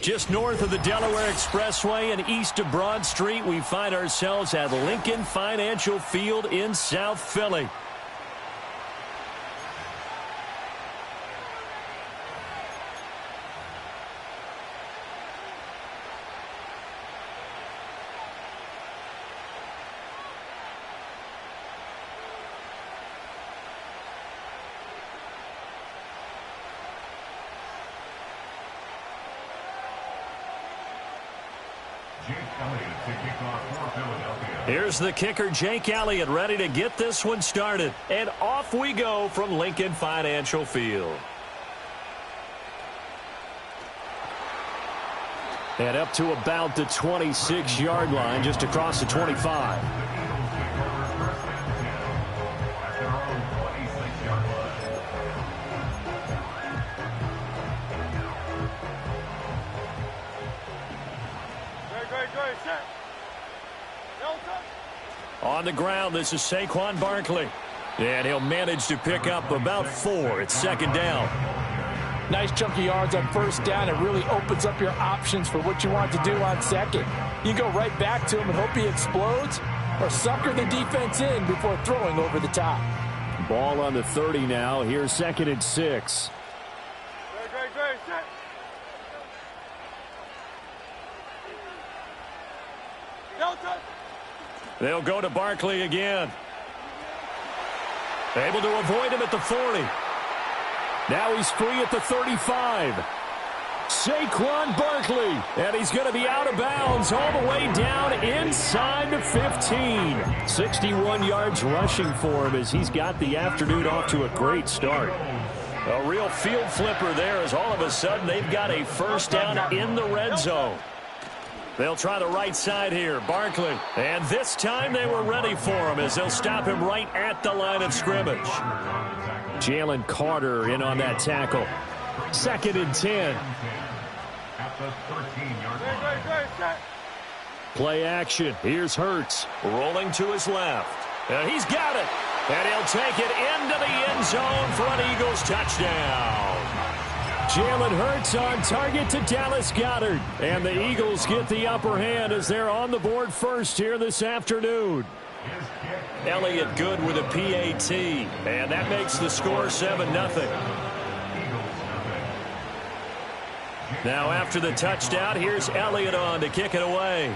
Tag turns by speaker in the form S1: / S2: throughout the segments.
S1: Just north of the Delaware Expressway and east of Broad Street, we find ourselves at Lincoln Financial Field in South Philly. Here's the kicker, Jake Elliott, ready to get this one started. And off we go from Lincoln Financial Field. And up to about the 26-yard line, just across the 25. On the ground, this is Saquon Barkley. And he'll manage to pick up about 4. It's second down.
S2: Nice chunky yards on first down. It really opens up your options for what you want to do on second. You go right back to him and hope he explodes, or sucker the defense in before throwing over the top.
S1: Ball on the 30 now. Here's 2nd and 6. They'll go to Barkley again. Able to avoid him at the 40. Now he's free at the 35. Saquon Barkley, and he's going to be out of bounds all the way down inside the 15. 61 yards rushing for him as he's got the afternoon off to a great start. A real field flipper there as all of a sudden they've got a first down in the red zone. They'll try the right side here, Barkley. And this time they were ready for him as they'll stop him right at the line of scrimmage. Jalen Carter in on that tackle. 2nd and 10. Play action. Here's Hurts. Rolling to his left. And he's got it. And he'll take it into the end zone for an Eagles touchdown. Jalen Hurts on target to Dallas Goedert. And the Eagles get the upper hand as they're on the board first here this afternoon. Elliott good with a PAT. And that makes the score 7-0. Now after the touchdown, here's Elliott on to kick it away.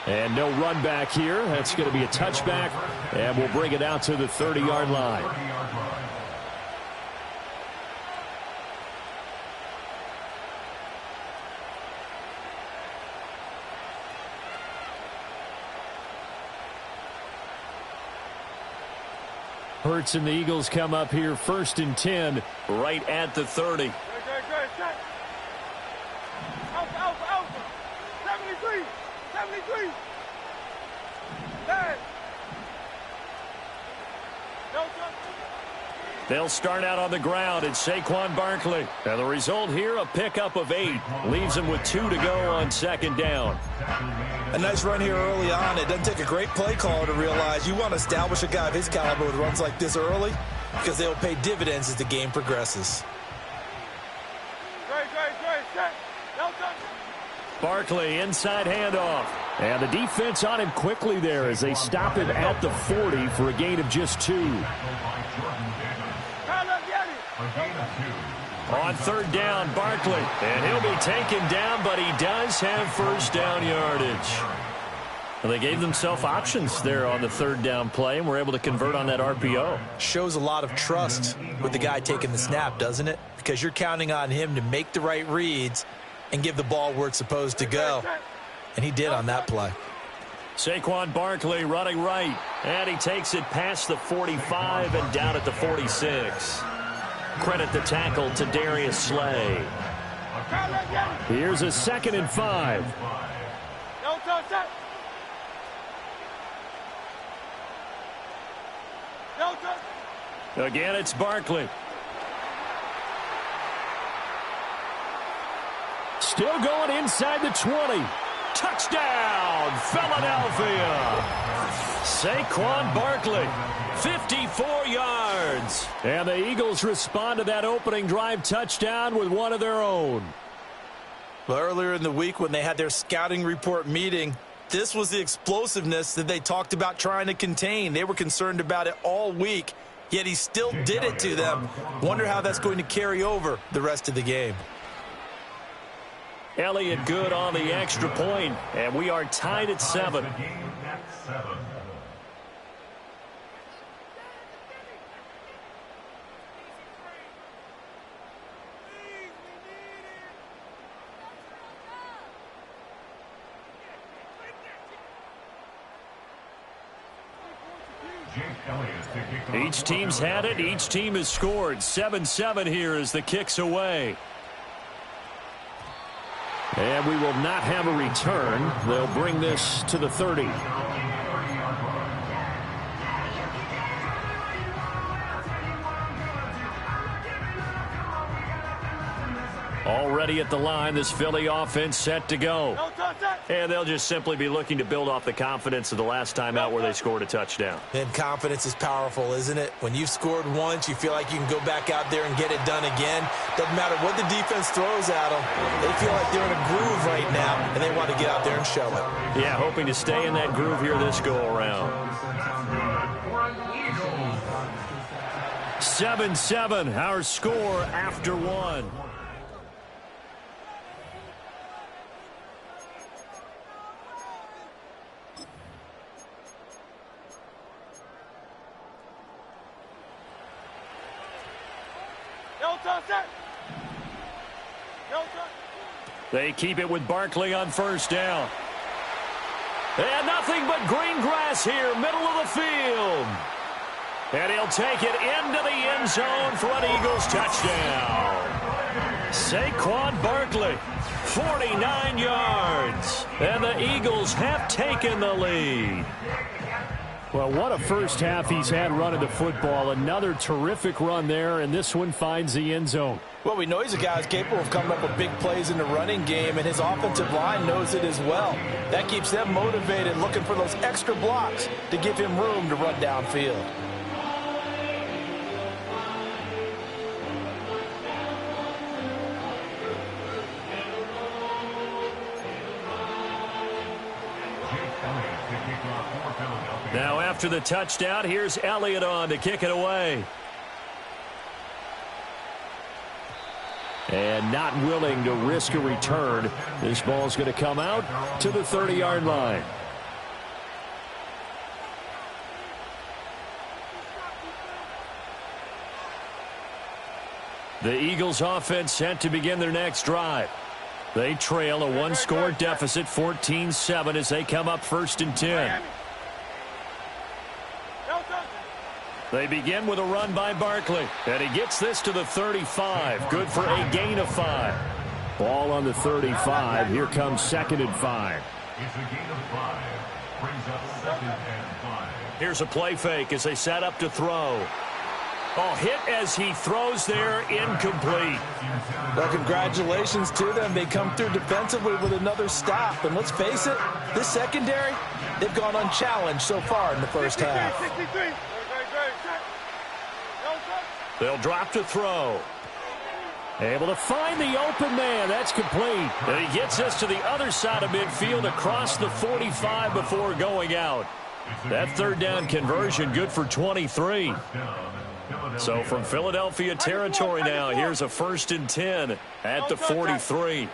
S1: And no run back here. That's going to be a touchback. And we'll bring it out to the 30-yard line. Hurts and the Eagles come up here 1st and 10 right at the 30.
S3: Out. 73.
S1: They'll start out on the ground. It's Saquon Barkley. And the result here, a pickup of 8. Leaves them with 2 to go on 2nd down.
S4: A nice run here early on. It doesn't take a great play caller to realize you want to establish a guy of his caliber with runs like this early because they'll pay dividends as the game progresses.
S1: Barkley inside handoff. And the defense on him quickly there as they stop him at the 40 for a gain of just 2. On 3rd down, Barkley. And he'll be taken down, but he does have first down yardage. Well, they gave themselves options there on the 3rd down play and were able to convert on that RPO.
S4: Shows a lot of trust with the guy taking the snap, doesn't it? Because you're counting on him to make the right reads and give the ball where it's supposed to go. And he did on that play.
S1: Saquon Barkley running right. And he takes it past the 45 and down at the 46. Credit the tackle to Darius Slay. Here's a 2nd and 5. Again, it's Barkley. Still going inside the 20. Touchdown, Philadelphia. Saquon Barkley, 54 yards. And the Eagles respond to that opening drive touchdown with one of their own.
S4: Well, earlier in the week when they had their scouting report meeting, this was the explosiveness that they talked about trying to contain. They were concerned about it all week, yet he still did it to them. Wonder how that's going to carry over the rest of the game.
S1: Elliott good on the extra point, and we are tied at 7. Each team's had it. Each team has scored. 7-7 here as the kick's away. And we will not have a return. They'll bring this to the 30. Already at the line, this Philly offense set to go. And they'll just simply be looking to build off the confidence of the last time out where they scored a touchdown.
S4: And confidence is powerful, isn't it? When you've scored once, you feel like you can go back out there and get it done again. Doesn't matter what the defense throws at them. They feel like they're in a groove right now, and they want to get out there and show it.
S1: Yeah, hoping to stay in that groove here this go-around. 7-7, our score after one. They keep it with Barkley on first down. And nothing but green grass here, middle of the field. And he'll take it into the end zone for an Eagles touchdown. Saquon Barkley, 49 yards. And the Eagles have taken the lead. Well, what a first half he's had running the football. Another terrific run there, and this one finds the end zone.
S4: Well, we know he's a guy who's capable of coming up with big plays in the running game, and his offensive line knows it as well. That keeps them motivated, looking for those extra blocks to give him room to run downfield.
S1: Now after the touchdown, here's Elliott on to kick it away. And not willing to risk a return. This ball's going to come out to the 30-yard line. The Eagles offense set to begin their next drive. They trail a one-score deficit, 14-7, as they come up 1st and 10. They begin with a run by Barkley, and he gets this to the 35. Good for a gain of 5. Ball on the 35. Here comes 2nd and 5.
S5: It's a gain of 5. Brings up 2nd and 5.
S1: Here's a play fake as they set up to throw. Oh, hit as he throws there, incomplete.
S4: Well, congratulations to them. They come through defensively with another stop. And let's face it, this secondary, they've gone unchallenged so far in the first half.
S1: They'll drop to throw. Able to find the open man. That's complete. And he gets us to the other side of midfield across the 45 before going out. That 3rd down conversion good for 23. So from Philadelphia territory now, here's a 1st and 10 at the 43.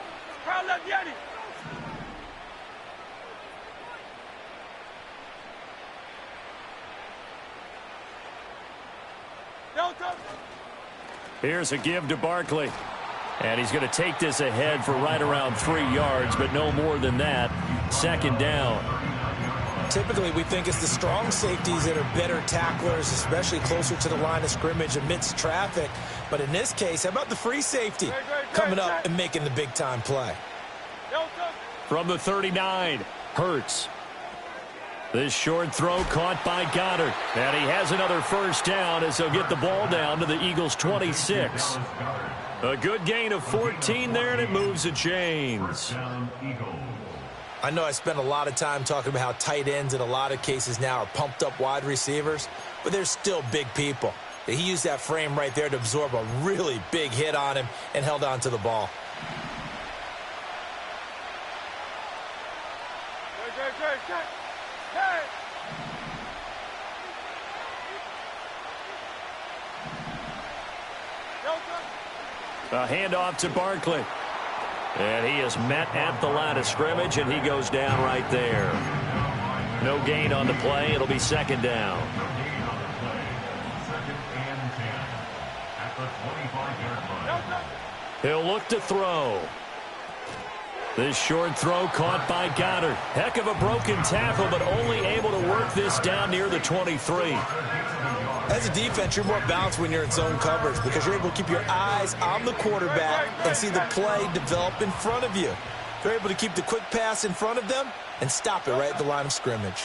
S1: Here's a give to Barkley. And he's going to take this ahead for right around 3 yards, but no more than that. 2nd down.
S4: Typically, we think it's the strong safeties that are better tacklers, especially closer to the line of scrimmage amidst traffic. But in this case, how about the free safety coming up and making the big-time play?
S1: From the 39, Hurts. This short throw caught by Goddard. And he has another 1st down as they'll get the ball down to the Eagles' 26. A good gain of 14 there, and it moves the chains.
S4: I know I spend a lot of time talking about how tight ends in a lot of cases now are pumped up wide receivers, but they're still big people. He used that frame right there to absorb a really big hit on him and held on to the ball.
S1: A handoff to Barkley. And he is met at the line of scrimmage, and he goes down right there. No gain on the play. It'll be second down. He'll look to throw. This short throw caught by Goddard. Heck of a broken tackle, but only able to work this down near the 23.
S4: As a defense, you're more balanced when you're in zone coverage because you're able to keep your eyes on the quarterback and see the play develop in front of you. You're able to keep the quick pass in front of them and stop it right at the line of scrimmage.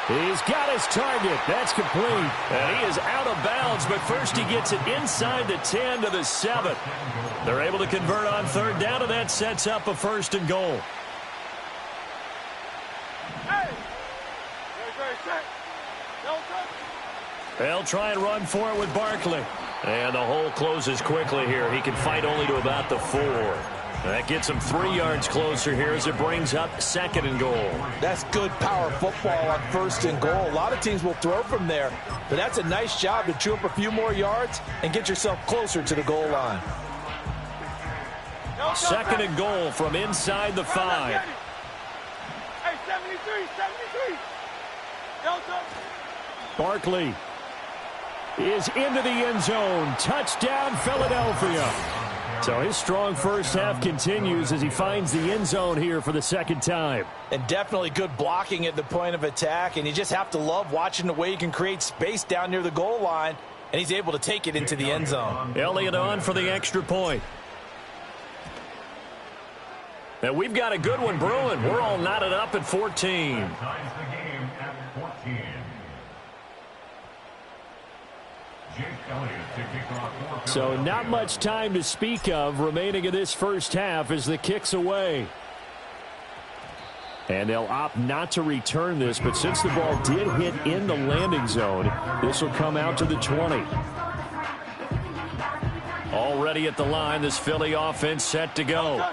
S1: He's got his target. That's complete. And he is out of bounds, but first he gets it inside the 10 to the 7. They're able to convert on third down, and that sets up a 1st and goal. They'll try and run for it with Barkley. And the hole closes quickly here. He can fight only to about the 4. That gets him 3 yards closer here as it brings up 2nd and goal.
S2: That's good power football on 1st and goal. A lot of teams will throw from there, but that's a nice job to chew up a few more yards and get yourself closer to the goal line.
S1: 2nd and goal from inside the 5.
S3: Hey, 73.
S1: Barkley is into the end zone. Touchdown, Philadelphia. So his strong first half continues as he finds the end zone here for the 2nd time.
S2: And definitely good blocking at the point of attack, and you just have to love watching the way he can create space down near the goal line, and he's able to take it into the end zone.
S1: Elliott on for the extra point. And we've got a good one brewing. We're all knotted up at 14.
S5: Ties the game at 14. Jake Elliott to kick off.
S1: So not much time to speak of remaining in this first half as the kick's away. And they'll opt not to return this, but since the ball did hit in the landing zone, this will come out to the 20. Already at the line, this Philly offense set to go.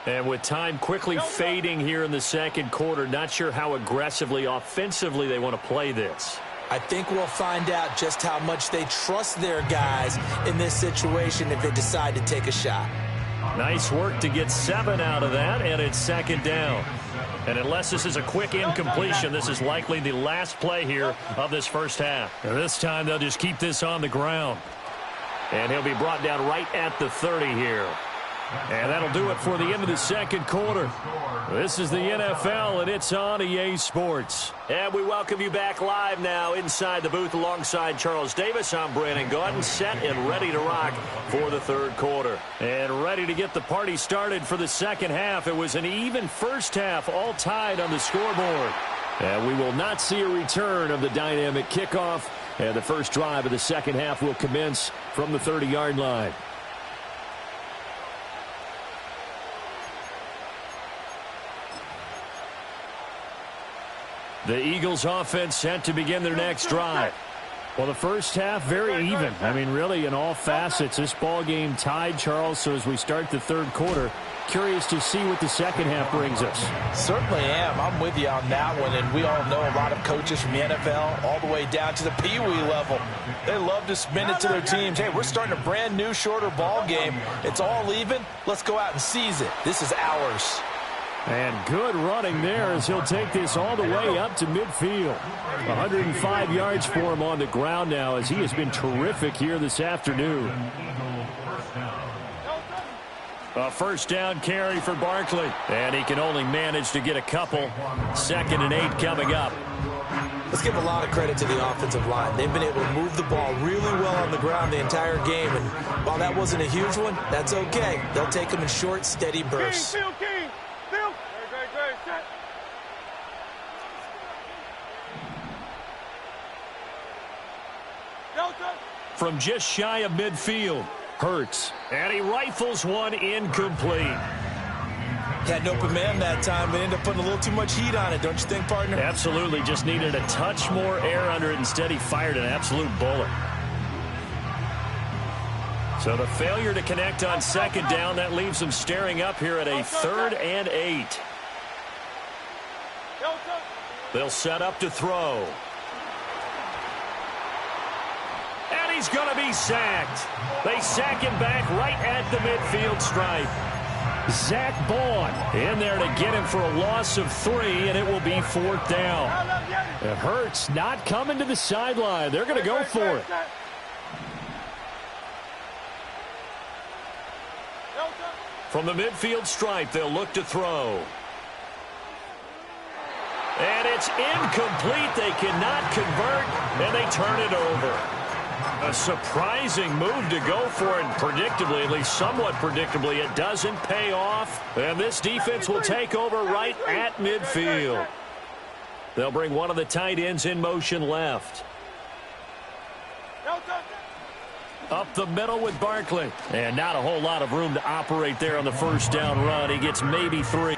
S1: And with time quickly fading here in the 2nd quarter, not sure how aggressively, offensively they want to play this.
S4: I think we'll find out just how much they trust their guys in this situation if they decide to take a shot.
S1: Nice work to get 7 out of that, and it's 2nd down. And unless this is a quick incompletion, this is likely the last play here of this first half. And this time they'll just keep this on the ground. And he'll be brought down right at the 30 here. And that'll do it for the end of the 2nd quarter. This is the NFL, and it's on EA Sports. And we welcome you back live now inside the booth alongside Charles Davis. I'm Brandon Gaudin, set and ready to rock for the 3rd quarter. And ready to get the party started for the 2nd half. It was an even first half, all tied on the scoreboard. And we will not see a return of the dynamic kickoff. And the first drive of the 2nd half will commence from the 30-yard line. The Eagles offense set to begin their next drive. Well, the first half, very even. I mean, really, in all facets, this ball game tied, Charles. So as we start the 3rd quarter, curious to see what the 2nd half brings us.
S2: Certainly am. I'm with you on that one. And we all know a lot of coaches from the NFL all the way down to the Pee Wee level. They love to spin it to their teams. Hey, we're starting a brand new, shorter ball game. It's all even. Let's go out and seize it. This is ours.
S1: And good running there as he'll take this all the way up to midfield. 105 yards for him on the ground now as he has been terrific here this afternoon. A first down carry for Barkley. And he can only manage to get a couple. 2nd and 8 coming up.
S4: Let's give a lot of credit to the offensive line. They've been able to move the ball really well on the ground the entire game. And while that wasn't a huge one, that's okay. They'll take them in short, steady bursts.
S3: King. Set. Delta.
S1: From just shy of midfield. Hurts, and he rifles one incomplete.
S4: Had an open man that time, but ended up putting a little too much heat on it, don't you think, partner?
S1: Absolutely, just needed a touch more air under it. Instead, he fired an absolute bullet. So the failure to connect on second down, that leaves them staring up here at a 3rd and 8. They'll set up to throw. And he's going to be sacked. They sack him back right at the midfield stripe. Zach Baun in there to get him for a loss of 3, and it will be 4th down. And Hurts not coming to the sideline. They're going to go for it. From the midfield stripe, they'll look to throw. And it's incomplete. They cannot convert, and they turn it over. A surprising move to go for it, and predictably, at least somewhat predictably, it doesn't pay off. And this defense will take over right at midfield. They'll bring one of the tight ends in motion left. Up the middle with Barkley. And not a whole lot of room to operate there on the first down run. He gets maybe 3.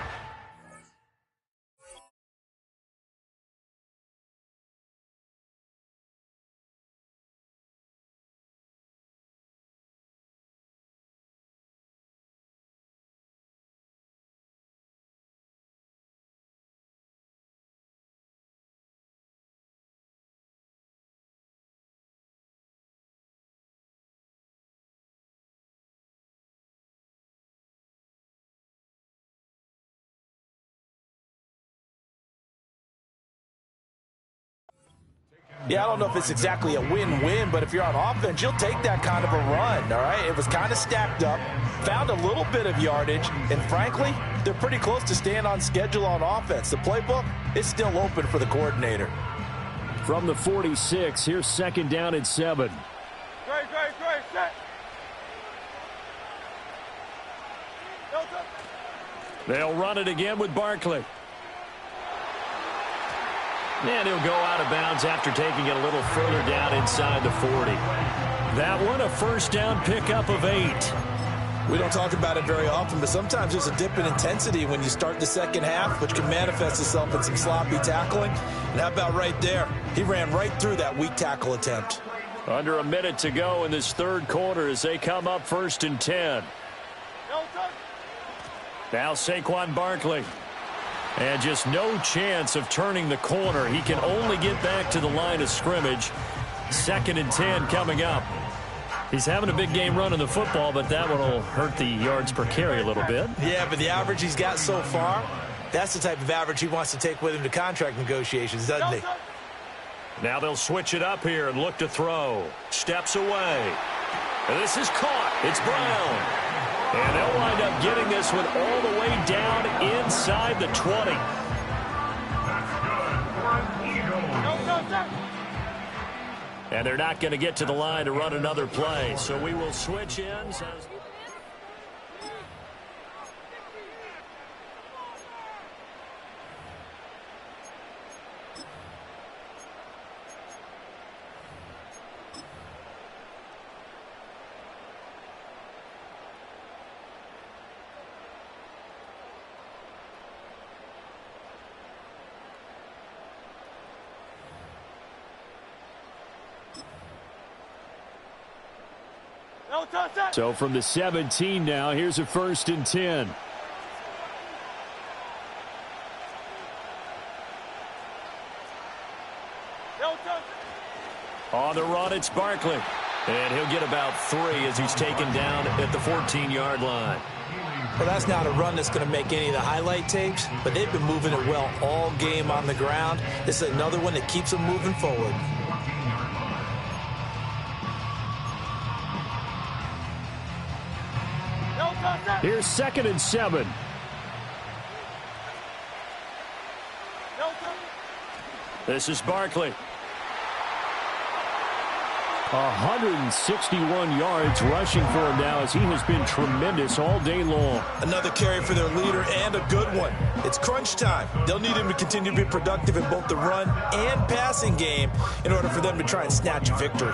S2: Yeah, I don't know if it's exactly a win-win, but if you're on offense, you'll take that kind of a run, all right? It was kind of stacked up, found a little bit of yardage, and frankly, they're pretty close to staying on schedule on offense. The playbook is still open for the coordinator.
S1: From the 46, here's 2nd down and 7.
S3: Great, set.
S1: They'll run it again with Barkley. And he'll go out of bounds after taking it a little further down inside the 40. That one, a first down pickup of 8.
S4: We don't talk about it very often, but sometimes there's a dip in intensity when you start the second half, which can manifest itself in some sloppy tackling. And how about right there? He ran right through that weak tackle attempt.
S1: Under a minute to go in this 3rd quarter as they come up 1st and 10. Now Saquon Barkley. And just no chance of turning the corner. He can only get back to the line of scrimmage. 2nd and 10 coming up. He's having a big game running the football, but that one will hurt the yards per carry a little bit.
S4: Yeah, but the average he's got so far, that's the type of average he wants to take with him to contract negotiations, doesn't he?
S1: Now they'll switch it up here and look to throw. Steps away. And this is caught. It's Brown. And they'll wind up getting this one all the way down inside the 20. And they're not going to get to the line to run another play. So we will switch ends. So from the 17 now, here's a 1st and 10. On the run, it's Barkley. And he'll get about 3 as he's taken down at the 14-yard line.
S4: Well, that's not a run that's going to make any of the highlight tapes, but they've been moving it well all game on the ground. This is another one that keeps them moving forward.
S1: Here's 2nd and 7. This is Barkley. 161 yards rushing for him now as he has been tremendous all day long.
S4: Another carry for their leader and a good one. It's crunch time. They'll need him to continue to be productive in both the run and passing game in order for them to try and snatch a victory.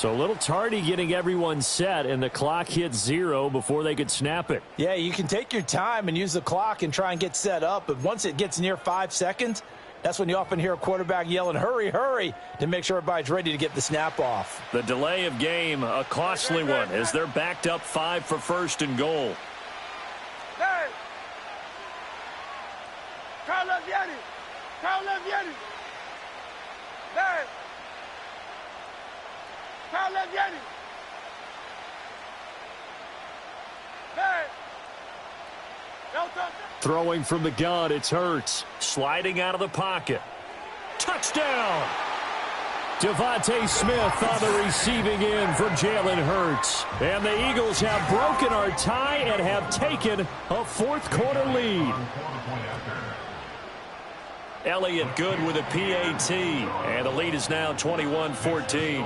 S1: So a little tardy getting everyone set, and the clock hit 0 before they could snap it.
S2: Yeah, you can take your time and use the clock and try and get set up, but once it gets near 5 seconds, that's when you often hear a quarterback yelling, hurry, hurry, to make sure everybody's ready to get the snap off.
S1: The delay of game, a costly one, as they're backed up 5 for first and goal.
S3: Hey! Carlos Vieri! Carlos Vieri! Hey! Carlos Vieri! Hey!
S1: Throwing from the gun, it's Hurts. Sliding out of the pocket. Touchdown! Devontae Smith on the receiving end from Jalen Hurts. And the Eagles have broken our tie and have taken a fourth-quarter lead. Elliott good with a PAT. And the lead is now 21-14.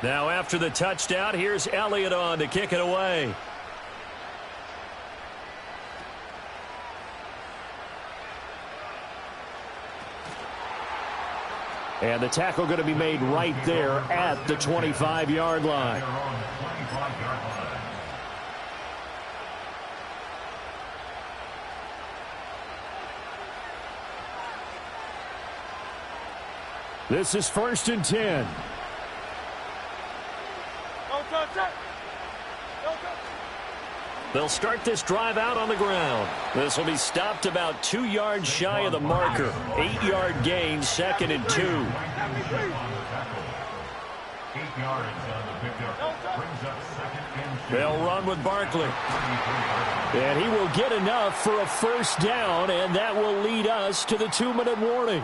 S1: Now after the touchdown, here's Elliott on to kick it away. And the tackle going to be made right there at the 25-yard line. This is 1st and 10. They'll start this drive out on the ground. This will be stopped about 2 yards shy of the marker. 8-yard gain, 2nd and 2.
S5: 8 yards on the pickup. Brings up 2nd and 2.
S1: They'll run with Barkley. And he will get enough for a first down, and that will lead us to the 2-minute warning.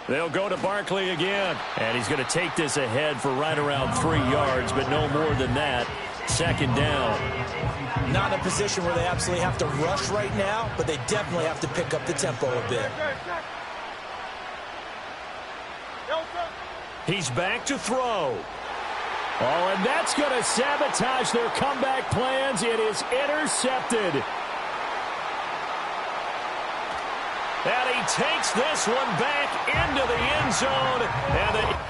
S1: They'll go to Barkley again. And he's going to take this ahead for right around 3 yards, but no more than that. 2nd down.
S2: Not in a position where they absolutely have to rush right now, but they definitely have to pick up the tempo a bit.
S1: He's back to throw. Oh, and that's going to sabotage their comeback plans. It is intercepted. And he takes this one back into the end zone. And the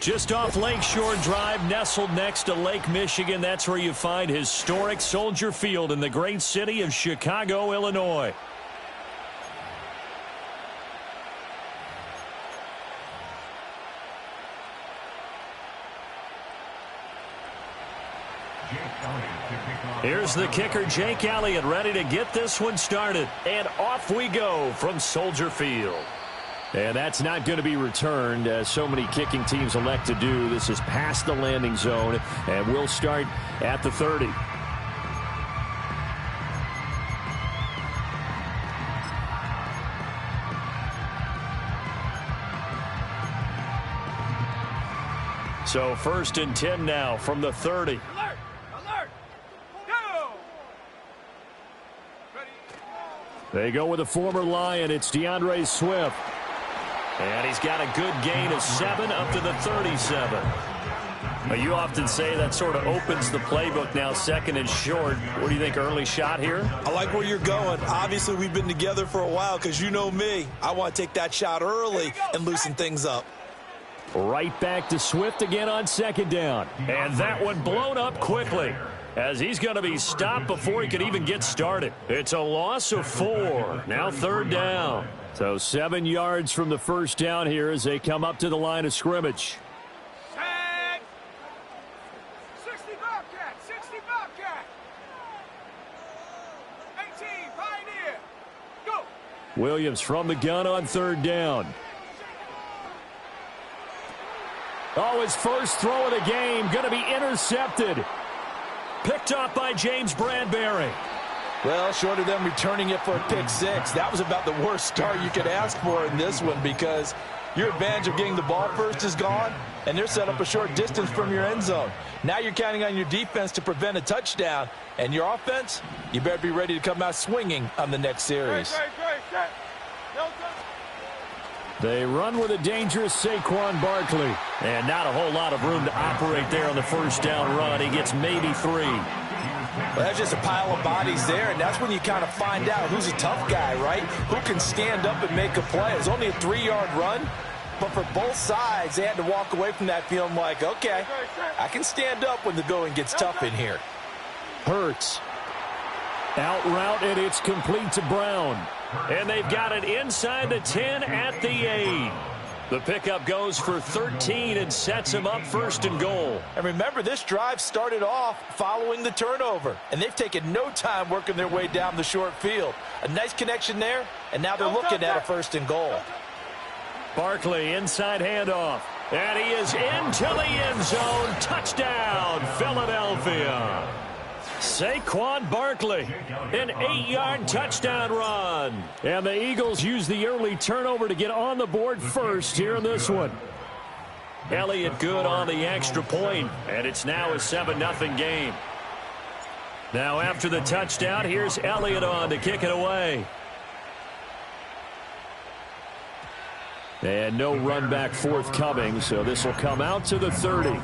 S1: just off Lakeshore Drive, nestled next to Lake Michigan. That's where you find historic Soldier Field in the great city of Chicago, Illinois. Here's the kicker, Jake Elliott, ready to get this one started. And off we go from Soldier Field. And that's not going to be returned, as so many kicking teams elect to do. This is past the landing zone, and we'll start at the 30. So 1st and 10 now from the 30.
S3: Alert! Alert! Go! Ready?
S1: They go with a former Lion. It's DeAndre Swift. And he's got a good gain of 7 up to the 37. Well, you often say that sort of opens the playbook now, second and short. What do you think, early shot here?
S4: I like where you're going. Obviously, we've been together for a while because you know me. I want to take that shot early and loosen things up.
S1: Right back to Swift again on second down. And that one blown up quickly as he's going to be stopped before he could even get started. It's a loss of 4. Now third down. So 7 yards from the first down here as they come up to the line of scrimmage.
S3: Tag. 60 Bobcat. 60 Bobcat. 18 Pioneer. Go.
S1: Williams from the gun on third down. Oh, his first throw of the game going to be intercepted. Picked up by James Bradbury.
S2: Well, short of them returning it for a pick 6, that was about the worst start you could ask for in this one because your advantage of getting the ball first is gone, and they're set up a short distance from your end zone. Now you're counting on your defense to prevent a touchdown, and your offense, you better be ready to come out swinging on the next series.
S3: Great.
S1: They run with a dangerous Saquon Barkley. And not a whole lot of room to operate there on the first down run. He gets maybe 3.
S2: Well, that's just a pile of bodies there, and that's when you kind of find out who's a tough guy, right? Who can stand up and make a play. It was only a 3-yard run, but for both sides, they had to walk away from that feeling like, okay, I can stand up when the going gets tough in here.
S1: Hurts. Out route, and it's complete to Brown. And they've got it inside the 10 at the 8. The pickup goes for 13 and sets him up first and goal.
S2: And remember, this drive started off following the turnover, and they've taken no time working their way down the short field. A nice connection there, and now they're looking at a first and goal.
S1: Barkley, inside handoff. And he is into the end zone. Touchdown, Philadelphia. Saquon Barkley, an 8-yard touchdown run. And the Eagles use the early turnover to get on the board first here in this one. Elliott good on the extra point, and it's now a 7-0 game. Now after the touchdown, here's Elliott on to kick it away. And no run back forthcoming, so this will come out to the 30.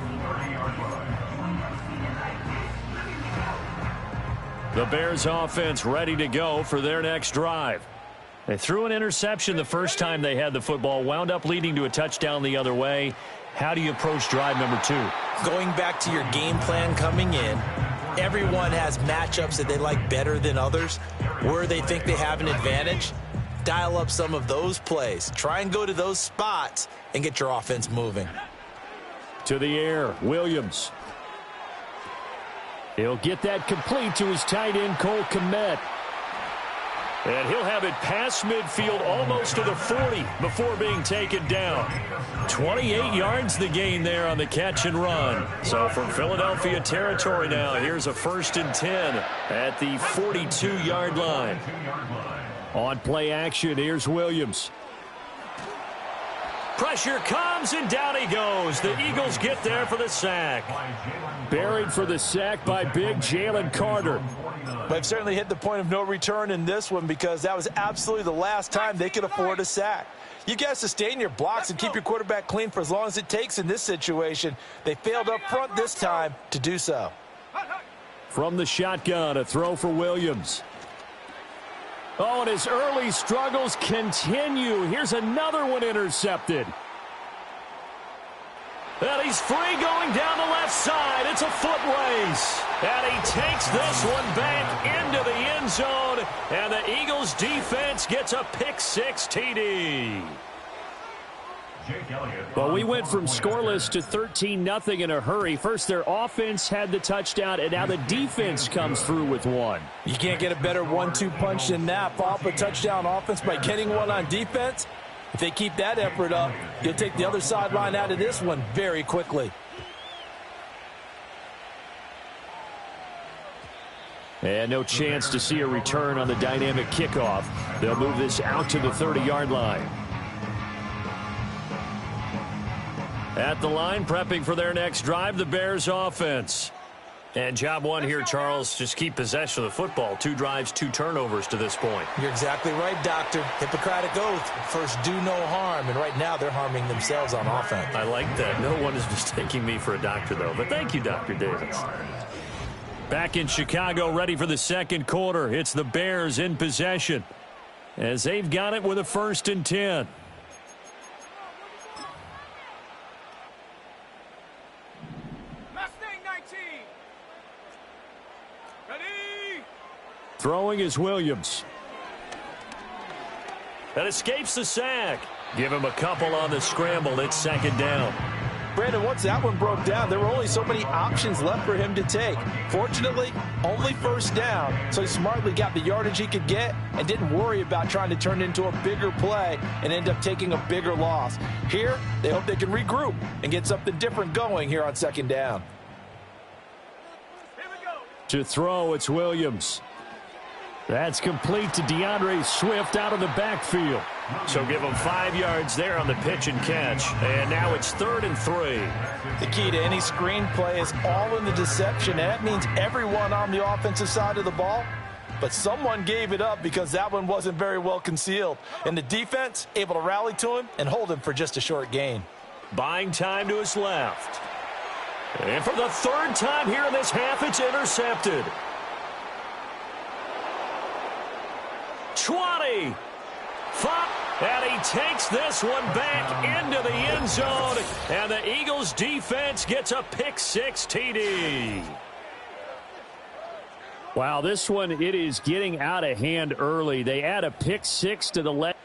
S1: The Bears offense ready to go for their next drive. They threw an interception the first time they had the football, wound up leading to a touchdown the other way. How do you approach drive number 2?
S4: Going back to your game plan coming in, everyone has matchups that they like better than others, where they think they have an advantage. Dial up some of those plays. Try and go to those spots and get your offense moving.
S1: To the air, Williams. He'll get that complete to his tight end, Cole Kmet. And he'll have it past midfield almost to the 40 before being taken down. 28 yards the gain there on the catch and run. So from Philadelphia territory now, here's a 1st and 10 at the 42-yard line. On play action, here's Williams. Pressure comes, and down he goes. The Eagles get there for the sack. Buried for the sack by big Jalen Carter.
S2: They've certainly hit the point of no return in this one because that was absolutely the last time they could afford a sack. You got to sustain your blocks and keep your quarterback clean for as long as it takes in this situation. They failed up front this time to do so.
S1: From the shotgun, a throw for Williams. Oh, and his early struggles continue. Here's another one intercepted. And he's free going down the left side. It's a foot race. And he takes this one back into the end zone. And the Eagles defense gets a pick-6 TD. Well, we went from scoreless to 13-0 in a hurry. First, their offense had the touchdown, and now the defense comes through with one.
S2: You can't get a better 1-2 punch than that. Follow up a touchdown offense by getting one on defense. If they keep that effort up, you'll take the other sideline out of this one very quickly.
S1: And no chance to see a return on the dynamic kickoff. They'll move this out to the 30-yard line. At the line, prepping for their next drive, the Bears offense. And job one here, Charles, just keep possession of the football. 2 drives, 2 turnovers to this point.
S2: You're exactly right, Doctor. Hippocratic oath. First, do no harm. And right now, they're harming themselves on offense.
S1: I like that. No one is mistaking me for a doctor, though. But thank you, Dr. Davis. Back in Chicago, ready for the second quarter. It's the Bears in possession as they've got it with a 1st and 10.
S3: Mustang 19. Ready?
S1: Throwing is Williams. That escapes the sack. Give him a couple on the scramble. It's 2nd down.
S2: Brandon, once that one broke down, there were only so many options left for him to take. Fortunately, only 1st down, so he smartly got the yardage he could get and didn't worry about trying to turn it into a bigger play and end up taking a bigger loss. Here, they hope they can regroup and get something different going here on 2nd down.
S3: Here we go.
S1: To throw, it's Williams. That's complete to DeAndre Swift out of the backfield. So give him 5 yards there on the pitch and catch. And now it's 3rd and 3.
S2: The key to any screen play is all in the deception. That means everyone on the offensive side of the ball. But someone gave it up because that one wasn't very well concealed. And the defense able to rally to him and hold him for just a short gain.
S1: Buying time to his left. And for the 3rd time here in this half, it's intercepted. 20. 5. And he takes this one back into the end zone. And the Eagles defense gets a pick 6 TD. Wow, this one, it is getting out of hand early. They add a pick 6 to the left.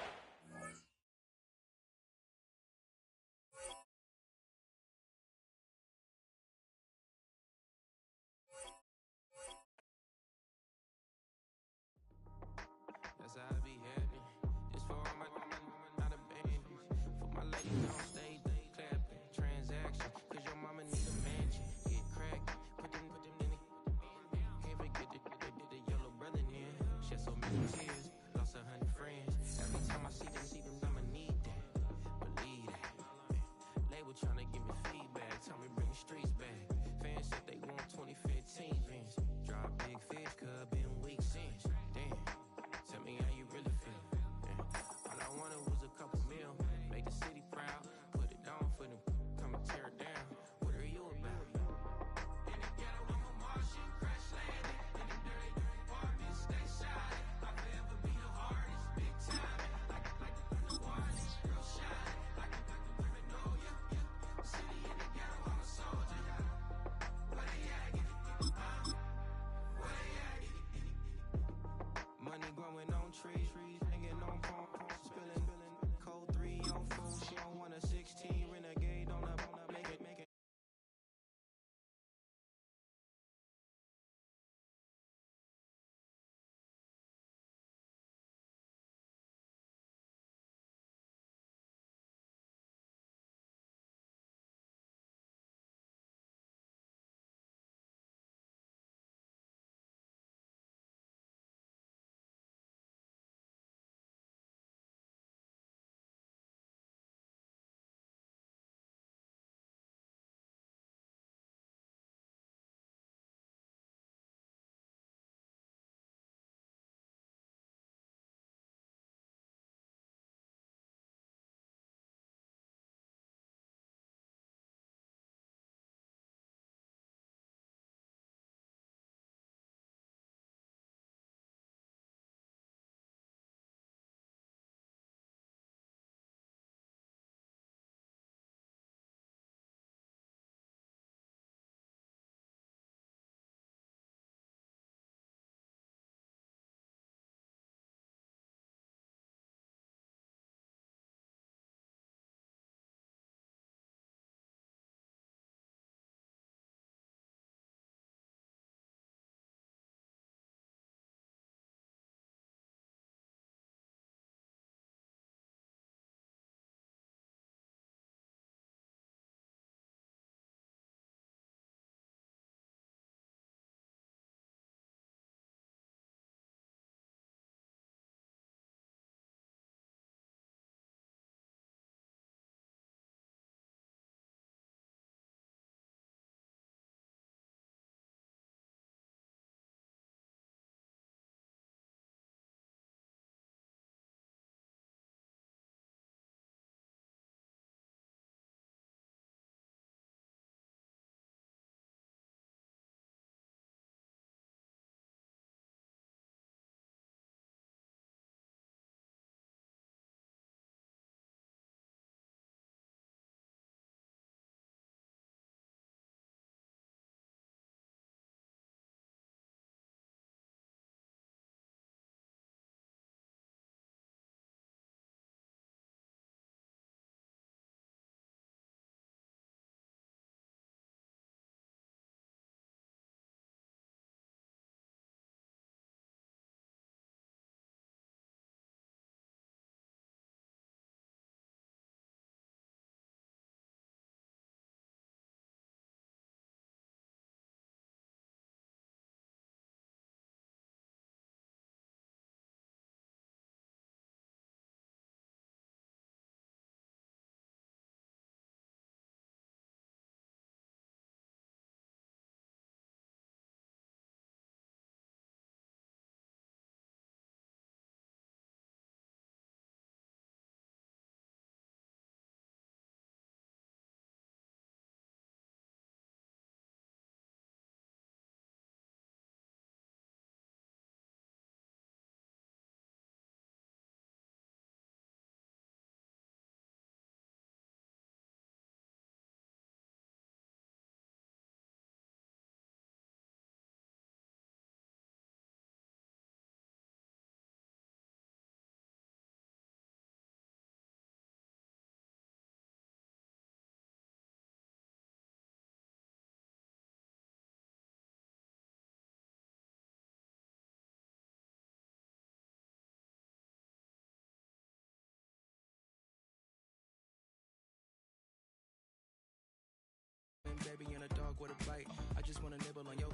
S6: fuck with a bite. I just wanna nibble on your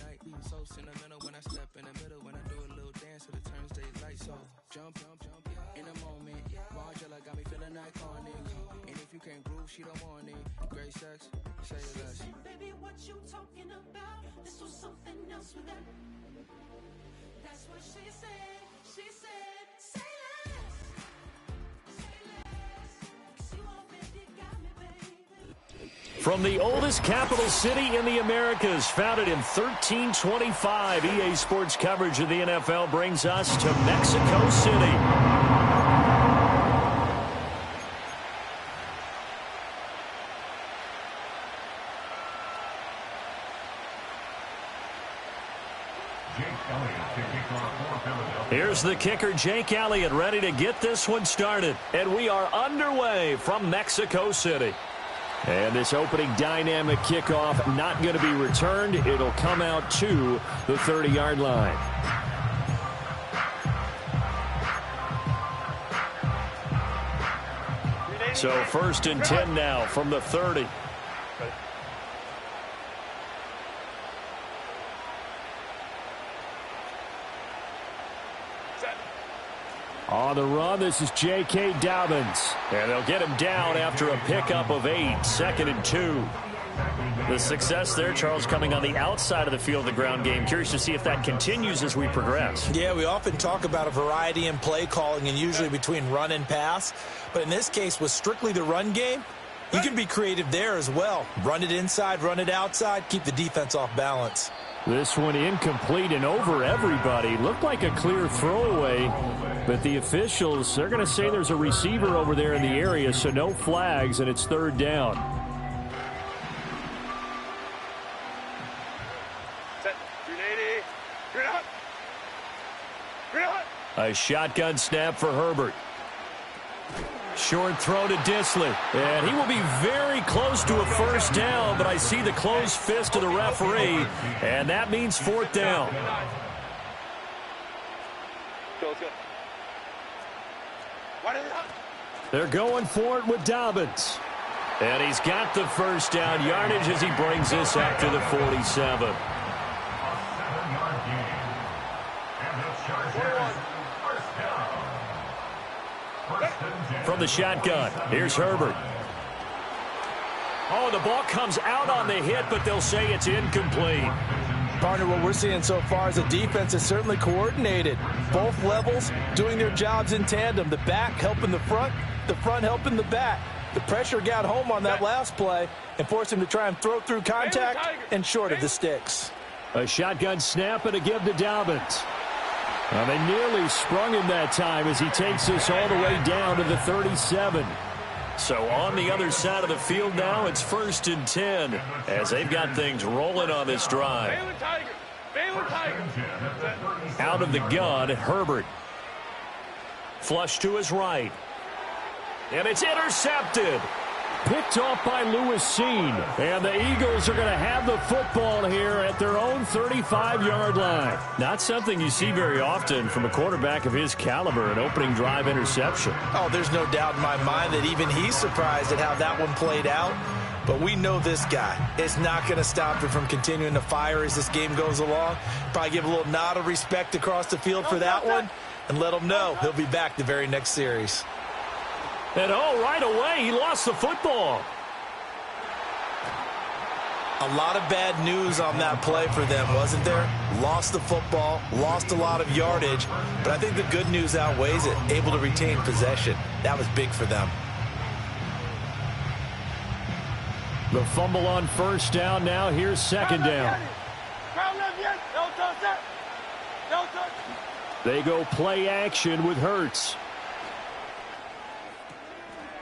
S6: night. So sentimental when I step in the middle. When I do a little dance so the turns daylight. So jump, in a moment. Margella got me feeling iconic. And if you can't groove, she don't want it. Great sex, say less.
S7: Baby, what you talking about? This was something else with that. That's what she said. She said, say less. Say less. 'Cause you already got me, baby.
S1: From the oldest capital city in the Americas, founded in 1325, EA Sports coverage of the NFL brings us to Mexico City. Here's the kicker, Jake Elliott, ready to get this one started. And we are underway from Mexico City. And this opening dynamic kickoff not going to be returned. It'll come out to the 30-yard line. So 1st and 10 now from the 30. On the run, this is J.K. Dobbins. And they'll get him down after a pickup of 8, 2nd and 2. The success there, Charles, coming on the outside of the field, the ground game. Curious to see if that continues as we progress.
S4: Yeah, we often talk about a variety in play calling and usually between run and pass. But in this case, with strictly the run game, you can be creative there as well. Run it inside, run it outside, keep the defense off balance.
S1: This one incomplete and over everybody. Looked like a clear throwaway, but the officials, they're going to say there's a receiver over there in the area, so no flags, and it's 3rd down.
S3: Set. 380. Green hot. Green hot.
S1: A shotgun snap for Herbert. Short throw to Dissly, and he will be very close to a 1st down, but I see the closed fist of the referee, and that means 4th down. They're going for it with Dobbins, and he's got the 1st down yardage as he brings this up to the 47. From the shotgun, here's Herbert. Oh, the ball comes out on the hit, but they'll say it's incomplete.
S2: Partner, what we're seeing so far is a defense is certainly coordinated. Both levels doing their jobs in tandem. The back helping the front helping the back. The pressure got home on that last play and forced him to try and throw through contact and short of the sticks.
S1: A shotgun snap and a give to Dobbins. Well, they nearly sprung him that time as he takes this all the way down to the 37. So on the other side of the field now, it's 1st and 10 as they've got things rolling on this drive.
S3: Baylor Tiger.
S1: Out of the gun, Herbert. Flush to his right. And it's intercepted. Picked off by Lewis Cine. And the Eagles are going to have the football here at their own 35-yard line. Not something you see very often from a quarterback of his caliber, an opening drive interception.
S4: Oh, there's no doubt in my mind that even he's surprised at how that one played out. But we know this guy is not going to stop him from continuing to fire as this game goes along. Probably give a little nod of respect across the field for that one and let him know he'll be back the very next series.
S1: And right away, he lost the football.
S4: A lot of bad news on that play for them, wasn't there? Lost the football, lost a lot of yardage, but I think the good news outweighs it. Able to retain possession. That was big for them.
S1: The fumble on 1st down now. Here's 2nd down. They go play action with Hurts.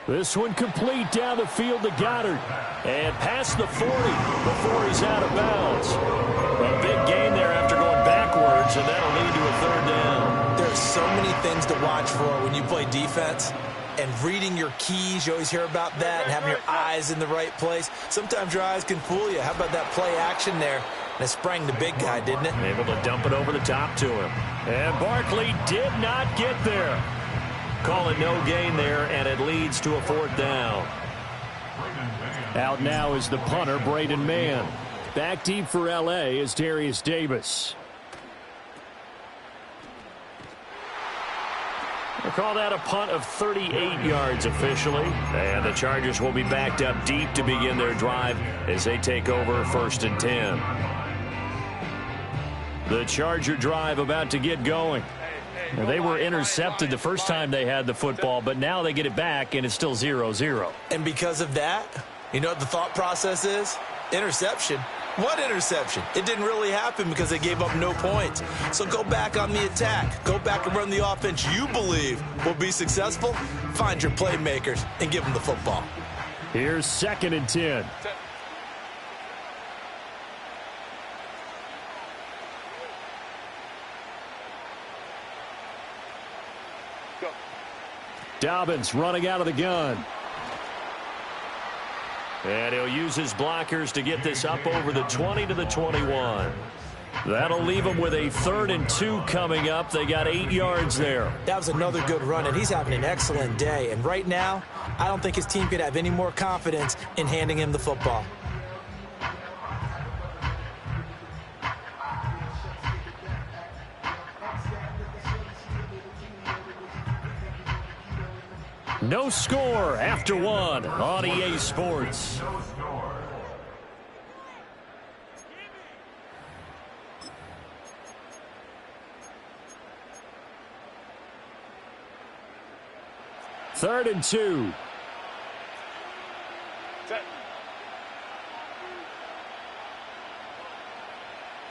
S1: This one complete down the field to Goddard. And past the 40 before he's out of bounds. A big gain there after going backwards, and that'll lead to a 3rd down.
S4: There's so many things to watch for when you play defense. And reading your keys, you always hear about that, and having your eyes in the right place. Sometimes your eyes can fool you. How about that play action there? And it sprang the big guy, didn't it?
S1: Able to dump it over the top to him. And Barkley did not get there. Call it no gain there, and it leads to a 4th down. Out now is the punter, Braden Mann. Back deep for L.A. is Darius Davis. We'll call that a punt of 38 yards officially. And the Chargers will be backed up deep to begin their drive as they take over 1st and 10. The Charger drive about to get going. They were intercepted the first time they had the football, but now they get it back, and it's still 0-0.
S4: And because of that, you know what the thought process is? Interception. What interception? It didn't really happen because they gave up no points. So go back on the attack. Go back and run the offense you believe will be successful. Find your playmakers and give them the football.
S1: Here's 2nd and 10. Dobbins running out of the gun. And he'll use his blockers to get this up over the 20 to the 21. That'll leave him with a 3rd and 2 coming up. They got 8 yards there.
S2: That was another good run, and he's having an excellent day. And right now, I don't think his team could have any more confidence in handing him the football.
S1: No score after 1 on EA Sports.
S5: No score.
S1: Third and 2.
S3: Set.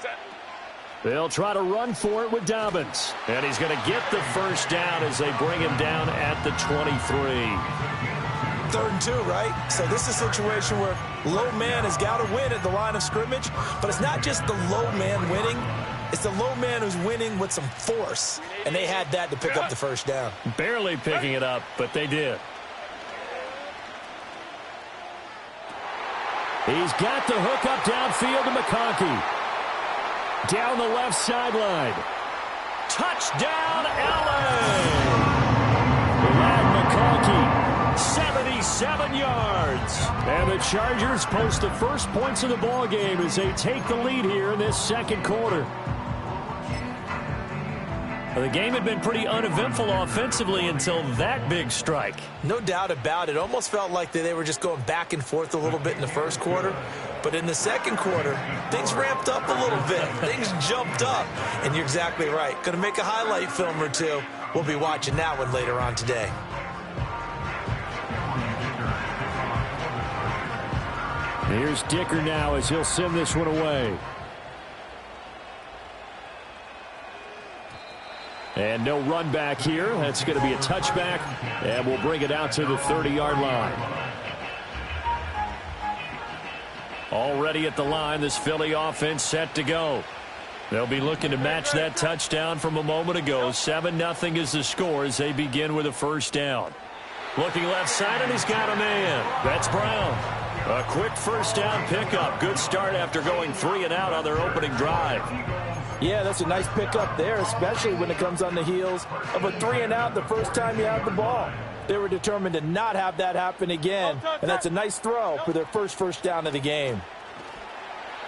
S3: Set.
S1: They'll try to run for it with Dobbins. And he's going to get the first down as they bring him down at the 23.
S4: 3rd and 2, right? So this is a situation where low man has got to win at the line of scrimmage, but it's not just the low man winning. It's the low man who's winning with some force, and they had that to pick up the first down.
S1: Barely picking it up, but they did. He's got the hook up downfield to McConkey. Down the left sideline. Touchdown, LA! Lad McConkey, 77 yards. And the Chargers post the first points of the ball game as they take the lead here in this 2nd quarter. The game had been pretty uneventful offensively until that big strike.
S4: No doubt about it. Almost felt like they were just going back and forth a little bit in the 1st quarter. But in the 2nd quarter, things ramped up a little bit. Things jumped up. And you're exactly right. Going to make a highlight film or two. We'll be watching that one later on today.
S1: Here's Dicker now as he'll send this one away. And no run back here. That's going to be a touchback. And we'll bring it out to the 30-yard line. Already at the line, this Philly offense set to go. They'll be looking to match that touchdown from a moment ago. 7-0 is the score as they begin with a first down. Looking left side, and he's got a man. That's Brown. A quick first down pickup. Good start after going 3 and out on their opening drive.
S2: Yeah, that's a nice pickup there, especially when it comes on the heels of a 3 and out the first time you have the ball. They were determined to not have that happen again, and that's a nice throw for their first down of the game.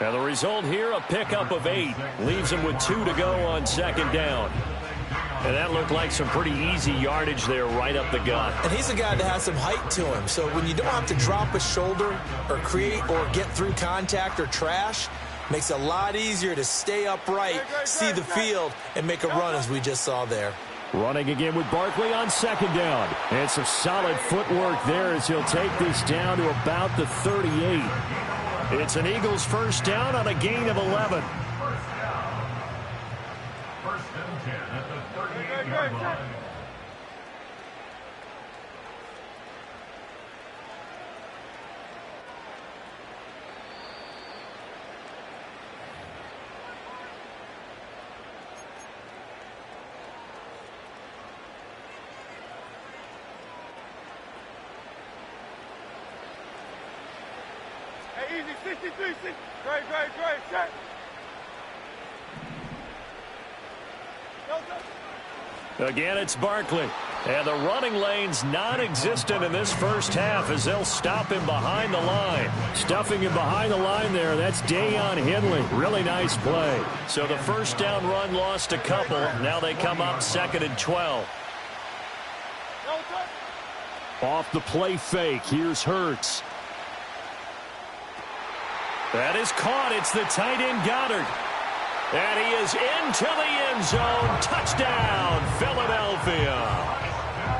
S1: Now the result here, a pickup of 8. Leaves them with 2 to go on 2nd down. And that looked like some pretty easy yardage there right up the gut.
S4: And he's a guy that has some height to him. So when you don't have to drop a shoulder or create or get through contact or trash, makes it a lot easier to stay upright, see the field, and make a run as we just saw there.
S1: Running again with Barkley on 2nd down. And some solid footwork there as he'll take this down to about the 38. It's an Eagles first down on a gain of 11.
S5: First and 10 at the 38-yard line.
S3: Hey, easy, 63, 60. Great, set.
S1: Again, it's Barkley. And the running lane's non-existent in this first half as they'll stop him behind the line. Stuffing him behind the line there, that's Dayon Henley. Really nice play. So the first down run lost a couple. Now they come up 2nd and 12. Off the play fake, here's Hurts. That is caught. It's the tight end Goddard. And he is into the end zone. Touchdown, Philadelphia.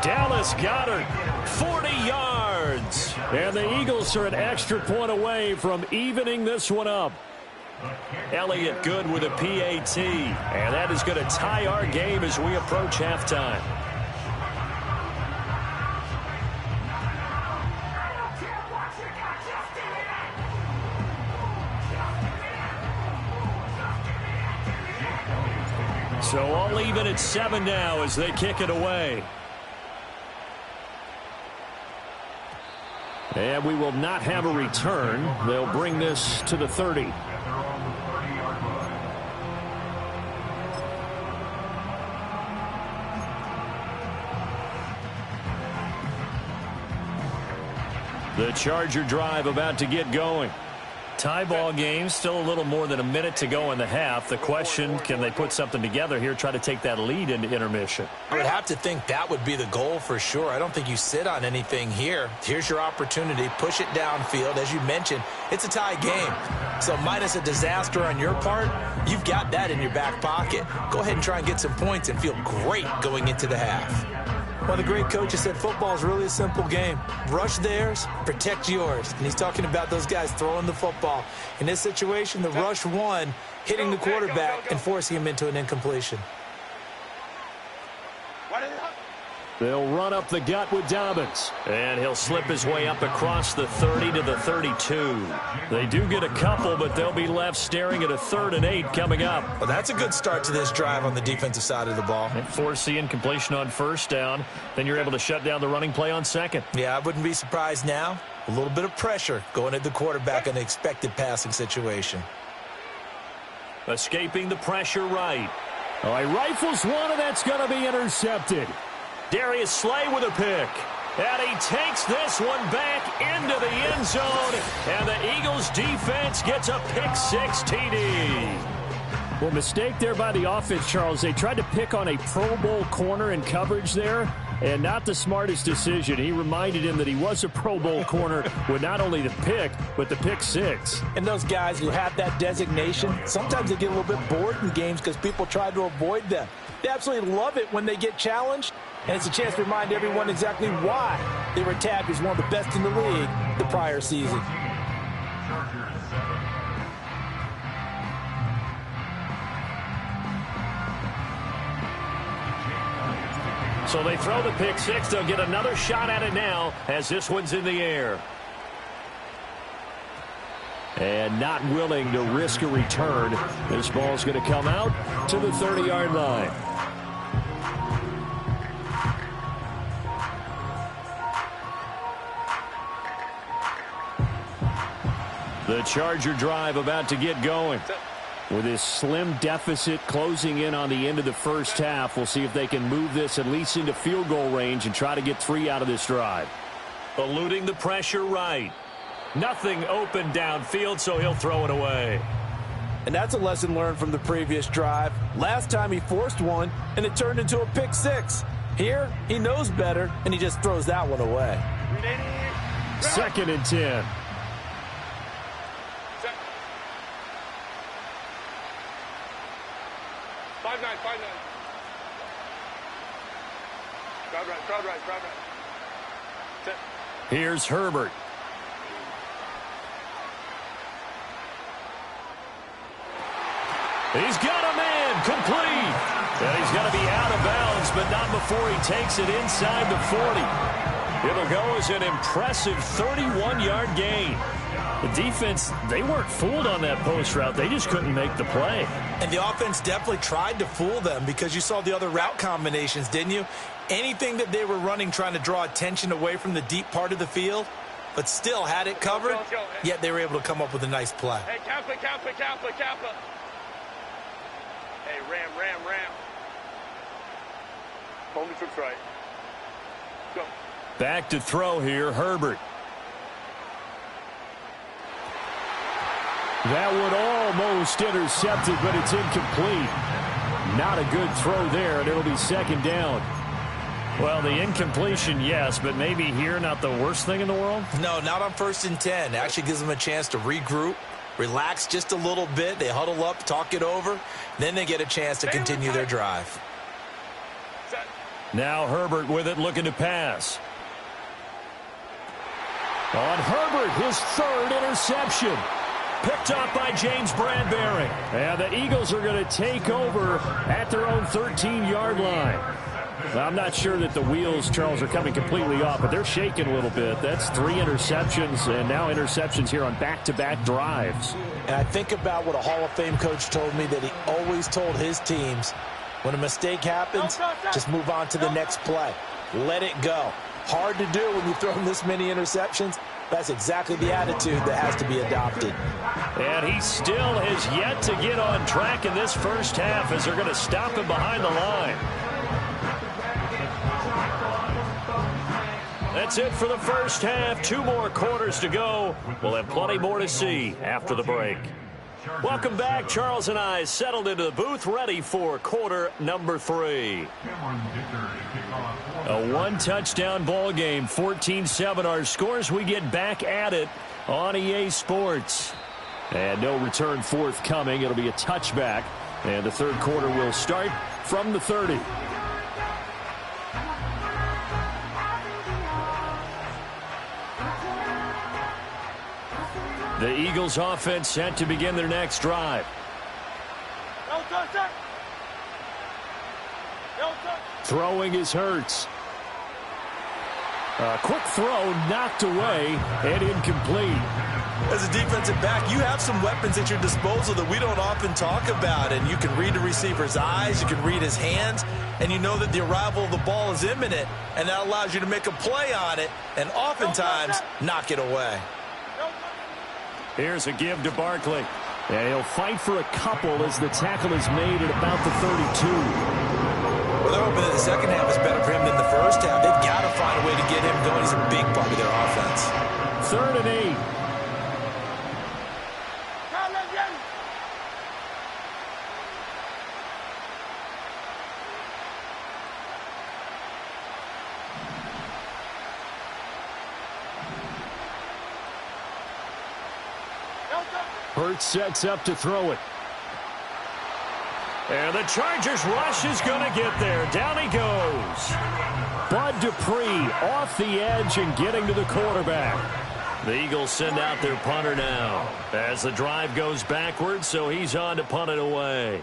S1: Dallas Goedert, 40 yards. And the Eagles are an extra point away from evening this one up. Elliott good with a PAT. And that is going to tie our game as we approach halftime. So all even at 7 now as they kick it away. And we will not have a return. They'll bring this to the 30. The Charger drive about to get going. Tie ball game, still a little more than a minute to go in the half. The question, can they put something together here, try to take that lead into intermission?
S2: I would have to think that would be the goal for sure. I don't think you sit on anything here. Here's your opportunity. Push it downfield. As you mentioned, it's a tie game. So minus a disaster on your part, you've got that in your back pocket. Go ahead and try and get some points and feel great going into the half. One of the great coaches said football is really a simple game. Rush theirs, protect yours. And he's talking about those guys throwing the football. In this situation, the rush won, hitting the quarterback and forcing him into an incompletion.
S1: They'll run up the gut with Dobbins. And he'll slip his way up across the 30 to the 32. They do get a couple, but they'll be left staring at a 3rd and 8 coming up.
S2: Well, that's a good start to this drive on the defensive side of the ball.
S1: And force the incompletion on 1st down. Then you're able to shut down the running play on 2nd.
S2: Yeah, I wouldn't be surprised now. A little bit of pressure going at the quarterback in an expected passing situation.
S1: Escaping the pressure right. All right, rifles one, and that's going to be intercepted. Darius Slay with a pick. And he takes this one back into the end zone. And the Eagles defense gets a pick-6 TD. Well, mistake there by the offense, Charles. They tried to pick on a Pro Bowl corner in coverage there, and not the smartest decision. He reminded him that he was a Pro Bowl corner with not only the pick, but the pick-6.
S2: And those guys who have that designation, sometimes they get a little bit bored in games because people try to avoid them. They absolutely love it when they get challenged, and it's a chance to remind everyone exactly why they were tagged as one of the best in the league the prior season.
S1: So they throw the pick-6. They'll get another shot at it now as this one's in the air. And not willing to risk a return. This ball's going to come out to the 30-yard line. The Charger drive about to get going. With this slim deficit closing in on the end of the first half, we'll see if they can move this at least into field goal range and try to get 3 out of this drive. Eluding the pressure right. Nothing open downfield, so he'll throw it away.
S2: And that's a lesson learned from the previous drive. Last time he forced one, and it turned into a pick-6. Here, he knows better, and he just throws that one away.
S1: 2nd and 10. Here's Herbert. He's got a man complete. And he's going to be out of bounds, but not before he takes it inside the 40. It'll go as an impressive 31-yard gain. The defense, they weren't fooled on that post route. They just couldn't make the play.
S2: And the offense definitely tried to fool them because you saw the other route combinations, didn't you? Anything that they were running trying to draw attention away from the deep part of the field, but still had it covered, yet they were able to come up with a nice play.
S3: Hey, Kappa. Hey, ram. Hold the trips right.
S1: Back to throw here, Herbert. That one almost intercepted, but it's incomplete. Not a good throw there, and it'll be second down. Well, the incompletion, yes, but maybe here not the worst thing in the world?
S4: No, not on 1st and 10. Actually gives them a chance to regroup, relax just a little bit. They huddle up, talk it over. Then they get a chance to continue their drive.
S1: Now Herbert with it, looking to pass. On Herbert, his 3rd interception. Picked up by James Bradbury. And the Eagles are going to take over at their own 13-yard line. I'm not sure that the wheels, Charles, are coming completely off, but they're shaking a little bit. That's 3 interceptions, and now interceptions here on back-to-back drives.
S2: And I think about what a Hall of Fame coach told me that he always told his teams, when a mistake happens, just move on to the next play. Let it go. Hard to do when you throw this many interceptions. That's exactly the attitude that has to be adopted.
S1: And he still has yet to get on track in this first half as they're going to stop him behind the line. That's it for the first half. 2 more quarters to go. We'll have plenty more to see after the break. Welcome back. Charles and I settled into the booth, ready for quarter number 3. A 1-touchdown ball game, 14-7 our scores. We get back at it on EA Sports. And no return forthcoming. It'll be a touchback. And the third quarter will start from the 30. The Eagles offense set to begin their next drive. Throwing is Hurts. A quick throw knocked away and incomplete.
S4: As a defensive back, you have some weapons at your disposal that we don't often talk about. And you can read the receiver's eyes, you can read his hands, and you know that the arrival of the ball is imminent. And that allows you to make a play on it and oftentimes knock it away.
S1: Here's a give to Barkley. And he'll fight for a couple as the tackle is made at about the 32.
S4: Well, they're hoping that the second half is better for him than the first half. They've got to find a way to get him going. He's a big part of their offense.
S1: 3rd and 8. Hurts sets up to throw it. And the Chargers rush is going to get there. Down he goes. Bud Dupree off the edge and getting to the quarterback. The Eagles send out their punter now as the drive goes backwards, so he's on to punt it away.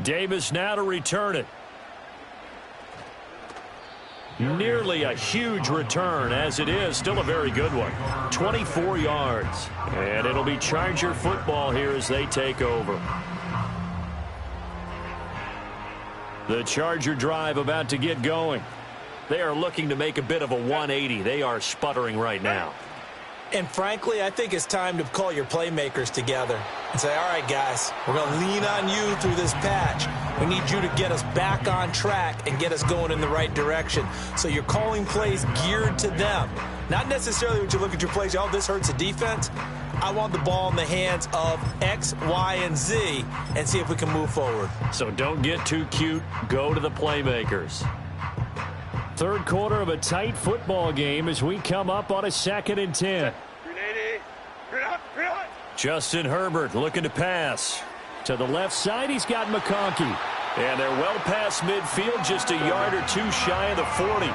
S1: Davis now to return it. Nearly a huge return, as it is still a very good one. 24 yards. And it'll be Charger football here as they take over. The Charger drive about to get going. They are looking to make a bit of a 180. They are sputtering right now.
S2: And frankly, I think it's time to call your playmakers together and say, all right, guys, we're going to lean on you through this patch. We need you to get us back on track and get us going in the right direction. So you're calling plays geared to them. Not necessarily when you look at your plays, oh, this hurts the defense. I want the ball in the hands of X, Y, and Z and see if we can move forward.
S1: So don't get too cute. Go to the playmakers. Third quarter of a tight football game as we come up on a 2nd and 10. Justin Herbert looking to pass. To the left side, he's got McConkey. And they're well past midfield, just a yard or 2 shy of the 40.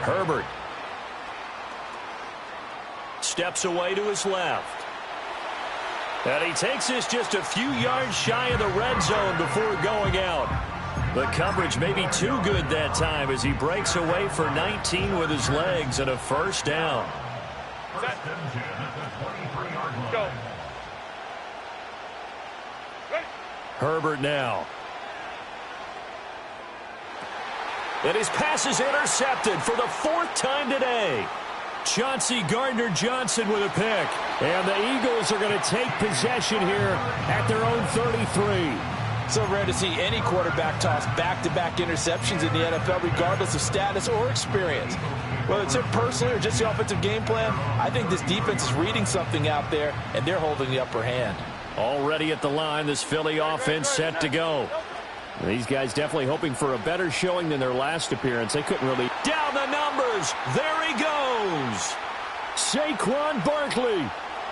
S1: Herbert steps away to his left. And he takes this just a few yards shy of the red zone before going out. The coverage may be too good that time as he breaks away for 19 with his legs and a first down.
S3: Go.
S1: Herbert now. And his pass is intercepted for the 4th time today. Chauncey Gardner-Johnson with a pick. And the Eagles are going to take possession here at their own 33.
S2: So rare to see any quarterback toss back-to-back interceptions in the NFL, regardless of status or experience. Whether it's him personally or just the offensive game plan, I think this defense is reading something out there, and they're holding the upper hand.
S1: Already at the line, this Philly offense set to go. These guys definitely hoping for a better showing than their last appearance. They couldn't really... Down the numbers. There he goes. Saquon Barkley.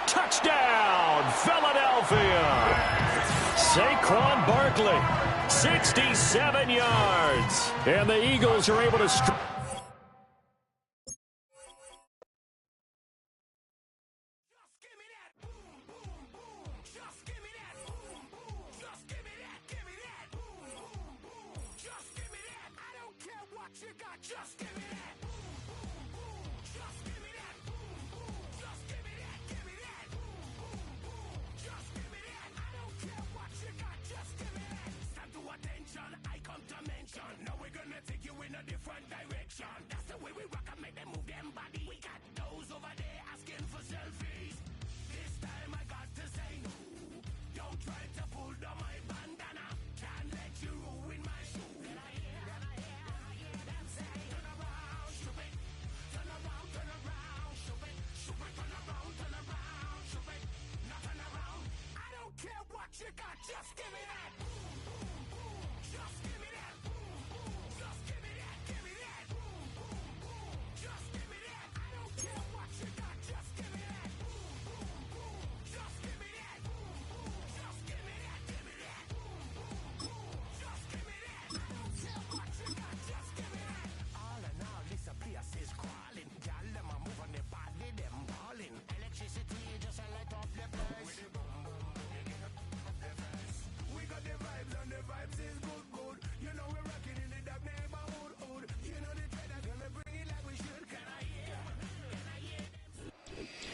S1: Touchdown, Philadelphia. Saquon Barkley, 67 yards. And the Eagles are able to...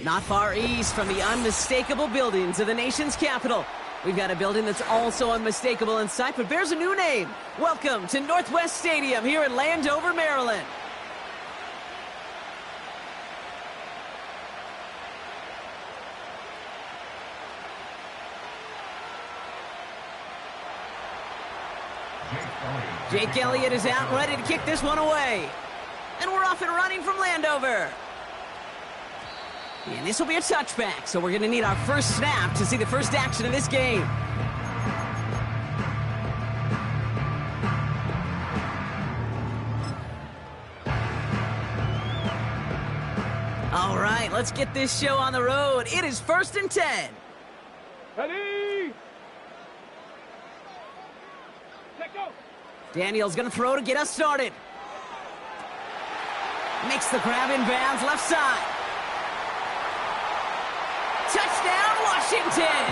S8: Not far east from the unmistakable buildings of the nation's capital, we've got a building that's also unmistakable in sight, but bears a new name. Welcome to Northwest Stadium here in Landover, Maryland. Jake Elliott is out and ready to kick this one away. And we're off and running from Landover. And this will be a touchback, so we're going to need our first snap to see the first action of this game. All right, let's get this show on the road. It is 1st and 10.
S3: Ready?
S8: Daniel's going to throw to get us started. Makes the grab in bounds, left side. Touchdown, Washington!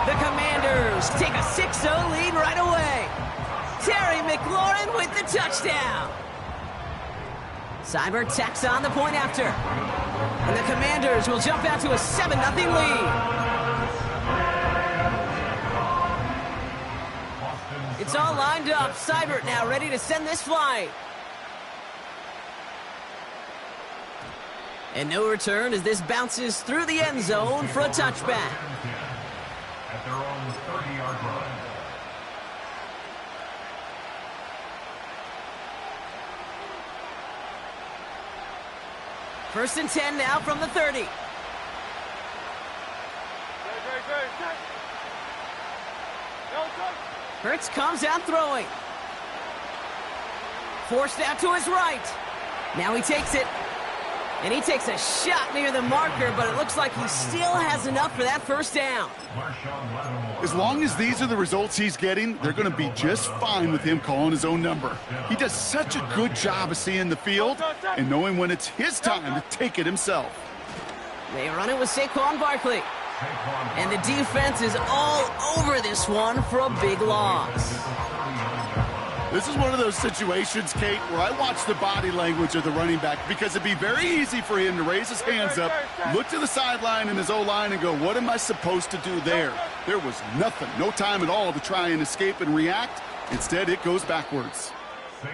S8: The Commanders take a 6-0 lead right away. Terry McLaurin with the touchdown. Seibert tacks on the point after. And the Commanders will jump out to a 7-0 lead. It's all lined up. Seibert now ready to send this flight. And no return as this bounces through the end zone for a touchback.
S5: At their own 30-yard line.
S8: First and 10 now from the 30. Hurts comes out throwing. Forced out to his right. Now he takes it. And he takes a shot near the marker, but it looks like he still has enough for that first down.
S9: As long as these are the results he's getting, they're going to be just fine with him calling his own number. He does such a good job of seeing the field and knowing when it's his time to take it himself.
S8: They run it with Saquon Barkley. And the defense is all over this one for a big loss.
S9: This is one of those situations, Kate, where I watch the body language of the running back because it'd be very easy for him to raise his hands up, look to the sideline and his O-line and go, what am I supposed to do there? There was nothing, no time at all to try and escape and react. Instead, it goes backwards.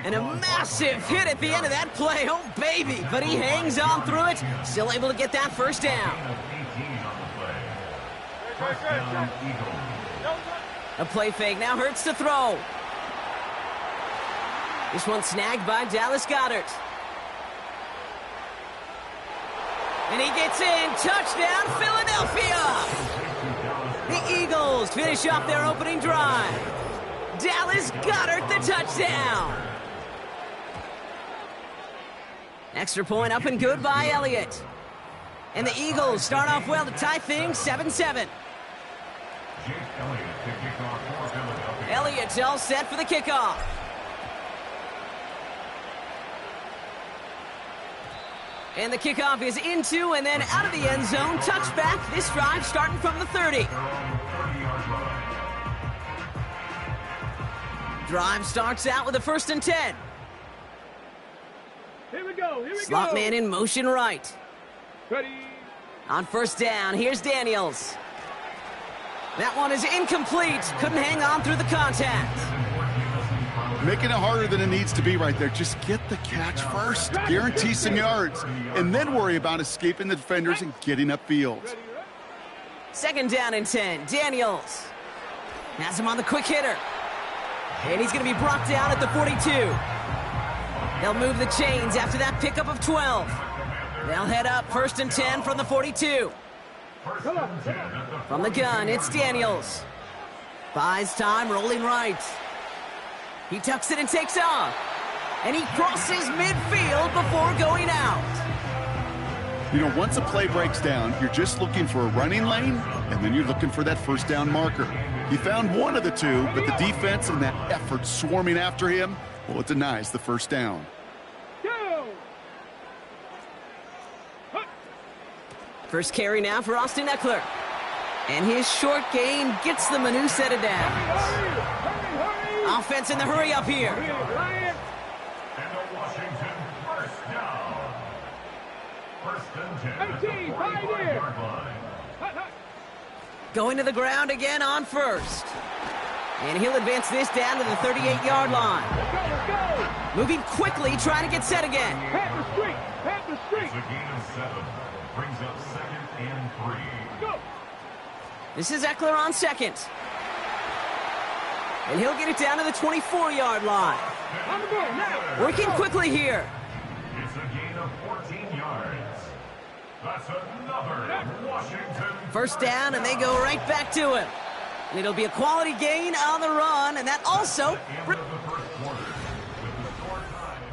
S8: And a massive hit at the end of that play. Oh, baby. But he hangs on through it, still able to get that first down. A play fake. Now Hurts to throw. This one snagged by Dallas Goedert. And he gets in. Touchdown, Philadelphia! The Eagles finish off their opening drive. Dallas Goedert the touchdown. Extra point up and good by Elliott. And the Eagles start off well to tie things 7-7. Elliott's all set for the kickoff. And the kickoff is into and then out of the end zone. Touchback. This drive starting from the 30. Drive starts out with a 1st and 10.
S3: Here we go.
S8: Slot man in motion right.
S3: Ready.
S8: On 1st down, here's Daniels. That one is incomplete. Couldn't hang on through the contact.
S9: Making it harder than it needs to be right there. Just get the catch first. Guarantee some yards. And then worry about escaping the defenders and getting upfield.
S8: 2nd down and 10. Daniels has him on the quick hitter. And he's going to be brought down at the 42. They'll move the chains after that pickup of 12. They'll head up 1st and 10 from the 42. From the gun, it's Daniels. Buys time, rolling right. He tucks it and takes off. And he crosses midfield before going out.
S9: You know, once a play breaks down, you're just looking for a running lane, and then you're looking for that 1st down marker. He found one of the two, but the defense and that effort swarming after him, well, it denies the 1st down.
S8: First carry now for Austin Eckler. And his short gain gets them a new set of downs. Offense in the hurry up here.
S5: And the Washington 1st down. 1st and 10
S3: 18, right here.
S5: yard line.
S8: Going to the ground again on 1st. And he'll advance this down to the 38-yard line.
S3: Let's go.
S8: Moving quickly, trying to get set again.
S3: Pat the street.
S5: It's a gain of 7. Brings up 2nd and 3.
S3: Go.
S8: This is Eckler on 2nd. And he'll get it down to the 24-yard line.
S3: On the ball now.
S8: Working quickly here.
S5: It's a gain of 14 yards. That's another Washington.
S8: 1st down, and they go right back to him. And it'll be a quality gain on the run, and that also...
S5: End of the 1st quarter with the score tied.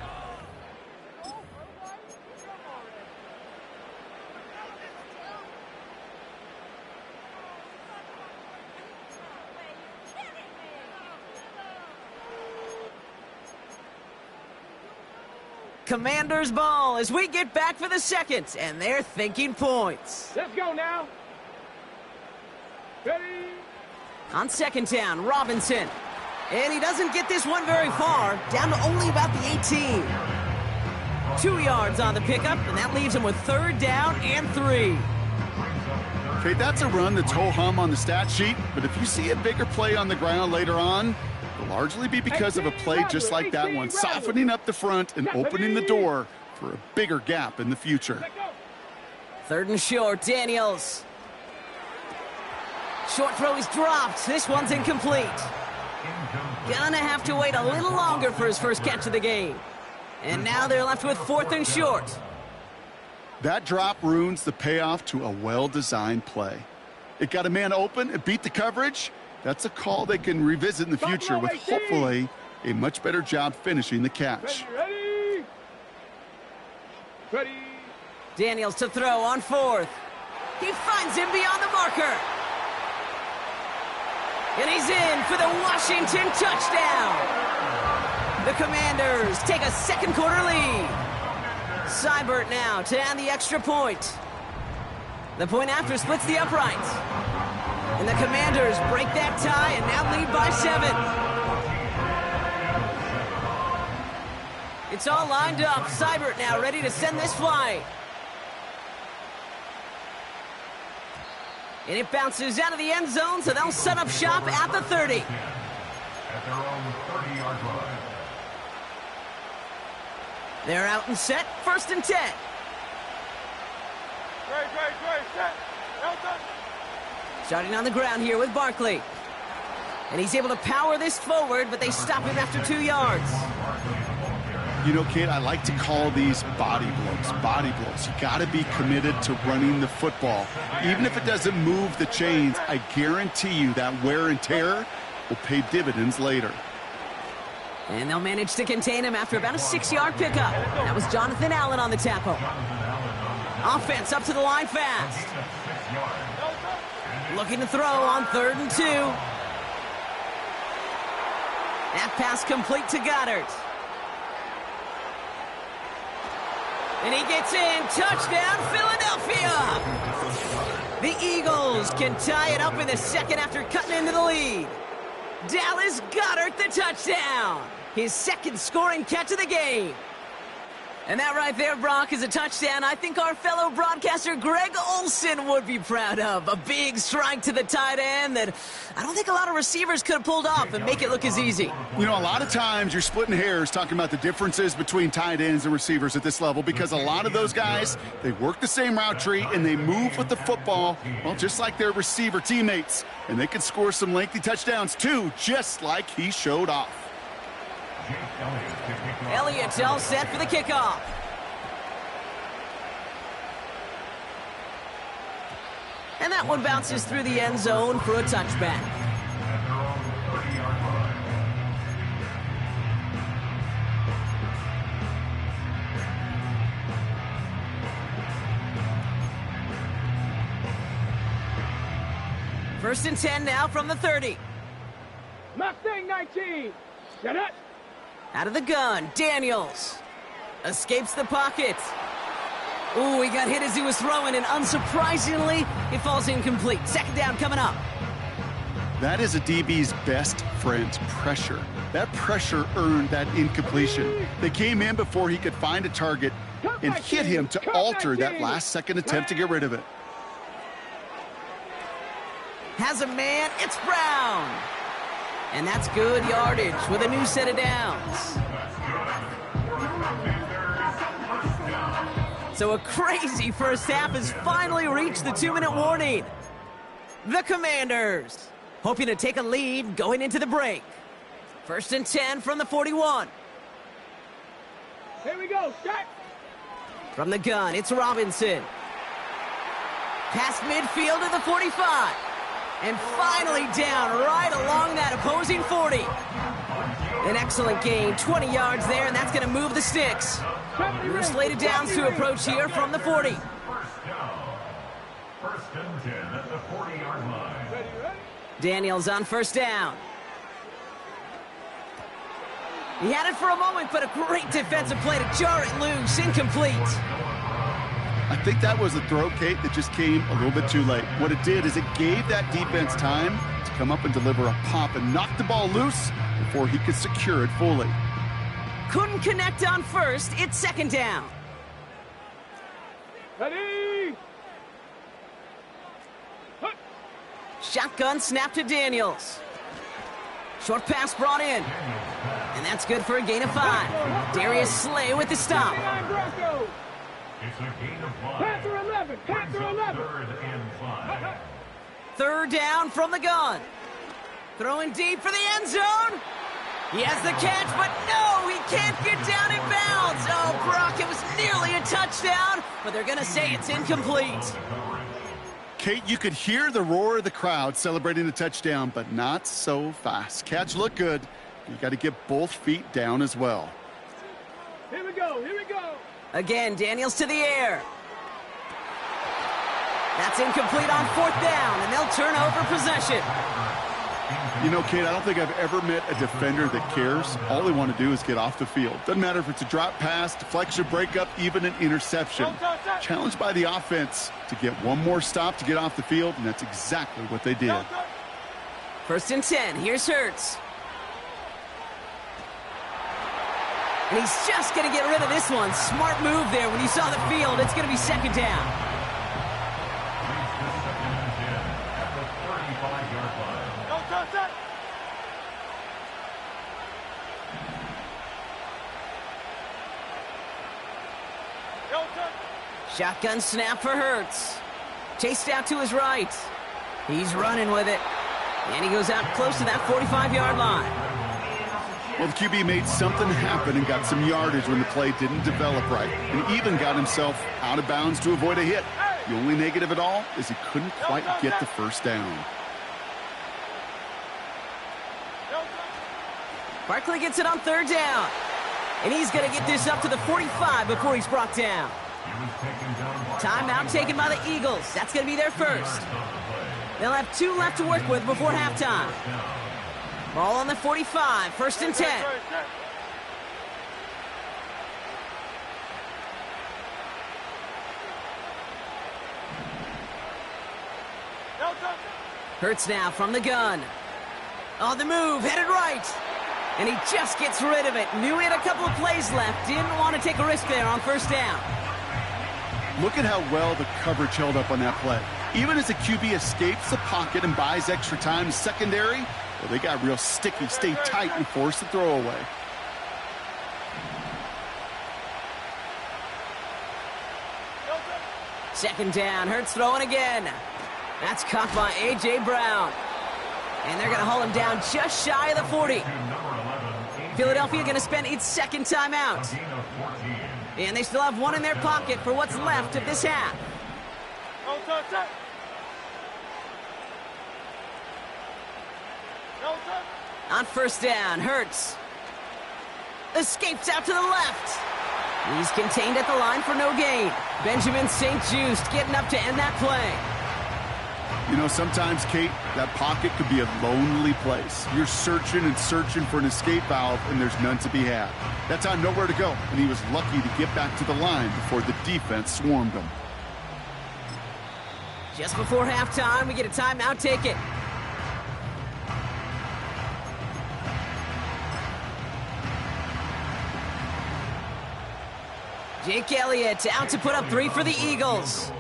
S8: Commanders ball as we get back for the 2nd, and they're thinking points.
S3: Let's go now. Ready.
S8: On 2nd down, Robinson. And he doesn't get this one very far, down to only about the 18. 2 yards on the pickup, and that leaves him with 3rd down and 3.
S9: Okay, that's a run that's ho-hum on the stat sheet, but if you see a bigger play on the ground later on, it'll largely be because of a play just like that one, softening up the front and opening the door for a bigger gap in the future.
S8: 3rd and short, Daniels. Short throw is dropped. This one's incomplete. Gonna have to wait a little longer for his first catch of the game. And now they're left with 4th and short.
S9: That drop ruins the payoff to a well-designed play. It got a man open, it beat the coverage. That's a call they can revisit in the future with hopefully a much better job finishing the catch.
S3: Ready. Ready.
S8: Daniels to throw on 4th. He finds him beyond the marker. And he's in for the Washington touchdown. The Commanders take a 2nd quarter lead. Seibert now to add the extra point. The point after splits the uprights. And the Commanders break that tie and now lead by 7. It's all lined up. Seibert now ready to send this flight. And it bounces out of the end zone, so they'll set up shop at the 30.
S5: At their own 30-yard line.
S8: They're out and set, 1st and 10.
S3: Set.
S8: Starting on the ground here with Barkley. And he's able to power this forward, but they stop him after 2 yards.
S9: You know, Kate, I like to call these body blows. Body blows. You got to be committed to running the football. Even if it doesn't move the chains, I guarantee you that wear and tear will pay dividends later.
S8: And they'll manage to contain him after about a 6-yard pickup. That was Jonathan Allen on the tackle. Offense up to the line fast. Looking to throw on 3rd and 2. That pass complete to Goddard. And he gets in. Touchdown, Philadelphia! The Eagles can tie it up in the second after cutting into the lead. Dallas Goedert the touchdown. His second scoring catch of the game. And that right there, Brock, is a touchdown I think our fellow broadcaster Greg Olsen would be proud of. A big strike to the tight end that I don't think a lot of receivers could have pulled off and make it look as easy.
S9: You know, a lot of times you're splitting hairs talking about the differences between tight ends and receivers at this level because a lot of those guys, they work the same route tree and they move with the football, well, just like their receiver teammates. And they can score some lengthy touchdowns, too, just like he showed off.
S8: Elliott all set for the kickoff. And that one bounces through the end zone for a touchback. First and 10 now from the 30.
S3: Mustang 19. Get it.
S8: Out of the gun, Daniels escapes the pocket. Ooh, he got hit as he was throwing, and unsurprisingly, it falls incomplete. Second down coming up.
S9: That is a DB's best friend, pressure. That pressure earned that incompletion. They came in before he could find a target and hit him to alter that last-second attempt to get rid of it.
S8: Has a man, it's Brown. And that's good yardage with a new set of downs. So a crazy first half has finally reached the 2-minute warning. The Commanders hoping to take a lead going into the break. First and 10 from the 41.
S3: Here we go, start.
S8: From the gun, it's Robinson. Past midfield to the 45. And finally down right along that opposing 40. An excellent gain, 20 yards there, and that's going to move the sticks. We're slated downs to approach here from the 40.
S5: First and 10 at the 40-yard line.
S8: Daniels on first down. He had it for a moment, but a great defensive play to jar it loose, incomplete.
S9: I think that was a throw, Kate, that just came a little bit too late. What it did is it gave that defense time to come up and deliver a pop and knock the ball loose before he could secure it fully.
S8: Couldn't connect on first. It's second down.
S3: Ready.
S8: Shotgun snap to Daniels. Short pass brought in. And that's good for a gain of 5. Darius Slay with the stop.
S5: It's a gain of 5.
S3: Panther 11. Panther 11.
S5: Third and 5.
S8: Third down from the gun. Throwing deep for the end zone. He has the catch, but no, he can't get down in bounds. Oh, Brock, it was nearly a touchdown, but they're going to say it's incomplete.
S9: Kate, you could hear the roar of the crowd celebrating the touchdown, but not so fast. Catch looked good. You got to get both feet down as well.
S3: Here we go. Here we go.
S8: Again, Daniels to the air. That's incomplete on fourth down, and they'll turn over possession.
S9: You know, Kate, I don't think I've ever met a defender that cares. All they want to do is get off the field. Doesn't matter if it's a drop pass, deflection, breakup, even an interception. Challenged by the offense to get one more stop to get off the field, and that's exactly what they did.
S8: First and 10, here's Hurts. And he's just going to get rid of this one. Smart move there. When you saw the field, it's going to be second down. Shotgun snap for Hurts. Chased out to his right. He's running with it. And he goes out close to that 45-yard line.
S9: Well, the QB made something happen and got some yardage when the play didn't develop right, and even got himself out of bounds to avoid a hit. The only negative at all is he couldn't quite get the first down.
S8: Barkley gets it on 3rd down. And he's going to get this up to the 45 before he's brought down. Timeout taken by the Eagles. That's going to be their first. They'll have 2 left to work with before halftime. Ball on the 45, 1st and 10. Hurts now from the gun. On the move, headed right. And he just gets rid of it. Knew he had a couple of plays left. Didn't want to take a risk there on 1st down.
S9: Look at how well the coverage held up on that play. Even as the QB escapes the pocket and buys extra time secondary, well, they got real sticky, stay tight, and force the throw away.
S8: Second down, Hurts throwing again. That's caught by A.J. Brown. And they're going to haul him down just shy of the 40. Philadelphia going to spend its 2nd timeout. And they still have 1 in their pocket for what's left of this half. On 1st down, Hurts escapes out to the left. He's contained at the line for no gain. Benjamin St-Juste getting up to end that play.
S9: You know, sometimes, Kate, that pocket could be a lonely place. You're searching and searching for an escape valve, and there's none to be had. That time, nowhere to go, and he was lucky to get back to the line before the defense swarmed him.
S8: Just before halftime, we get a timeout ticket. Jake Elliott out to put up 3 for the Eagles.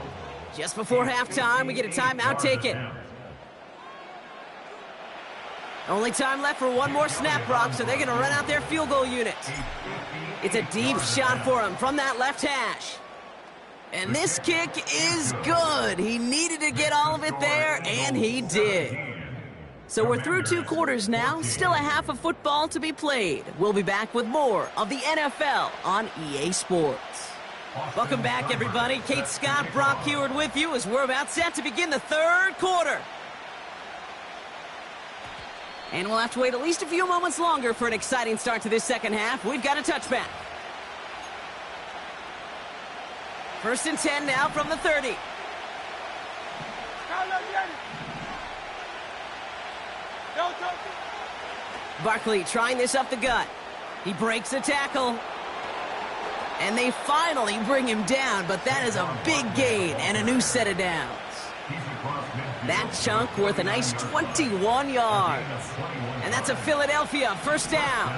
S8: Just before halftime, we get a timeout ticket. Only time left for 1 more snap, Brock, so they're going to run out their field goal unit. It's a deep shot for him from that left hash. And this kick is good. He needed to get all of it there, and he did. So we're through 2 quarters now. Still a half of football to be played. We'll be back with more of the NFL on EA Sports. Welcome back, everybody. Kate Scott, Brock Huard with you as we're about set to begin the 3rd quarter. And we'll have to wait at least a few moments longer for an exciting start to this 2nd half. We've got a touchback. 1st and 10 now from the 30. Barkley trying this up the gut. He breaks the tackle. And they finally bring him down, but that is a big gain and a new set of downs. That chunk worth a nice 21 yards. And that's a Philadelphia 1st down.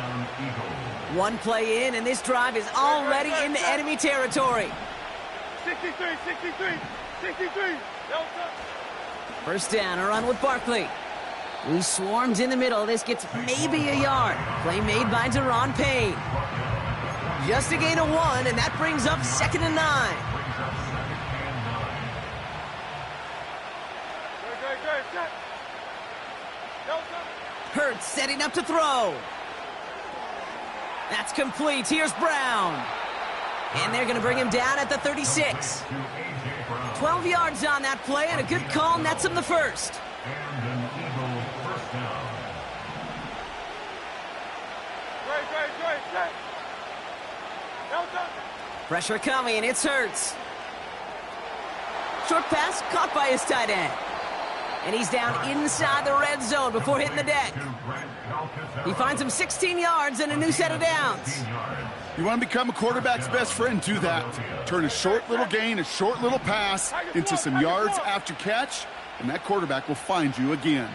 S8: 1 play in, and this drive is already into enemy territory.
S3: 63.
S8: 1st down, a run with Barkley. Who swarms in the middle. This gets maybe a yard. Play made by Deron Payne. Just a gain of 1, and that brings up 2nd and 9. Hurts setting up to throw. That's complete. Here's Brown. And they're going to bring him down at the 36. 12 yards on that play, and a good call nets him the 1st. Pressure coming, and it's Hurts. Short pass caught by his tight end. And he's down inside the red zone before hitting the deck. He finds him 16 yards and a new set of downs.
S9: You want to become a quarterback's best friend, do that. Turn a short little gain, a short little pass into some yards after catch, and that quarterback will find you again.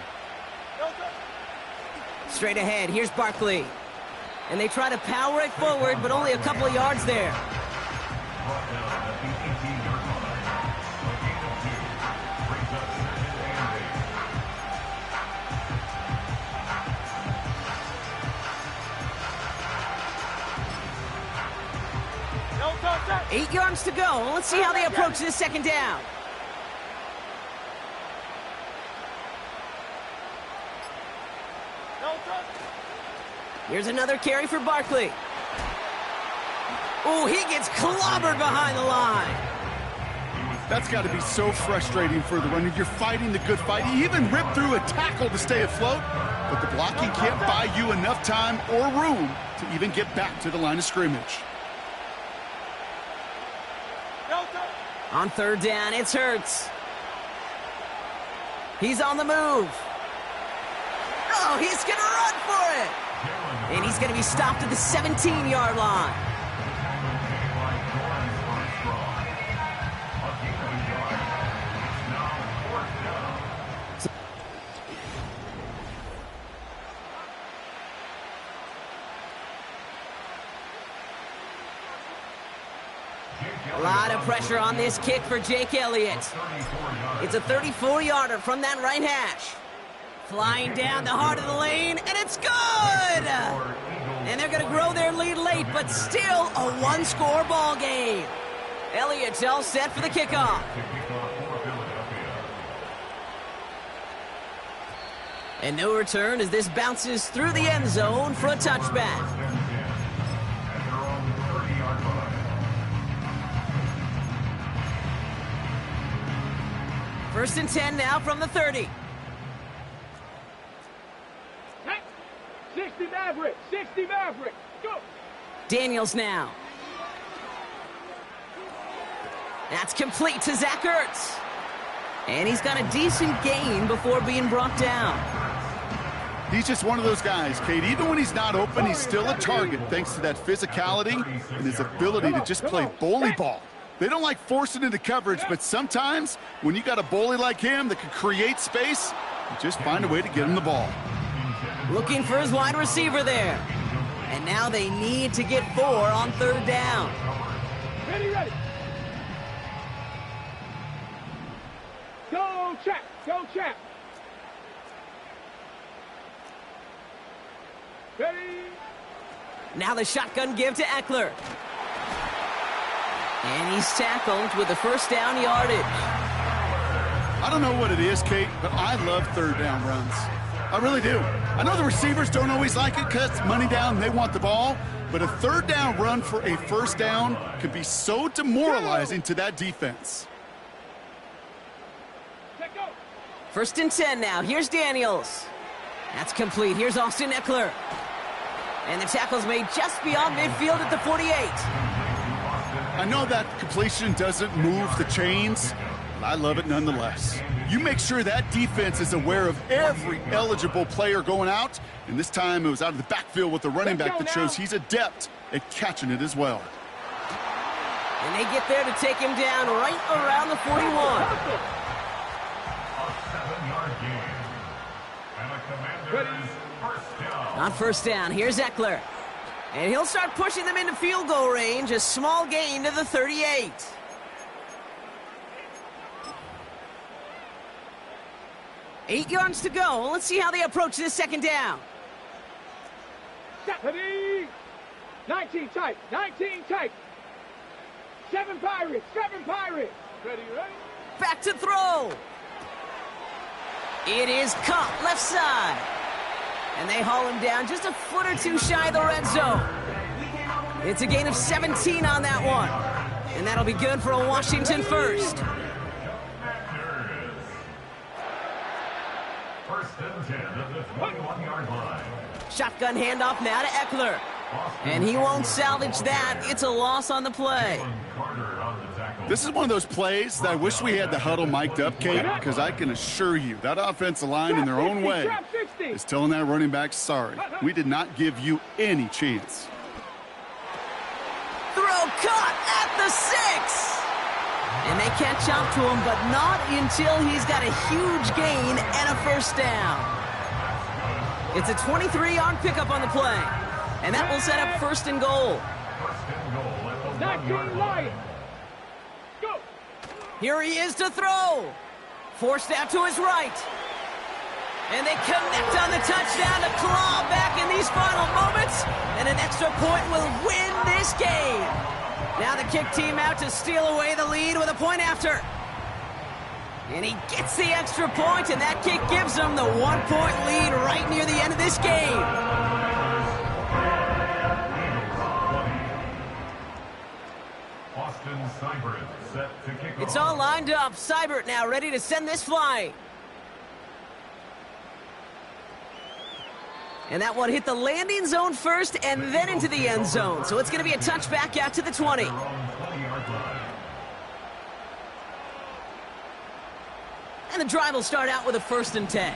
S8: Straight ahead, here's Barkley. And they try to power it forward, but only a couple of yards there. Eight yards to go. Let's see how they approach this 2nd down. Here's another carry for Barkley. Oh, he gets clobbered behind the line.
S9: That's got to be so frustrating for the runner. You're fighting the good fight. He even ripped through a tackle to stay afloat, but the blocking can't buy you enough time or room to even get back to the line of scrimmage.
S8: On third down, it's Hurts. He's on the move. Oh, he's going to run for it. And he's going to be stopped at the 17-yard line. A lot of pressure on this kick for Jake Elliott. It's a 34-yarder from that right hash. Flying down the heart of the lane, and it's good! And they're going to grow their lead late, but still a one-score ball game. Elliott's all set for the kickoff. And no return as this bounces through the end zone for a touchback. First and 10 now from the 30.
S3: 60 Maverick, 60 Maverick, go!
S8: Daniels now. That's complete to Zach Ertz. And he's got a decent gain before being brought down.
S9: He's just one of those guys, Kate. Even when he's not open, he's still a target thanks to that physicality and his ability to just play bully ball. They don't like forcing into coverage, but sometimes when you got a bully like him that can create space, you just find a way to get him the ball.
S8: Looking for his wide receiver there. And now they need to get 4 on third down.
S3: Ready, ready. Go, Chap, go, Chap. Ready.
S8: Now the shotgun give to Eckler. And he's tackled with the first down yardage.
S9: I don't know what it is, Kate, but I love third down runs. I really do. I know the receivers don't always like it because it's money down, they want the ball, but a third down run for a first down can be so demoralizing to that defense.
S8: First and 10 now. Here's Daniels. That's complete. Here's Austin Eckler. And the tackle's made just beyond midfield at the 48.
S9: I know that completion doesn't move the chains, but I love it nonetheless. You make sure that defense is aware of every eligible player going out, and this time it was out of the backfield with the running back that shows he's adept at catching it as well.
S8: And they get there to take him down right around the 41.
S5: A 7-yard gain. And the Commanders first down.
S8: On first down, here's Eckler. And he'll start pushing them into field goal range. A small gain to the 38. Eight yards to go. Let's see how they approach this second down.
S3: Ready. 19 tight, 19 tight. 7 Pirates, 7 Pirates. Ready, ready.
S8: Back to throw. It is caught left side. And they haul him down just a foot or two shy of the red zone. It's a gain of 17 on that one. And that'll be good for a Washington first.
S5: First and 10 at the 21-yard line.
S8: Shotgun handoff now to Eckler. And he won't salvage that. It's a loss on the play.
S9: This is one of those plays that I wish we had the huddle mic'd up, Kate, because I can assure you that offensive line in their own way is telling that running back, sorry, we did not give you any chance.
S8: Throw caught at the 6. And they catch up to him, but not until he's got a huge gain and a first down. It's a 23-yard pickup on the play. And that will set up first and goal.
S3: 19 Lions. Go.
S8: Here he is to throw. Forced out to his right. And they connect on the touchdown to claw back in these final moments. And an extra point will win this game. Now the kick team out to steal away the lead with a point after. And he gets the extra point, and that kick gives them the 1-point lead right near the end of this game. It's all lined up. Seibert now ready to send this flying. And that one hit the landing zone first and then into the end zone. So it's going to be a touchback out to the 20. And the drive will start out with a 1st and 10.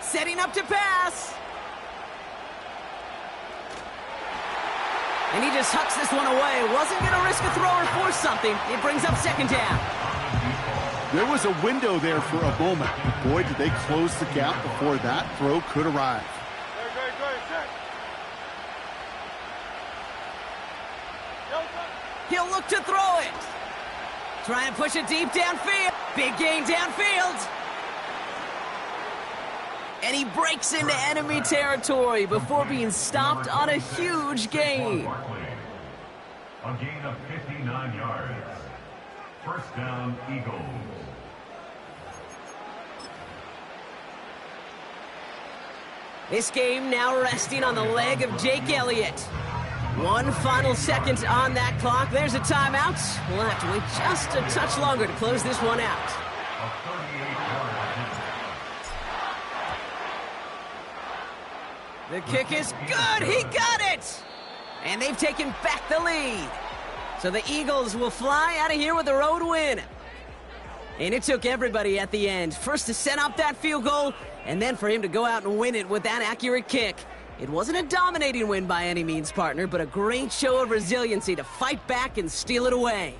S8: Setting up to pass. And he just hucks this one away. Wasn't going to risk a throw or force something. It brings up 2nd down.
S9: There was a window there for a moment. Boy, did they close the gap before that throw could arrive.
S8: He'll look to throw it. Try and push it deep downfield. Big gain downfield. And he breaks into enemy territory before being stopped on a huge gain.
S5: A gain of 59 yards. 1st down, Eagles.
S8: This game now resting on the leg of Jake Elliott. 1 final second on that clock. There's a timeout. We'll have to wait just a touch longer to close this one out. The kick is good. He got it. And they've taken back the lead. So the Eagles will fly out of here with a road win. And it took everybody at the end. First to set up that field goal, and then for him to go out and win it with that accurate kick. It wasn't a dominating win by any means, partner, but a great show of resiliency to fight back and steal it away.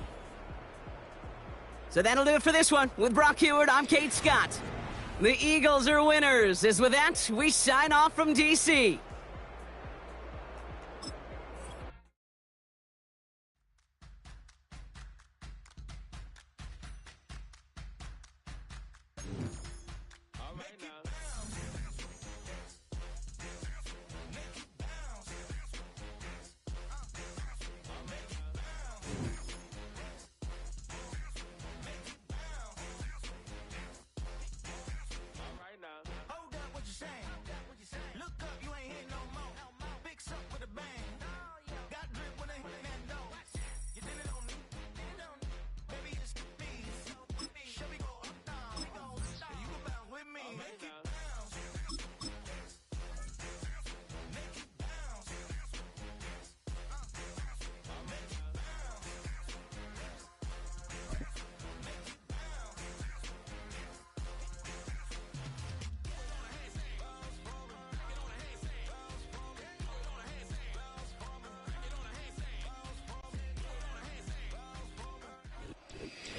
S8: So that'll do it for this one. With Brock Huard, I'm Kate Scott. The Eagles are winners. As with that, we sign off from D.C.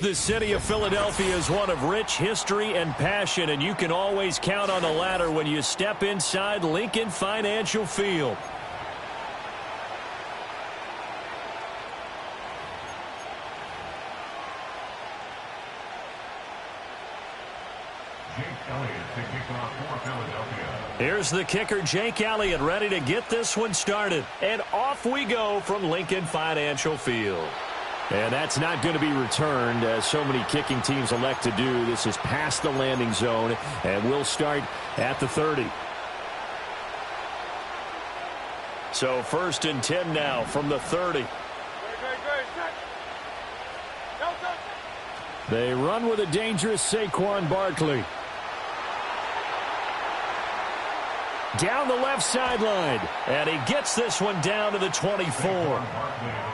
S1: The city of Philadelphia is one of rich history and passion, and you can always count on the latter when you step inside Lincoln Financial Field.
S5: Jake Elliott to kick off for Philadelphia.
S1: Here's the kicker, Jake Elliott, ready to get this one started. And off we go from Lincoln Financial Field. And that's not going to be returned, as so many kicking teams elect to do. This is past the landing zone, and we'll start at the 30. So 1st and 10 now from the 30. They run with a dangerous Saquon Barkley. Down the left sideline, and he gets this one down to the 24.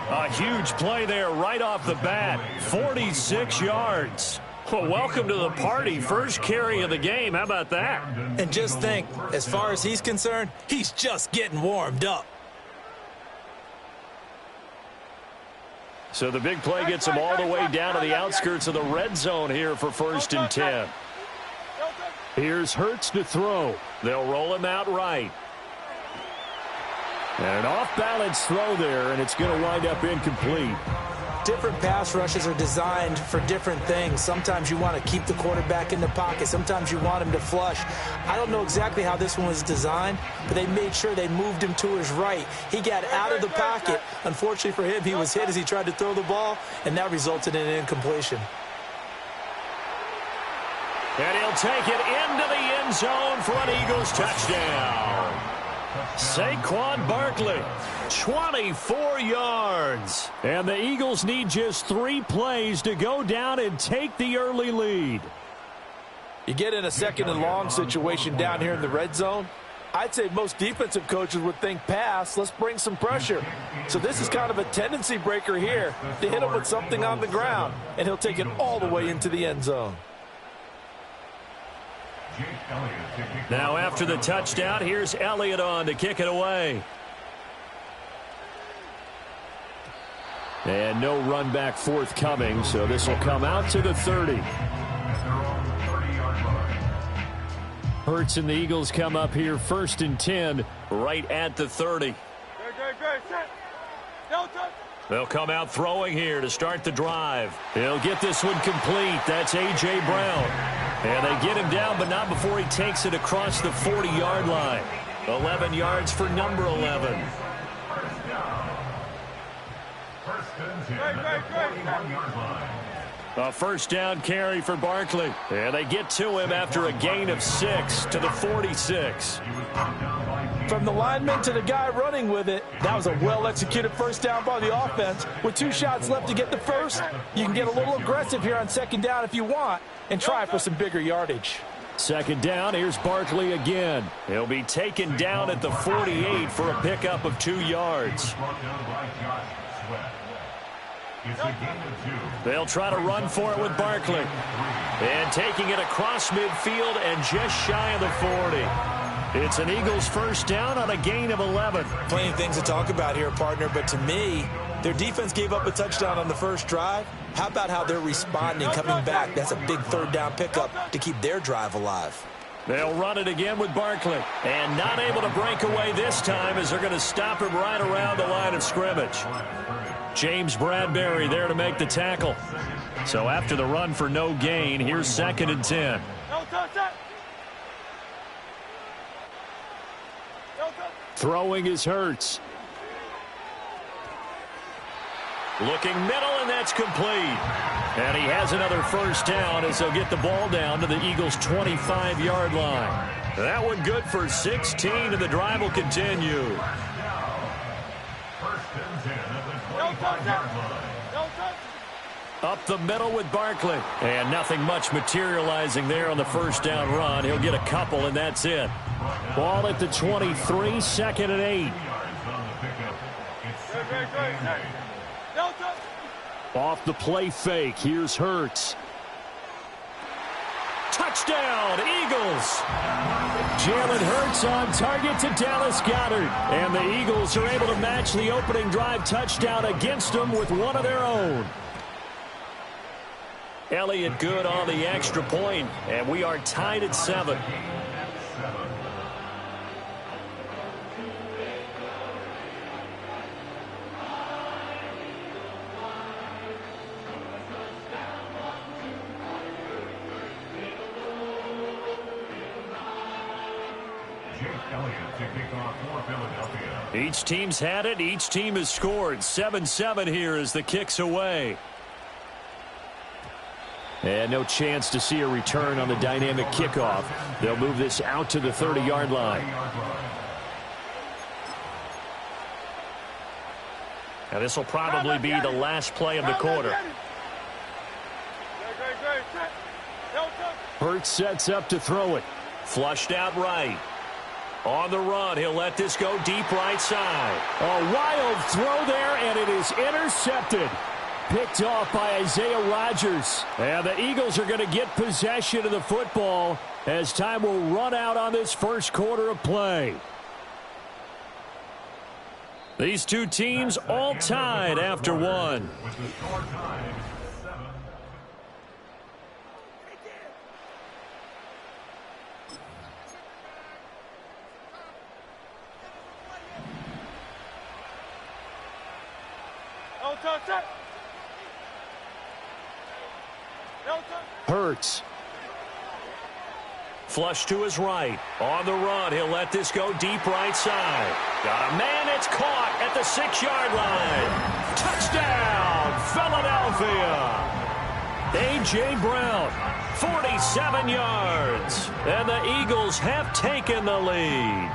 S1: A huge play there right off the bat, 46 yards. Well, welcome to the party. First carry of the game. How about that?
S4: And just think, as far as he's concerned, he's just getting warmed up.
S1: So the big play gets him all the way down to the outskirts of the red zone here for 1st and 10. Here's Hurts to throw. They'll roll him out right. And an off-balance throw there, and it's going to wind up incomplete.
S2: Different pass rushes are designed for different things. Sometimes you want to keep the quarterback in the pocket. Sometimes you want him to flush. I don't know exactly how this one was designed, but they made sure they moved him to his right. He got out of the pocket. Unfortunately for him, he was hit as he tried to throw the ball, and that resulted in an incompletion.
S1: And he'll take it into the end zone for an Eagles touchdown. Saquon Barkley, 24 yards. And the Eagles need just 3 plays to go down and take the early lead.
S2: You get in a second and long situation down here in the red zone. I'd say most defensive coaches would think pass, let's bring some pressure. So this is kind of a tendency breaker here to hit him with something on the ground, and he'll take it all the way into the end zone.
S1: Now after the touchdown, here's Elliott on to kick it away. And no run back forthcoming, so this will come out to the 30. Hurts and the Eagles come up here 1st and 10 right at the 30. They'll come out throwing here to start the drive. He'll get this one complete. That's A.J. Brown. And they get him down, but not before he takes it across the 40-yard line. 11 yards for number 11. A first down carry for Barkley. And they get to him after a gain of 6 to the 46.
S2: From the lineman to the guy running with it, that was a well-executed first down by the offense. With 2 shots left to get the first, you can get a little aggressive here on second down if you want and try for some bigger yardage.
S1: Second down, here's Barkley again. He'll be taken down at the 48 for a pickup of 2 yards. They'll try to run for it with Barkley. And taking it across midfield and just shy of the 40. It's an Eagles first down on a gain of 11.
S2: Plenty of things to talk about here, partner, but to me, their defense gave up a touchdown on the first drive. How about how they're responding, coming back? That's a big third down pickup to keep their drive alive.
S1: They'll run it again with Barkley. And not able to break away this time as they're going to stop him right around the line of scrimmage. James Bradbury there to make the tackle. So after the run for no gain, here's 2nd and 10. Throwing is Hurts. Looking middle, and that's complete. And he has another first down as they'll get the ball down to the Eagles' 25-yard line. That one good for 16, and the drive will continue. Up the middle with Barkley. And nothing much materializing there on the first down run. He'll get a couple, and that's it. Ball at the 23, 2nd and 8. Off the play fake, here's Hurts. Touchdown, Eagles! Jalen Hurts on target to Dallas Goedert. And the Eagles are able to match the opening drive touchdown against them with one of their own. Elliott good on the extra point, and we are tied at 7. Each team's had it. Each team has scored. 7-7 here as the kick's away. And no chance to see a return on the dynamic kickoff. They'll move this out to the 30-yard line. Now this will probably be the last play of the quarter. Hurts sets up to throw it. Flushed out right. On the run, he'll let this go deep right side. A wild throw there, and it is intercepted. Picked off by Isaiah Rodgers. And the Eagles are going to get possession of the football as time will run out on this first quarter of play. These two teams all tied after one. Hurts. Flush to his right. On the run, he'll let this go deep right side. Got a man that's caught at the 6-yard line. Touchdown, Philadelphia. A.J. Brown, 47 yards. And the Eagles have taken the lead.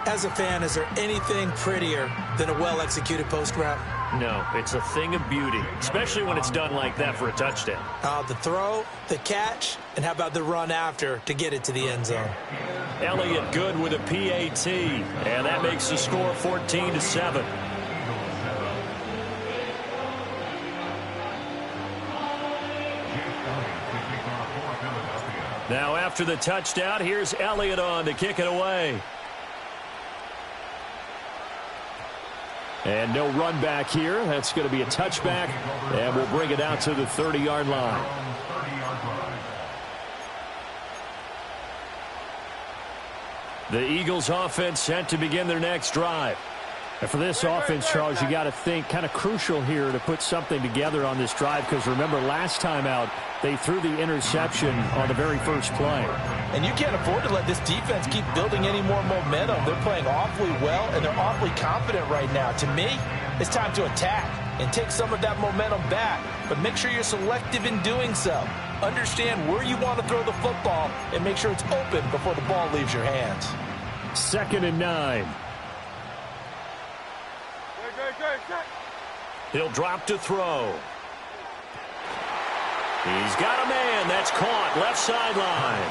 S2: As a fan, is there anything prettier than a well-executed post route?
S1: No, it's a thing of beauty, especially when it's done like that for a touchdown.
S2: The throw, the catch, and how about the run after to get it to the end zone?
S1: Elliott good with a PAT, and that makes the score 14-7. Now after the touchdown, here's Elliott on to kick it away. And no run back here. That's going to be a touchback, and we'll bring it out to the 30-yard line. The Eagles offense set to begin their next drive. And for this offense, Charles, you got to think kind of crucial here to put something together on this drive, because remember last time out they threw the interception on the very first play.
S2: And you can't afford to let this defense keep building any more momentum. They're playing awfully well, and they're awfully confident right now. To me, it's time to attack and take some of that momentum back, but make sure you're selective in doing so. Understand where you want to throw the football and make sure it's open before the ball leaves your hands.
S1: 2nd and 9. He'll drop to throw. He's got a man. That's caught left sideline.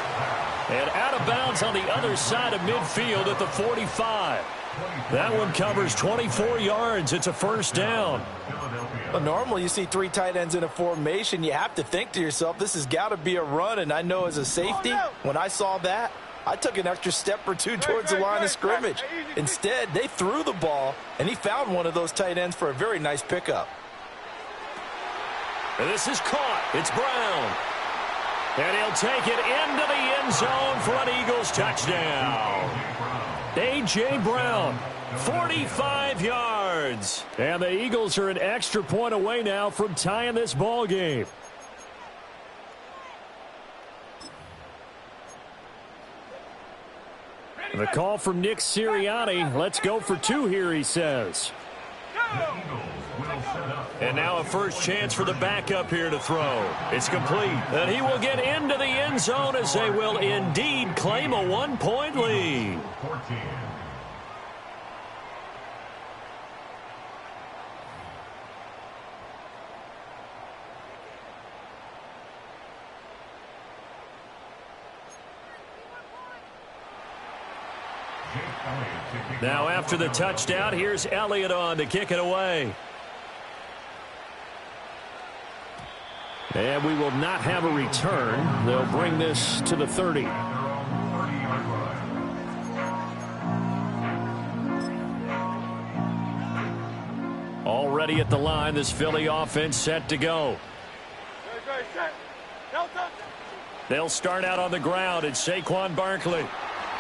S1: And out of bounds on the other side of midfield at the 45. That one covers 24 yards. It's a first down.
S2: Well, normally you see 3 tight ends in a formation. You have to think to yourself, this has got to be a run. And I know as a safety, when I saw that, I took an extra step or two towards the line of scrimmage. Instead, they threw the ball, and he found one of those tight ends for a very nice pickup.
S1: And this is caught. It's Brown. And he'll take it into the end zone for an Eagles touchdown. A.J. Brown, 45 yards. And the Eagles are an extra point away now from tying this ball game. The call from Nick Sirianni. Let's go for 2 here, he says. And now a first chance for the backup here to throw. It's complete. And he will get into the end zone as they will indeed claim a 1-point lead. Now after the touchdown, here's Elliott on to kick it away. And we will not have a return. They'll bring this to the 30. Already at the line, this Philly offense set to go. They'll start out on the ground. It's Saquon Barkley.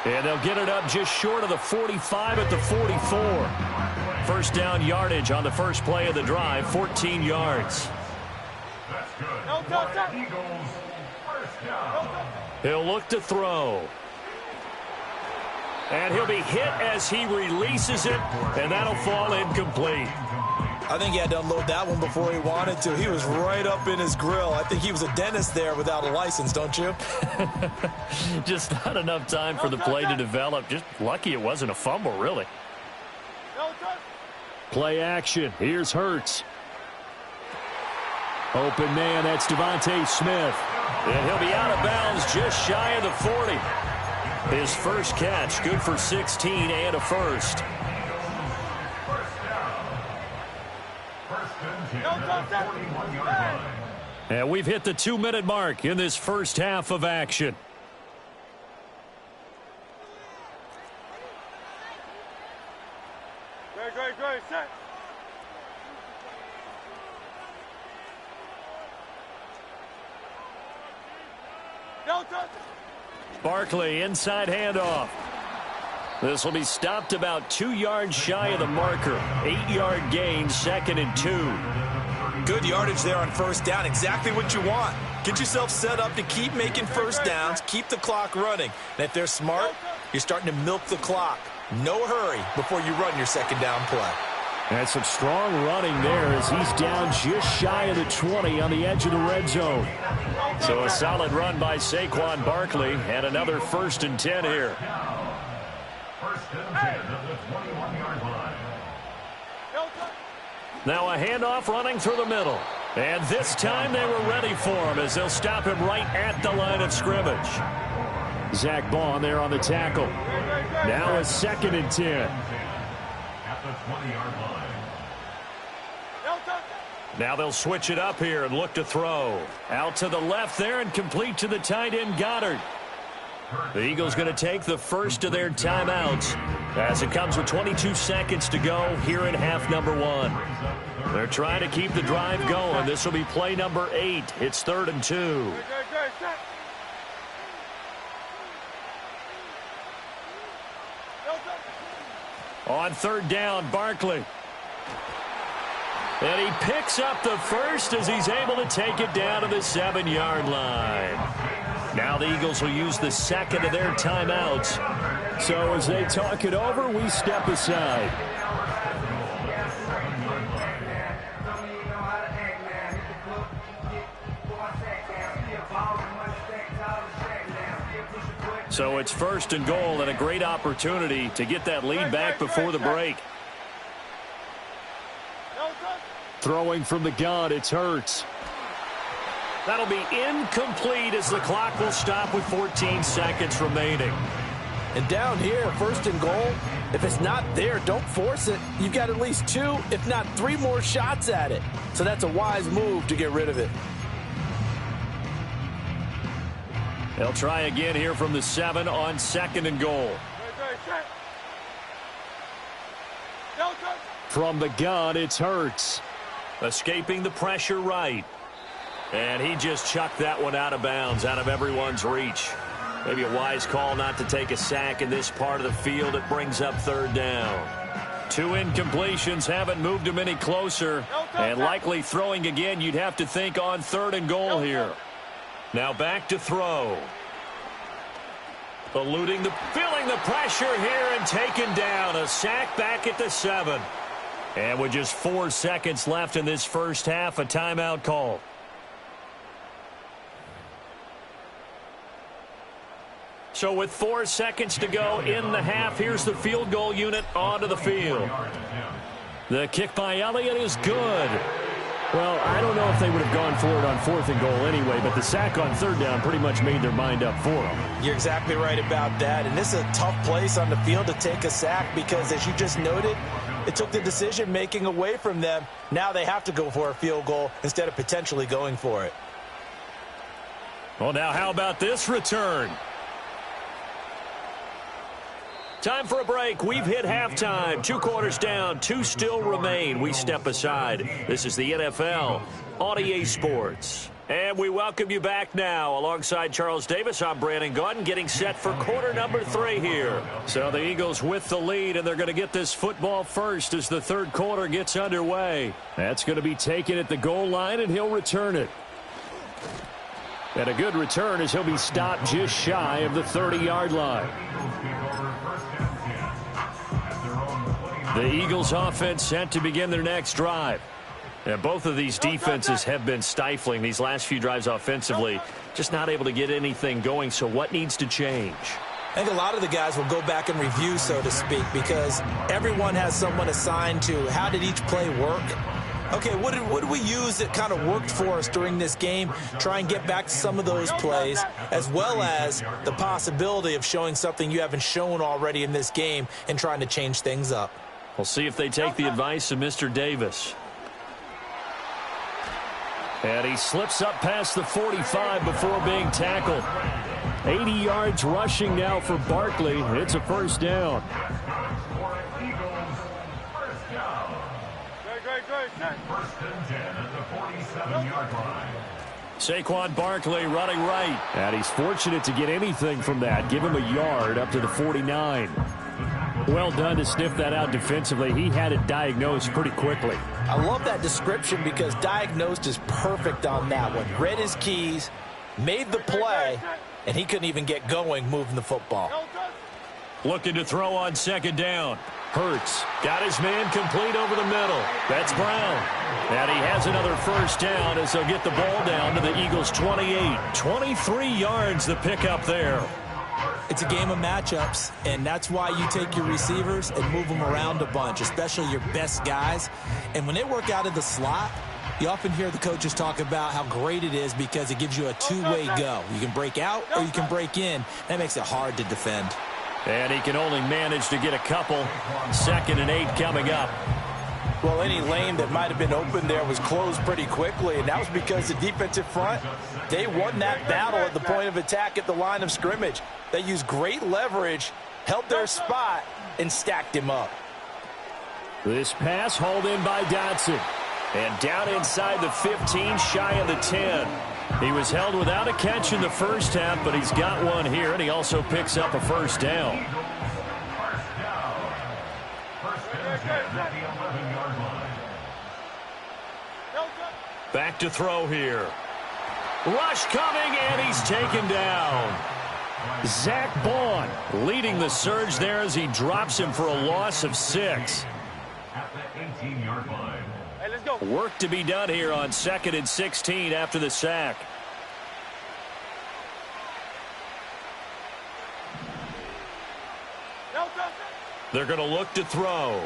S1: And they'll get it up just short of the 45 at the 44. First down yardage on the first play of the drive, 14 yards. He'll look to throw. And he'll be hit as he releases it, and that'll fall incomplete.
S2: I think he had to unload that one before he wanted to. He was right up in his grill. I think he was a dentist there without a license, don't you?
S1: Just not enough time for the play to develop. Just lucky it wasn't a fumble, really. Play action. Here's Hurts. Open man, that's Devontae Smith. And he'll be out of bounds just shy of the 40. His first catch, good for 16 and a first. And we've hit the 2-minute mark in this first half of action.
S3: Great, set.
S1: Barkley, inside handoff. This will be stopped about 2 yards shy of the marker. 8-yard gain, 2nd and 2.
S2: Good yardage there on first down. Exactly what you want. Get yourself set up to keep making first downs, keep the clock running. And if they're smart, you're starting to milk the clock. No hurry before you run your second down play.
S1: And some strong running there as he's down just shy of the 20 on the edge of the red zone. So a solid run by Saquon Barkley and another 1st and 10 here.
S5: First and 10 at the 21-yard line.
S1: Now a handoff running through the middle. And this time they were ready for him as they'll stop him right at the line of scrimmage. Zach Baun there on the tackle. Now a 2nd and 10.
S5: At the 20-yard line.
S1: Now they'll switch it up here and look to throw. Out to the left there and complete to the tight end Goddard. The Eagles going to take the first of their timeouts as it comes with 22 seconds to go here in half number 1. They're trying to keep the drive going. This will be play number 8. It's 3rd and 2. On 3rd down, Barkley. And he picks up the first as he's able to take it down to the 7-yard line. Now the Eagles will use the 2nd of their timeouts. So as they talk it over, we step aside. So it's 1st and goal and a great opportunity to get that lead back before the break. Throwing from the gun, it's Hurts. That'll be incomplete as the clock will stop with 14 seconds remaining.
S2: And down here, 1st and goal, if it's not there, don't force it. You've got at least 2, if not 3 more shots at it. So that's a wise move to get rid of it.
S1: They'll try again here from the 7 on 2nd and goal. From the gun, it's Hurts. Escaping the pressure right. And he just chucked that one out of bounds, out of everyone's reach. Maybe a wise call not to take a sack in this part of the field. It brings up 3rd down. 2 incompletions haven't moved him any closer. And likely throwing again, you'd have to think on 3rd and goal here. Now back to throw. Feeling the pressure here and taken down. A sack back at the 7. And with just 4 seconds left in this first half, a timeout call. So with 4 seconds to go in the half, here's the field goal unit onto the field. The kick by Elliott is good. Well, I don't know if they would have gone for it on 4th and goal anyway, but the sack on 3rd down pretty much made their mind up for them.
S2: You're exactly right about that. And this is a tough place on the field to take a sack because, as you just noted, it took the decision-making away from them. Now they have to go for a field goal instead of potentially going for it.
S1: Well, now how about this return? Time for a break. We've hit halftime. 2 quarters down. 2 still remain. We step aside. This is the NFL on EA Sports. And we welcome you back now. Alongside Charles Davis, I'm Brandon Gaudin, getting set for quarter number 3 here. So the Eagles with the lead, and they're going to get this football first as the 3rd quarter gets underway. That's going to be taken at the goal line, and he'll return it. And a good return as he'll be stopped just shy of the 30-yard line. The Eagles offense set to begin their next drive. And both of these defenses have been stifling these last few drives offensively. Just not able to get anything going. So what needs to change?
S2: I think a lot of the guys will go back and review, so to speak, because everyone has someone assigned to how did each play work. Okay, what did we use that kind of worked for us during this game? Try and get back to some of those plays, as well as the possibility of showing something you haven't shown already in this game and trying to change things up.
S1: We'll see if they take the advice of Mr. Davis. And he slips up past the 45 before being tackled. 80 yards rushing now for Barkley. It's a 1st down.
S5: First and 10 at the 47-yard line.
S1: Saquon Barkley running right. And he's fortunate to get anything from that. Give him a yard up to the 49. Well done to sniff that out defensively. He had it diagnosed pretty quickly.
S2: I love that description because diagnosed is perfect on that one. Read his keys, made the play, and he couldn't even get going moving the football.
S1: Looking to throw on 2nd down. Hurts got his man complete over the middle. That's Brown. And he has another first down as they'll get the ball down to the Eagles' 28. 23 yards the pickup there.
S2: It's a game of matchups, and that's why you take your receivers and move them around a bunch, especially your best guys. And when they work out of the slot, you often hear the coaches talk about how great it is because it gives you a two-way go. You can break out or you can break in. That makes it hard to defend.
S1: And he can only manage to get a couple. 2nd and 8 coming up.
S2: Well, any lane that might have been open there was closed pretty quickly, and that was because the defensive front, they won that battle at the point of attack at the line of scrimmage. They used great leverage, held their spot, and stacked him up.
S1: This pass hauled in by Dotson. And down inside the 15, shy of the 10. He was held without a catch in the first half, but he's got one here, and he also picks up a first down. Back to throw here. Rush coming, and he's taken down. Zach Bond leading the surge there as he drops him for a loss of 6.
S5: At the 18-yard line.
S3: Hey, let's go.
S1: Work to be done here on 2nd and 16 after the sack. They're going to look to throw.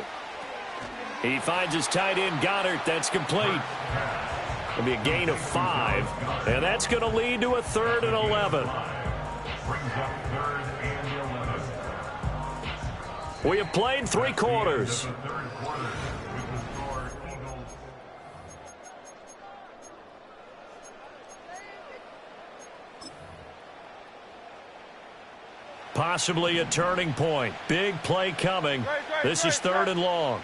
S1: He finds his tight end, Goddard. That's complete. It'll be a gain of 5. And that's going to lead to a 3rd and 11.
S5: Brings up 3rd and 11.
S1: We have played 3 quarters.
S5: The third quarter with the score Eagles.
S1: Possibly a turning point. Big play coming. This is 3rd and long.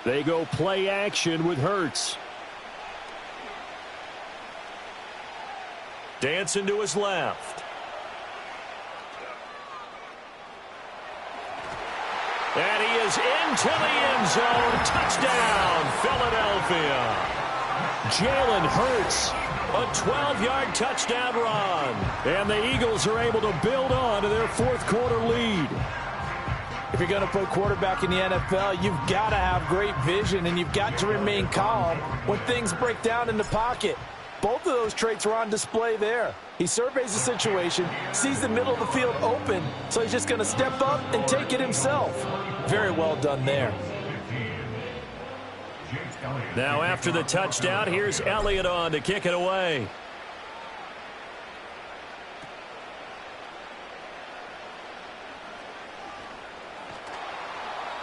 S1: They go play action with Hurts. Dancing to his left. And he is into the end zone. Touchdown, Philadelphia. Jalen Hurts, a 12-yard touchdown run. And the Eagles are able to build on to their 4th quarter lead.
S2: If you're going to play quarterback in the NFL, you've got to have great vision, and you've got to remain calm when things break down in the pocket. Both of those traits are on display there. He surveys the situation, sees the middle of the field open, so he's just going to step up and take it himself. Very well done there.
S1: Now after the touchdown, here's Elliott on to kick it away.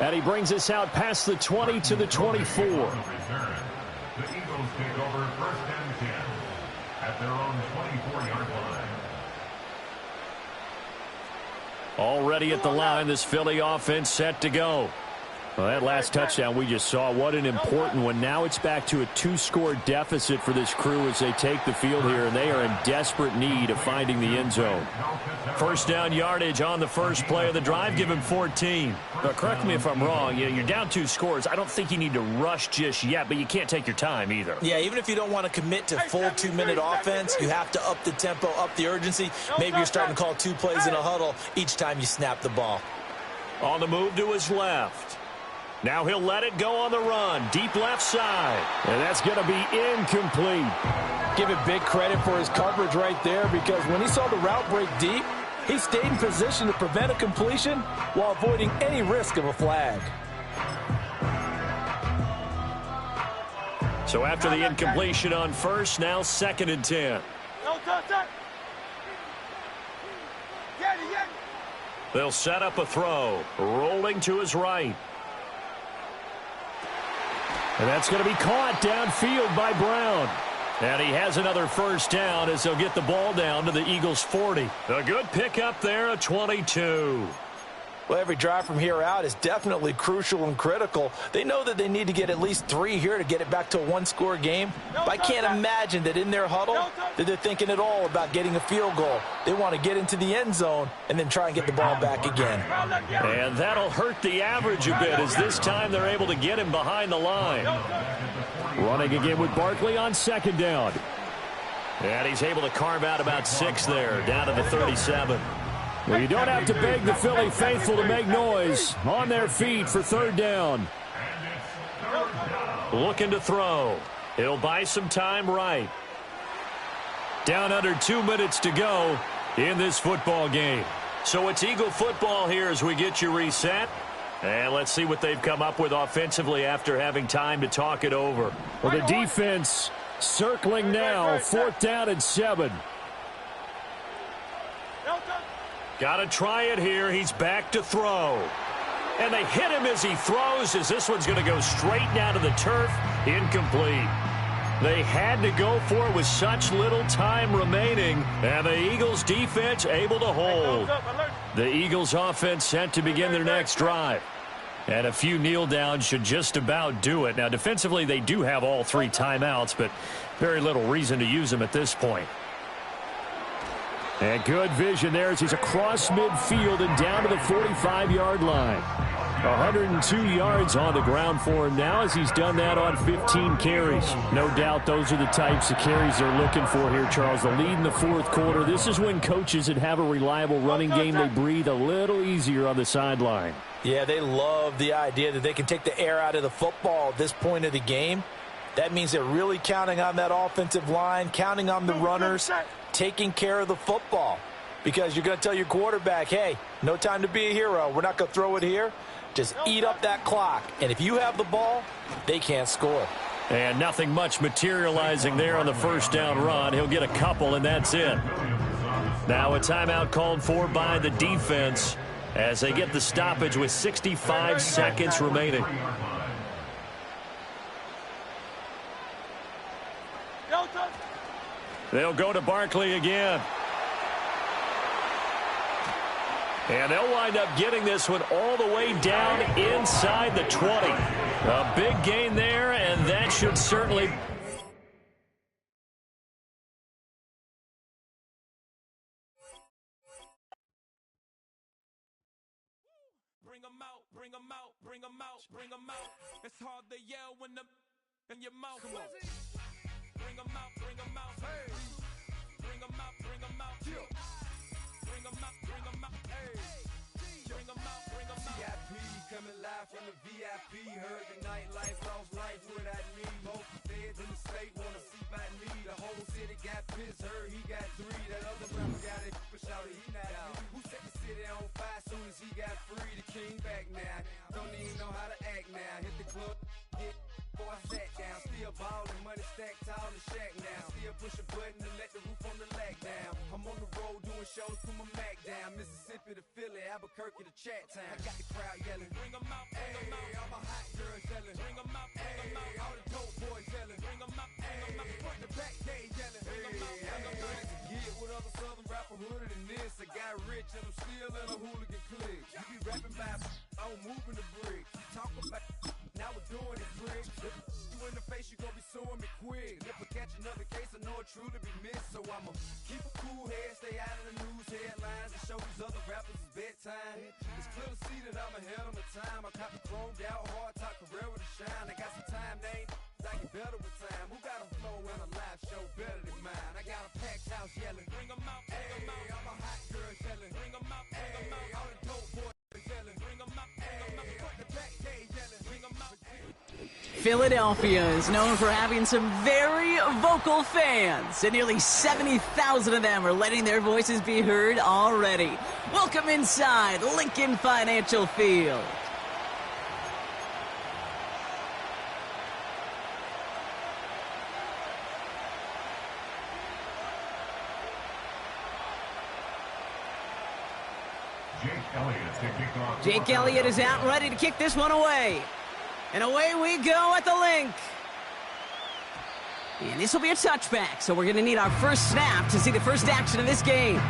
S1: And he brings us out past the 20 to the 24.
S5: The Eagles take over 1st and 10 at their own 24-yard line.
S1: Already at the line, this Philly offense set to go. Well, that last touchdown we just saw, what an important one. Now it's back to a 2-score deficit for this crew as they take the field here, and they are in desperate need of finding the end zone. First down yardage on the first play of the drive, give him 14. But correct me if I'm wrong, you're down 2 scores. I don't think you need to rush just yet, but you can't take your time either.
S2: Yeah, even if you don't want to commit to full 2-minute offense, you have to up the tempo, up the urgency. Maybe you're starting to call 2 plays in a huddle each time you snap the ball.
S1: On the move to his left. Now he'll let it go on the run. Deep left side. And that's going to be incomplete.
S2: Give it big credit for his coverage right there, because when he saw the route break deep, he stayed in position to prevent a completion while avoiding any risk of a flag.
S1: So after the incompletion on first, now 2nd and 10. They'll set up a throw. Rolling to his right. And that's going to be caught downfield by Brown. And he has another first down as they'll get the ball down to the Eagles' 40. A good pickup there, a 22.
S2: Well, every drive from here out is definitely crucial and critical. They know that they need to get at least 3 here to get it back to a 1-score game. But I can't imagine that in their huddle that they're thinking at all about getting a field goal. They want to get into the end zone and then try and get the ball back again.
S1: And that'll hurt the average a bit as this time they're able to get him behind the line. Running again with Barkley on 2nd down. And he's able to carve out about 6 there, down to the 37. Well, you don't have to beg the Philly faithful to make noise. On their feet for third down. Looking to throw. He'll buy some time right. Down under 2 minutes to go in this football game. So it's Eagle football here as we get you reset. And let's see what they've come up with offensively after having time to talk it over. Well, the defense circling now. 4th down and 7. Got to try it here. He's back to throw. And they hit him as he throws, as this one's going to go straight down to the turf. Incomplete. They had to go for it with such little time remaining, and the Eagles defense able to hold. The Eagles offense set to begin their next drive. And a few kneel downs should just about do it. Now, defensively, they do have all 3 timeouts, but very little reason to use them at this point. And good vision there as he's across midfield and down to the 45-yard line. 102 yards on the ground for him now as he's done that on 15 carries. No doubt those are the types of carries they're looking for here, Charles. The lead in the 4th quarter. This is when coaches that have a reliable running game, they breathe a little easier on the sideline.
S4: Yeah, they love the idea that they can take the air out of the football at this point of the game. That means they're really counting on that offensive line, counting on the runners, taking care of the football. Because you're going to tell your quarterback, hey, no time to be a hero. We're not going to throw it here. Just eat up that clock. And if you have the ball, they can't score.
S1: And nothing much materializing there on the 1st down run. He'll get a couple, and that's it. Now a timeout called for by the defense as they get the stoppage with 65 seconds remaining. They'll go to Barkley again. And they'll wind up getting this one all the way down inside the 20. A big gain there, and that should certainly...
S10: Bring them out, bring them out, bring them out, bring them out. It's hard to yell when the in your mouth. Come on. Bring them out, bring them out. Hey. Bring them out, bring them out. Bring them out, bring them out. Hey. Bring them out, bring them out. VIP coming live from the VIP. Heard the nightlife, lost life without me. Most feds in the state wanna see by me. The whole city got pissed, heard he got 3. That other rapper got it, but shouted he not out. Who set the city on fire soon as he got free? The king back now. Don't even know how to act now. Hit the club, get before I sat down. Still ballin', money stacked tall in the shack now. Still push a button to let the roof on the lag down. I'm on the road doing shows, put my Mac down. Mississippi to Philly, Albuquerque to Chat Town. I got the crowd yelling, bring them out, bring them out. All my hot girls yelling, bring them out, bring them out. All the dope boys yelling, bring them out, bring them out. Front the back, they yelling, bring them out, bring them out. Get with other southern rapper hooded than this. I got rich and I'm still in a hooligan clique. You be rapping by, I'm moving the bricks. Talk about, now we're doing it, bricks. You in the face, you gon' be suing me quick. If I catch another case, I know it truly be missed. So I'ma keep a cool head, stay out of the news headlines, and show these other rappers it's bedtime. It's clear to see that I'm ahead of my time. I cop the chromed out, hard top career with a shine. I got some time, name, I get better with time. Who got a flow and a live show better than mine? I got a packed house yelling, bring them out, bring them out. All my hot girls yelling, bring them out, bring them out. All the dope boys yelling, bring them out, bring them out. Front the back, they yelling, bring them out.
S8: Philadelphia is known for having some very vocal fans, and nearly 70,000 of them are letting their voices be heard already. Welcome inside Lincoln Financial Field. Jake Elliott is out and ready to kick this one away. And away we go at the link. And this will be a touchback, so we're going to need our first snap to see the first action of this game.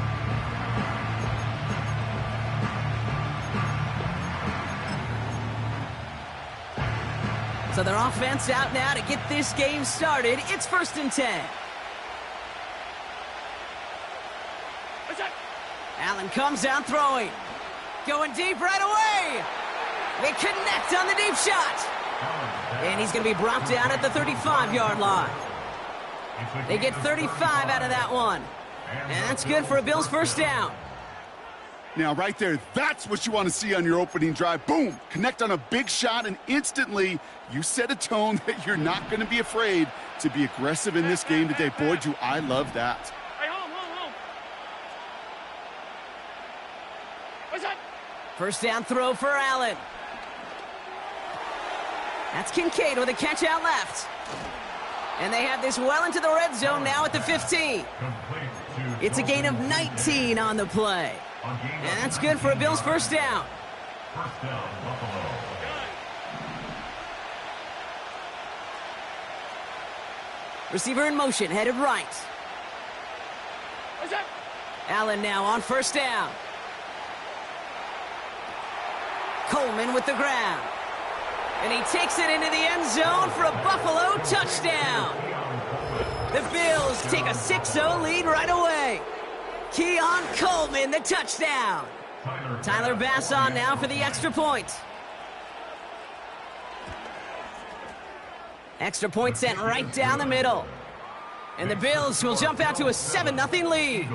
S8: So their offense out now to get this game started. It's 1st and 10. Allen comes down throwing. Going deep right away. They connect on the deep shot. And he's going to be brought down at the 35-yard line. They get 35 out of that one. And that's good for a Bills first down.
S9: Now, right there, that's what you want to see on your opening drive. Boom! Connect on a big shot, and instantly you set a tone that you're not going to be afraid to be aggressive in this game today. Boy, do I love that.
S3: Hey, home. What's that?
S8: First down throw for Allen. That's Kincaid with a catch out left. And they have this well into the red zone now at the 15. It's a gain of 19 on the play. And that's good for a Bills first down.
S5: First down, Buffalo.
S8: Receiver in motion, headed right.
S3: What's that?
S8: Allen now on first down. Coleman with the grab. And he takes it into the end zone for a Buffalo touchdown. The Bills take a 6-0 lead right away. Keon Coleman, the touchdown. Tyler Bass on now for the extra point. Extra point sent right down the middle. And the Bills will jump out to a 7-0 lead.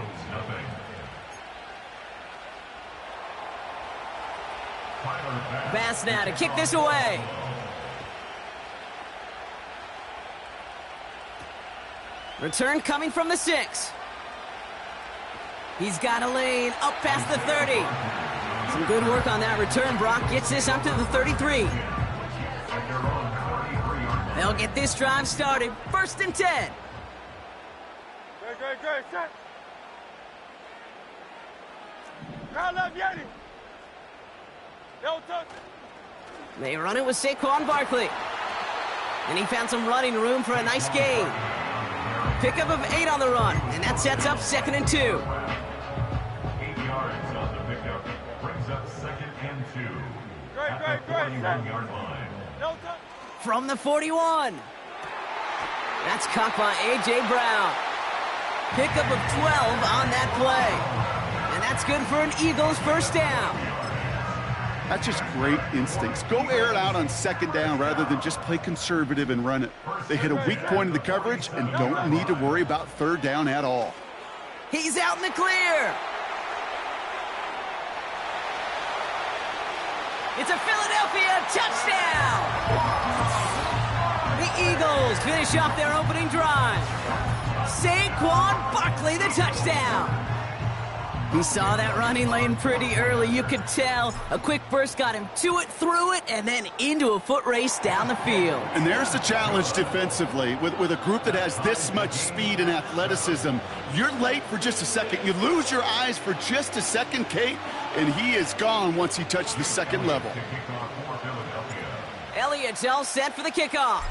S8: Bass now to kick this away. Return coming from the 6. He's got a lane up past the 30. Some good work on that return. Brock gets this up to the 33. They'll get this drive started. First and 10.
S3: Great, set. Crowd left, Yeti. Don't touch it.
S8: They run it with Saquon Barkley. And he found some running room for a nice gain. Pickup of 8 on the run, and that sets up 2nd and 2.
S5: 8 yards on the pickup. Brings up 2nd and 2. At the 41-yard line.
S3: Don't touch.
S8: From the 41. That's caught by A.J. Brown. Pickup of 12 on that play. And that's good for an Eagles first down.
S9: That's just great instincts. Go air it out on 2nd down rather than just play conservative and run it. They hit a weak point in the coverage and don't need to worry about 3rd down at all.
S8: He's out in the clear. It's a Philadelphia touchdown. The Eagles finish off their opening drive. Saquon Barkley, the touchdown. He saw that running lane pretty early. You could tell a quick burst got him to it, through it, and then into a foot race down the field.
S9: And there's the challenge defensively. With a group that has this much speed and athleticism, you're late for just a second. You lose your eyes for just a second, Kate, and he is gone once he touched the 2nd level.
S8: Elliott's all set for the kickoff.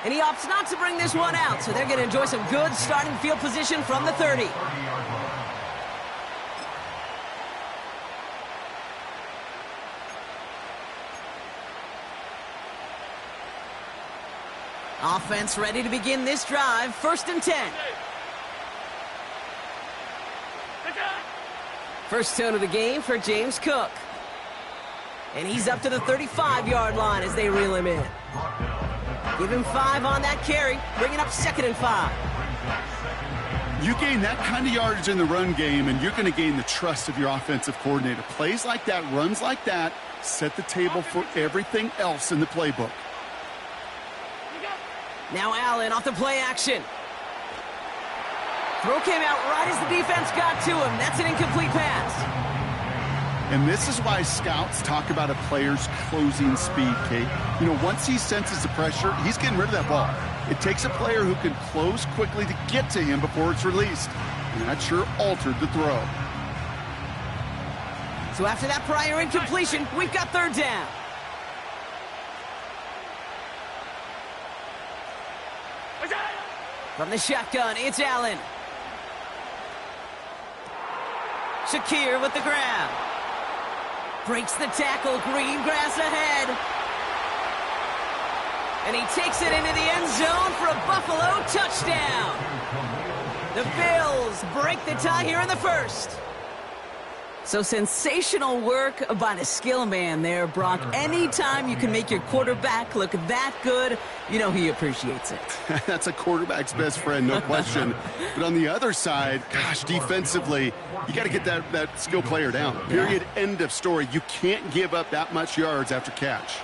S8: And he opts not to bring this one out, so they're going to enjoy some good starting field position from the 30. Offense ready to begin this drive. 1st and 10. First tone of the game for James Cook. And he's up to the 35-yard line as they reel him in. Give him 5 on that carry, bringing up 2nd and 5.
S9: You gain that kind of yardage in the run game, and you're going to gain the trust of your offensive coordinator. Plays like that, runs like that, set the table for everything else in the playbook.
S8: Now Allen off the play action. Throw came out right as the defense got to him. That's an incomplete pass.
S9: And this is why scouts talk about a player's closing speed, Kate. You know, once he senses the pressure, he's getting rid of that ball. It takes a player who can close quickly to get to him before it's released. And that sure altered the throw.
S8: So after that prior incompletion, we've got 3rd down. From the shotgun, it's Allen. Shakir with the grab. Breaks the tackle, green grass ahead. And he takes it into the end zone for a Buffalo touchdown. The Bills break the tie here in the 1st. So sensational work by the skill man there, Brock. Anytime you can make your quarterback look that good, you know he appreciates it.
S9: That's a quarterback's best friend, no question. But on the other side, gosh, defensively, you got to get that skill player down. Period, end of story. You can't give up that much yards after catch.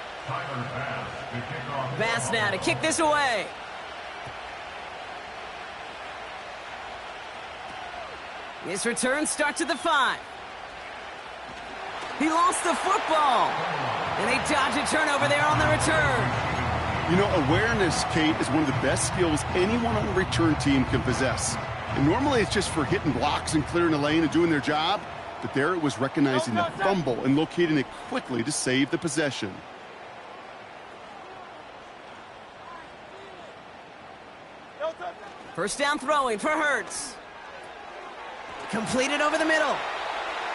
S8: Bass now to kick this away. His return starts at the 5. He lost the football. And they dodge a turnover there on the return.
S9: You know, awareness, Kate, is one of the best skills anyone on a return team can possess. And normally it's just for hitting blocks and clearing the lane and doing their job. But there it was recognizing the fumble and locating it quickly to save the possession.
S8: First down throwing for Hurts. Completed over the middle.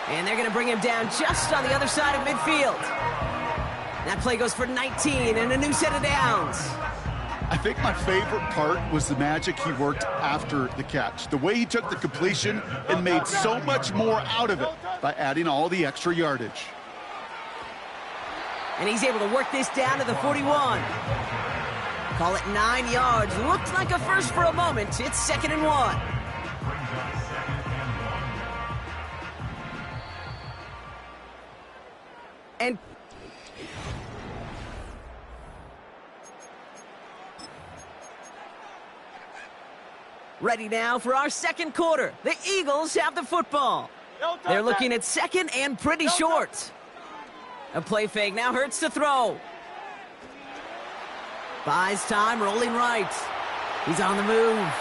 S8: And they're going to bring him down just on the other side of midfield. That play goes for 19 and a new set of downs.
S9: I think my favorite part was the magic he worked after the catch. The way he took the completion and made so much more out of it by adding all the extra yardage.
S8: And he's able to work this down to the 41. Call it 9 yards. Looked like a first for a moment. It's 2nd and 1. And ready now for our second quarter. The Eagles have the football. They're looking at 2nd and pretty short. A play fake now. Hurts to throw. Buys time, rolling right. He's on the move.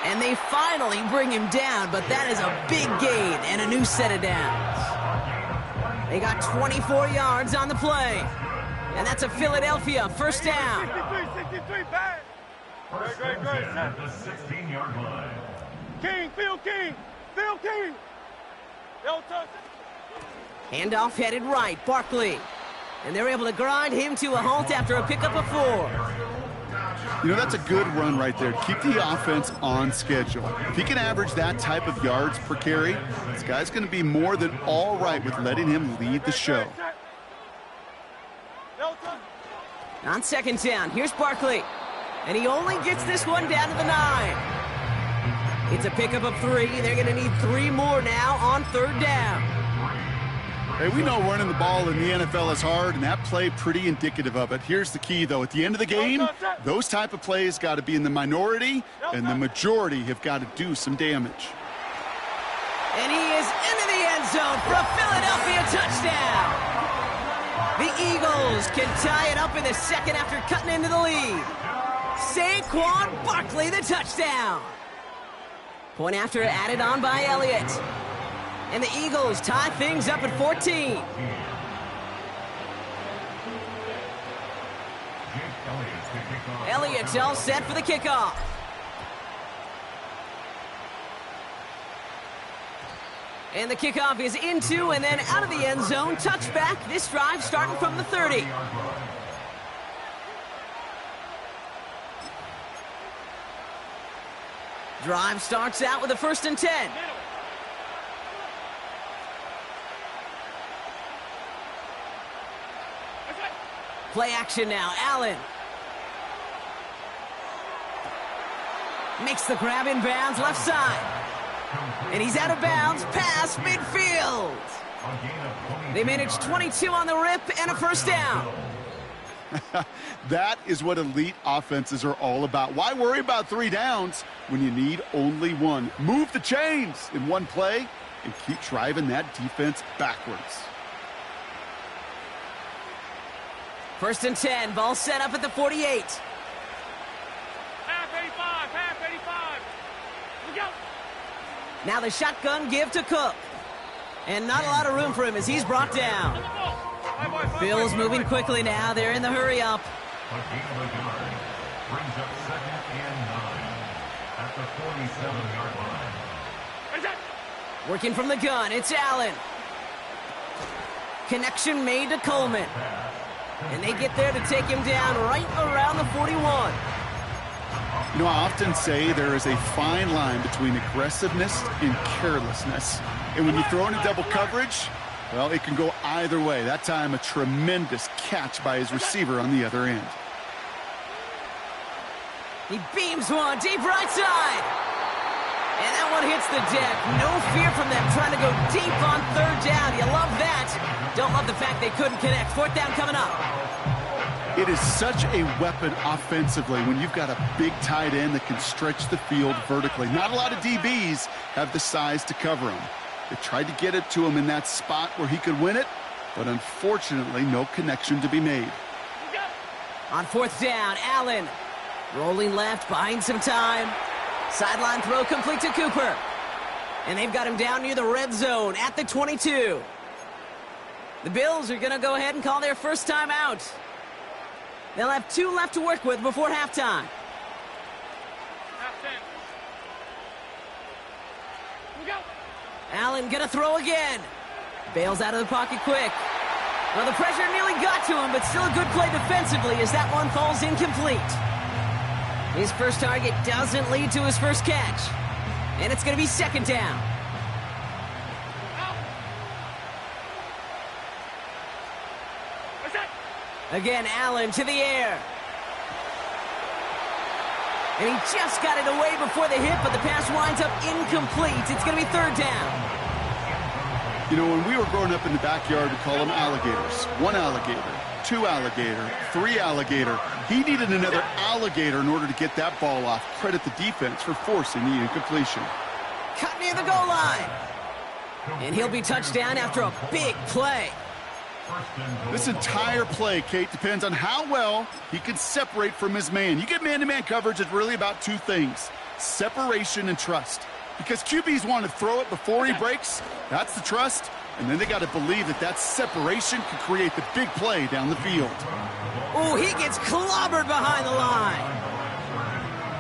S8: And they finally bring him down, but that is a big gain and a new set of downs. They got 24 yards on the play. And that's a Philadelphia first down.
S3: 63, back. Great.
S5: At the 16-yard line.
S3: King, Phil King. Don't touch it.
S8: Handoff headed right, Barkley. And they're able to grind him to a halt after a pickup of 4.
S9: You know, that's a good run right there. Keep the offense on schedule. If he can average that type of yards per carry, this guy's going to be more than all right with letting him lead the show.
S8: On 2nd down, here's Barkley. And he only gets this one down to the 9. It's a pickup of 3. They're going to need 3 more now on 3rd down.
S9: Hey, we know running the ball in the NFL is hard, and that play pretty indicative of it. Here's the key, though. At the end of the game, those type of plays got to be in the minority, and the majority have got to do some damage.
S8: And he is into the end zone for a Philadelphia touchdown. The Eagles can tie it up in the 2nd after cutting into the lead. Saquon Barkley, the touchdown. Point after added on by Elliott. And the Eagles tie things up at 14. Elliott's all set for the kickoff. And the kickoff is into and then out of the end zone. Touchback. This drive starting from the 30. Drive starts out with a 1st and 10. Play action now. Allen. Makes the grab in bounds left side. And he's out of bounds past midfield. They manage 22 on the rip and a first down.
S9: That is what elite offenses are all about. Why worry about 3 downs when you need only 1? Move the chains in one play and keep driving that defense backwards.
S8: 1st and 10. Ball set up at the 48.
S3: Half 85. We go.
S8: Now the shotgun give to Cook. And not a lot of room for him as he's brought down. Bills moving quickly now. They're in the hurry up.
S5: A gain of a yard. Brings up 2nd and 9 at the 47-yard line.
S8: Working from the gun. It's Allen. Connection made to Coleman. And they get there to take him down right around the 41.
S9: You know, I often say there is a fine line between aggressiveness and carelessness. And when you throw into double coverage, well, it can go either way. That time, a tremendous catch by his receiver on the other end.
S8: He beams one deep right side. And that one hits the deck. No fear from them trying to go deep on third down. You love that. Don't love the fact they couldn't connect. Fourth down coming up.
S9: It is such a weapon offensively when you've got a big tight end that can stretch the field vertically. Not a lot of DBs have the size to cover him. They tried to get it to him in that spot where he could win it, but unfortunately, no connection to be made.
S8: On fourth down, Allen rolling left, buying some time. Sideline throw complete to Cooper. And they've got him down near the red zone at the 22. The Bills are going to go ahead and call their first time out. They'll have 2 left to work with before halftime. Allen going to throw again. Bails out of the pocket quick. Well, the pressure nearly got to him, but still a good play defensively as that one falls incomplete. His first target doesn't lead to his first catch. And it's going to be second down. Again, Allen to the air. And he just got it away before the hit, but the pass winds up incomplete. It's going to be third down.
S9: You know, when we were growing up in the backyard, we call them alligators. 1 alligator, 2 alligator, 3 alligator. He needed another alligator in order to get that ball off. Credit the defense for forcing the incompletion.
S8: Cut near the goal line. And he'll be touched down after a big play.
S9: This entire play, Kate, depends on how well he can separate from his man. You get man-to-man coverage, it's really about 2 things: separation and trust. Because QBs want to throw it before he breaks, that's the trust, and then they got to believe that that separation can create the big play down the field.
S8: Oh, he gets clobbered behind the line.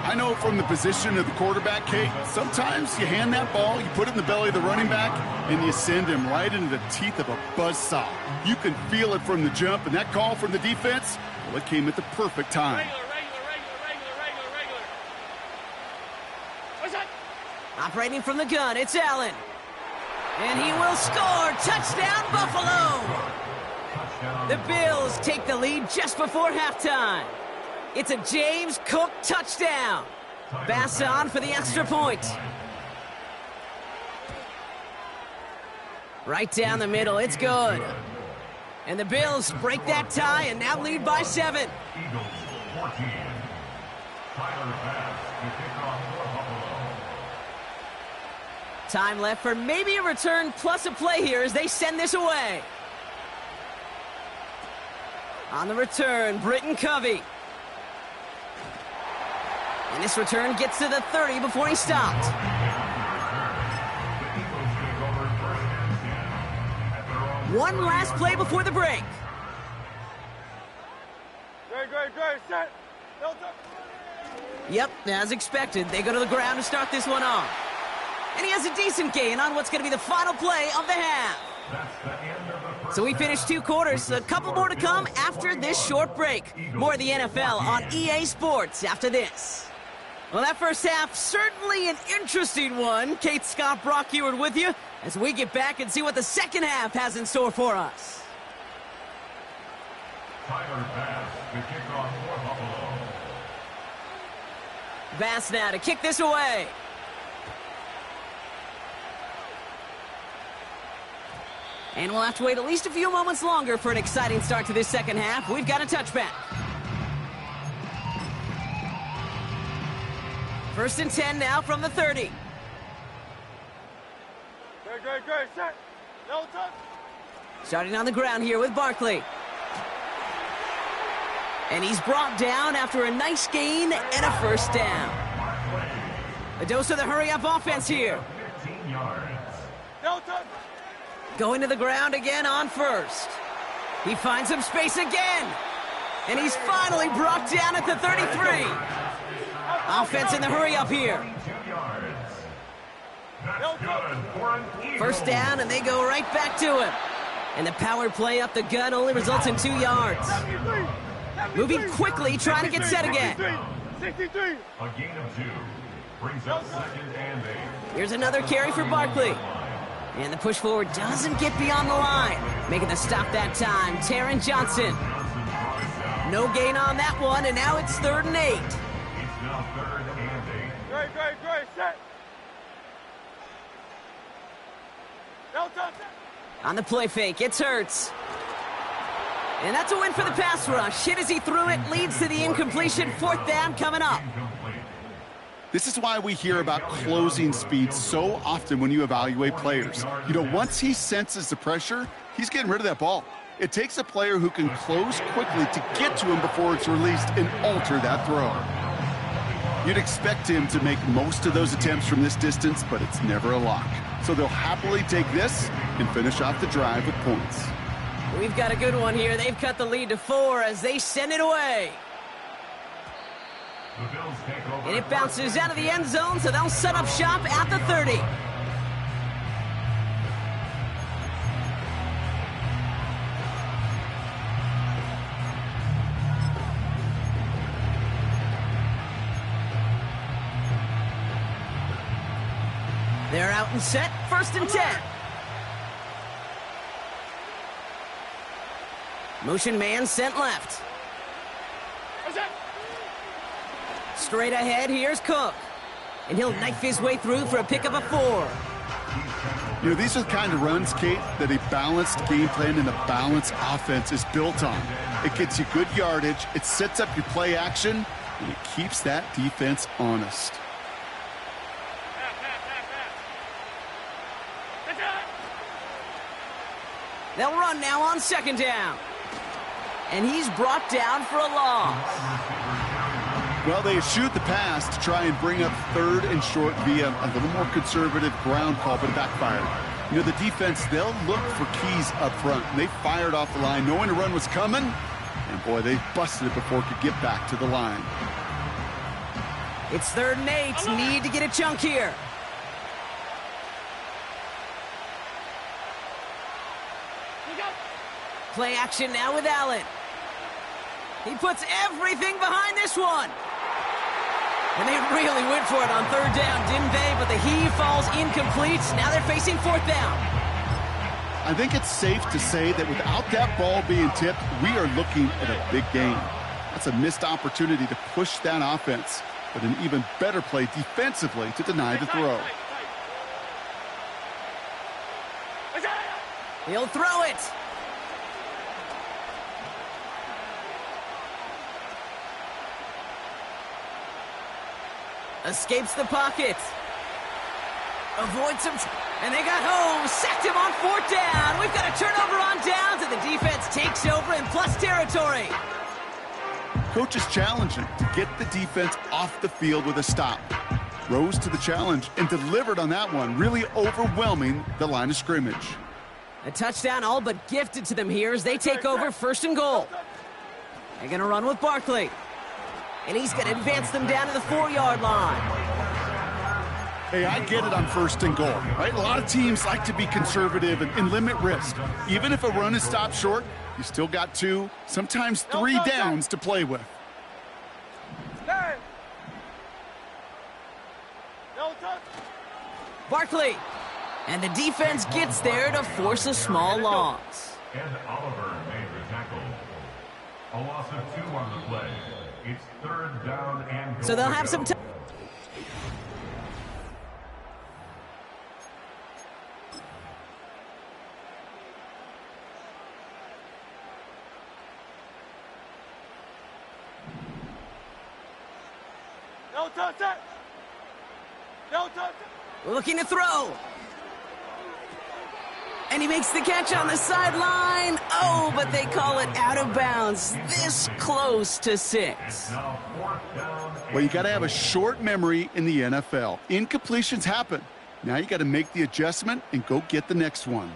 S9: I know from the position of the quarterback, Kate, sometimes you hand that ball, you put it in the belly of the running back, and you send him right into the teeth of a buzzsaw. You can feel it from the jump, and that call from the defense, well, it came at the perfect time.
S8: Operating from the gun, it's Allen. And he will score. Touchdown, Buffalo. The Bills take the lead just before halftime. It's a James Cook touchdown. Bass on for the extra point. Right down the middle, it's good. And the Bills break that tie and now lead by 7.
S5: Eagles 14. Tyler Bass to kick off for Buffalo.
S8: Time left for maybe a return plus a play here as they send this away. On the return, Britton Covey. And this return gets to the 30 before he stopped. One last play before the break.
S3: Great, set.
S8: Yep, as expected, they go to the ground to start this one off. And he has a decent gain on what's going to be the final play of the half. So we finished 2 quarters, a couple more to come after this short break. More of the NFL on EA Sports after this. Well, that first half, certainly an interesting one. Kate, Scott, Brock Eward with you as we get back and see what the second half has in store for us.
S5: Tyler Bass to kick off for Buffalo.
S8: Bass now to kick this away. And we'll have to wait at least a few moments longer for an exciting start to this second half. We've got a touchback. First and 10 now from the 30.
S3: Great, set. No touch.
S8: Starting on the ground here with Barkley. And he's brought down after a nice gain and a first down. A dose of the hurry-up offense here.
S5: 15 yards.
S3: No touch.
S8: Going to the ground again on first. He finds some space again. And he's finally brought down at the 33. Offense in the hurry-up here. First down, and they go right back to him. And the power play up the gut only results in 2 yards. Moving quickly, trying to get set again.
S3: 63.
S5: A gain of 2 brings up 2nd and 8.
S8: Here's another carry for Barkley. And the push forward doesn't get beyond the line. Making the stop that time, Taron Johnson. No gain on that one, and now it's 3rd and 8.
S5: It's now 3rd and 8.
S3: Great, set. No touch.
S8: On the play fake, it's Hurts. And that's a win for the pass rush. Hit as he threw it, leads to the incompletion. 4th down coming up.
S9: This is why we hear about closing speed so often when you evaluate players. You know, once he senses the pressure, he's getting rid of that ball. It takes a player who can close quickly to get to him before it's released and alter that throw. You'd expect him to make most of those attempts from this distance, but it's never a lock. So they'll happily take this and finish off the drive with points.
S8: We've got a good one here. They've cut the lead to 4 as they send it away.
S5: The Bills take over.
S8: And it bounces out of the end zone, so they'll set up shop at the 30. They're out and set, 1st and 10. Motion man sent left. Straight ahead, here's Cook. And he'll knife his way through for a pickup of 4.
S9: You know, these are the kind of runs, Kate, that a balanced game plan and a balanced offense is built on. It gets you good yardage, it sets up your play action, and it keeps that defense honest.
S8: They'll run now on 2nd down. And he's brought down for a loss.
S9: Well, they eschewed the pass to try and bring up 3rd and short via a little more conservative ground call, but it backfired. You know, the defense, they'll look for keys up front. And they fired off the line knowing a run was coming. And, boy, they busted it before it could get back to the line.
S8: It's 3rd and 8. Need to get a chunk here. Play action now with Allen. He puts everything behind this one. And they really went for it on 3rd down, didn't they? But the heave falls incomplete. Now they're facing 4th down.
S9: I think it's safe to say that without that ball being tipped, we are looking at a big game. That's a missed opportunity to push that offense, but an even better play defensively to deny the throw.
S8: He'll throw it. Escapes the pocket. Avoids him. And they got home. Sacked him on 4th down. We've got a turnover on downs, and the defense takes over in plus territory.
S9: Coach is challenging to get the defense off the field with a stop. Rose to the challenge and delivered on that one, really overwhelming the line of scrimmage.
S8: A touchdown all but gifted to them here as they take over 1st and goal. They're going to run with Barkley. And he's going to advance them down to the 4-yard line.
S9: Hey, I get it on 1st and goal, right? A lot of teams like to be conservative and limit risk. Even if a run is stopped short, you still got 2, sometimes 3 downs to play with.
S8: Barkley. And the defense gets there to force a small loss.
S5: And Oliver made the tackle. A loss of 2 on the play. It's 3rd down and goal.
S8: So they'll have some time.
S3: No touch it. No touch it.
S8: Looking to throw. And he makes the catch on the sideline. Oh, but they call it out of bounds. This close to 6.
S9: Well, you got to have a short memory in the NFL. Incompletions happen. Now you got to make the adjustment and go get the next one.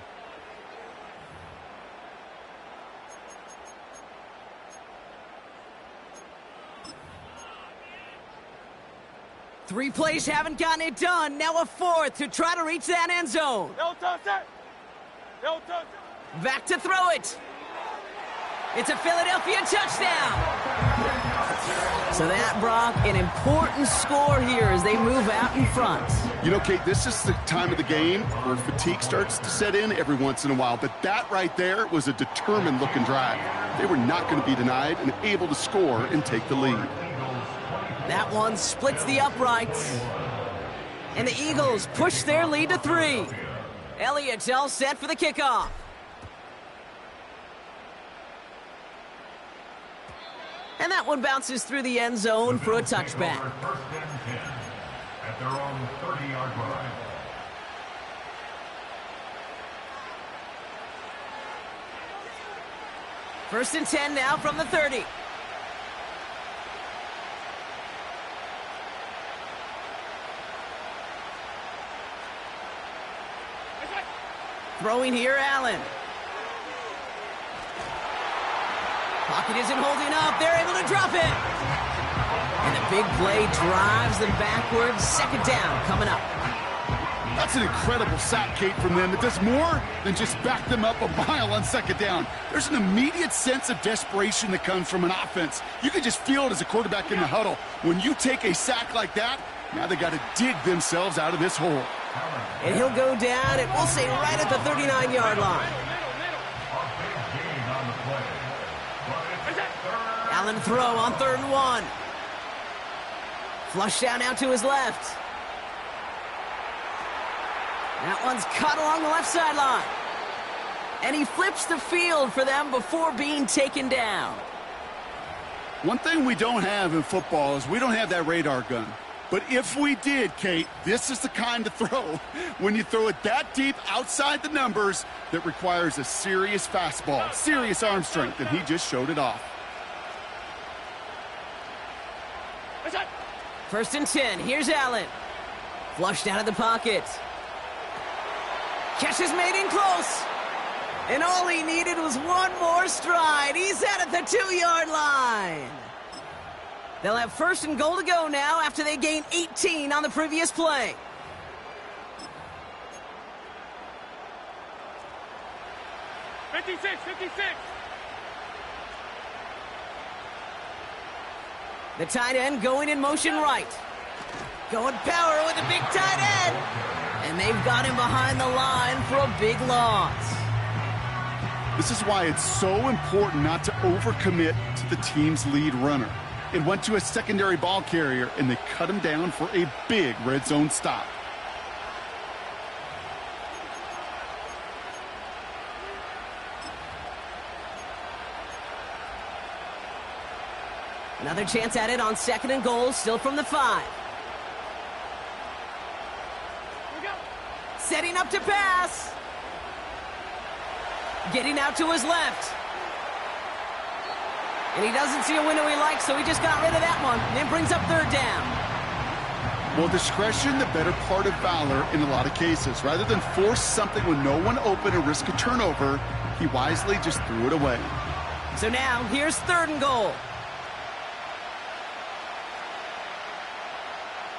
S8: Three plays haven't gotten it done. Now a 4th to try to reach that end zone.
S3: No touch it. No touch it.
S8: Back to throw it. It's a Philadelphia touchdown. So that, Brock, an important score here as they move out in front.
S9: You know, Kate, this is the time of the game where fatigue starts to set in every once in a while. But that right there was a determined-looking drive. They were not going to be denied and able to score and take the lead.
S8: That one splits the uprights. And the Eagles push their lead to 3. Elliott's all set for the kickoff. And that one bounces through the end zone for a touchback.
S5: First and 10 at their own 30-yard line.
S8: First and 10 now from the 30. Throwing here, Allen. Pocket isn't holding up. They're able to drop it. And the big play drives them backwards. Second down coming up.
S9: That's an incredible sack, Kate, from them. It does more than just back them up a mile on second down. There's an immediate sense of desperation that comes from an offense. You can just feel it as a quarterback in the huddle. When you take a sack like that, now they got to dig themselves out of this hole.
S8: And he'll go down, and we'll say right at the 39-yard line. Allen throw on 3rd and 1. Flush down out to his left. That one's cut along the left sideline. And he flips the field for them before being taken down.
S9: One thing we don't have in football is we don't have that radar gun. But if we did, Kate, this is the kind of throw, when you throw it that deep outside the numbers, that requires a serious fastball, serious arm strength, and he just showed it off.
S8: First and 10. Here's Allen. Flushed out of the pocket. Catch is made in close. And all he needed was one more stride. He's out at the 2-yard line. They'll have 1st and goal to go now after they gained 18 on the previous play. The tight end going in motion right. Going power with the big tight end. And they've got him behind the line for a big loss.
S9: This is why it's so important not to overcommit to the team's lead runner. It went to a secondary ball carrier, and they cut him down for a big red zone stop.
S8: Another chance at it on 2nd and goal, still from the 5. Setting up to pass. Getting out to his left. And he doesn't see a window he likes, so he just got rid of that one. And then brings up 3rd down.
S9: Well, discretion, the better part of valor in a lot of cases. Rather than force something with no one open and risk a turnover, he wisely just threw it away.
S8: So now, here's 3rd and goal.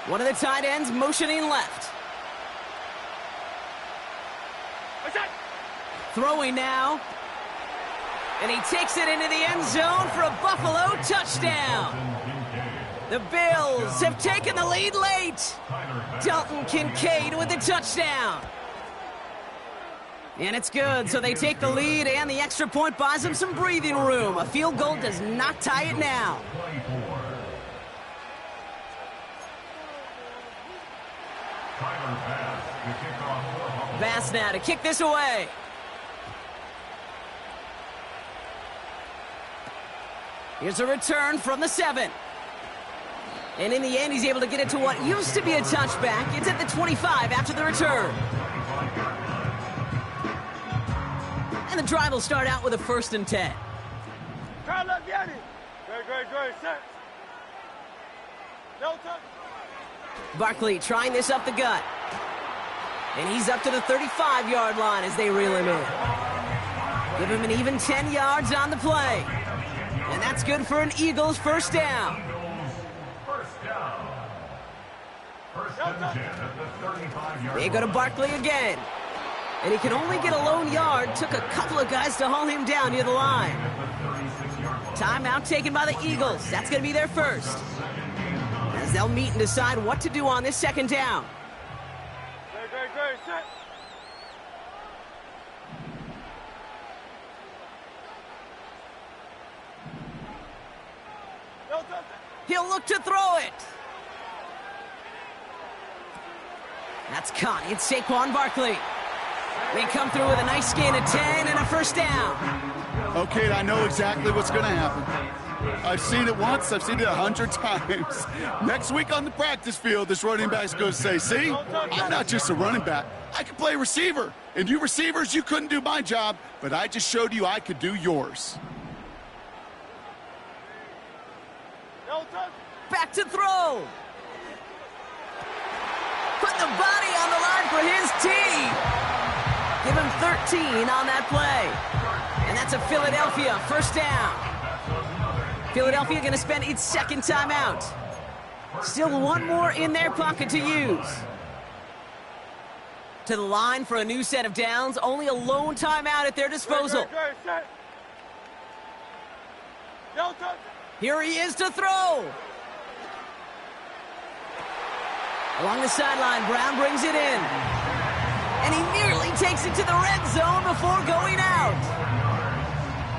S8: One of the tight ends motioning left. Throwing now. And he takes it into the end zone for a Buffalo touchdown. The Bills have taken the lead late. Dalton Kincaid with the touchdown. And it's good, so they take the lead, and the extra point buys them some breathing room. A field goal does not tie it now. Bass now to kick this away. Here's a return from the 7. And in the end, he's able to get it to what used to be a touchback. It's at the 25 after the return. And the drive will start out with a 1st and 10. Barkley trying this up the gut. And he's up to the 35-yard line as they reel him in. Give him an even 10 yards on the play. And that's good for an Eagles 1st down.
S5: First and 10 at the 35-yard line.
S8: They go to Barkley again. And he could only get a lone yard. Took a couple of guys to haul him down near the line. Timeout taken by the Eagles. That's going to be their first. As they'll meet and decide what to do on this second down.
S3: Set.
S8: He'll look to throw it. That's caught. It's Saquon Barkley. They come through with a nice gain of 10 and a first down.
S9: Okay, I know exactly what's going to happen. I've seen it once. I've seen it 100 times. Next week on the practice field, this running back's going to say, see, I'm not just a running back. I can play receiver. And you receivers, you couldn't do my job, but I just showed you I could do yours.
S8: Back to throw. Put the body on the line for his team. Give him 13 on that play. And that's a Philadelphia first down. Philadelphia going to spend its second timeout. Still one more in their pocket to use. To the line for a new set of downs. Only a lone timeout at their disposal. Here he is to throw. Along the sideline, Brown brings it in. And he nearly takes it to the red zone before going out.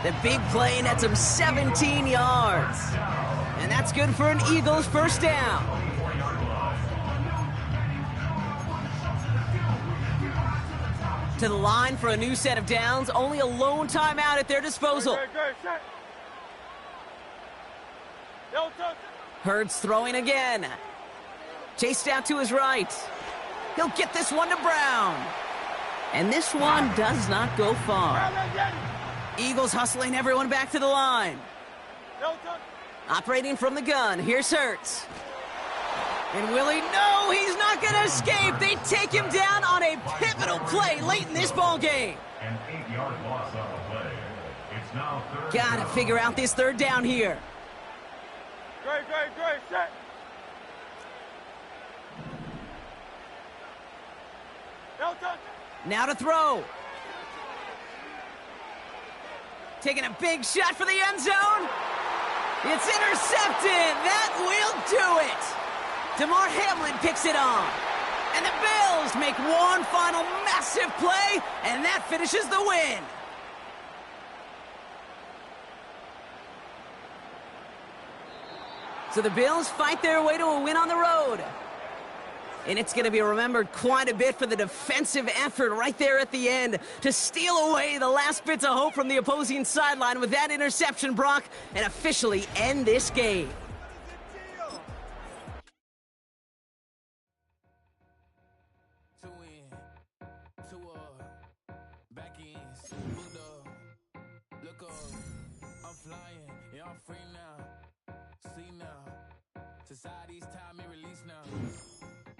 S8: The big play nets him 17 yards. And that's good for an Eagles first down. To the line for a new set of downs. Only a lone timeout at their disposal. Hurts throwing again. Chased out to his right. He'll get this one to Brown. And this one does not go far. Eagles hustling everyone back to the line. Operating from the gun, here's Hurts. And will he? No, he's not going to escape. They take him down on a pivotal play late in this ball game.
S5: An 8-yard loss on the play. It's now third.
S8: Gotta figure out this third down here.
S3: Great, set.
S8: Now to throw. Taking a big shot for the end zone. It's intercepted. That will do it. DeMar Hamlin picks it on. And the Bills make one final massive play, and that finishes the win. So the Bills fight their way to a win on the road. And it's going to be remembered quite a bit for the defensive effort right there at the end to steal away the last bits of hope from the opposing sideline with that interception, Brock, and officially end this game.
S10: Society's time and release now.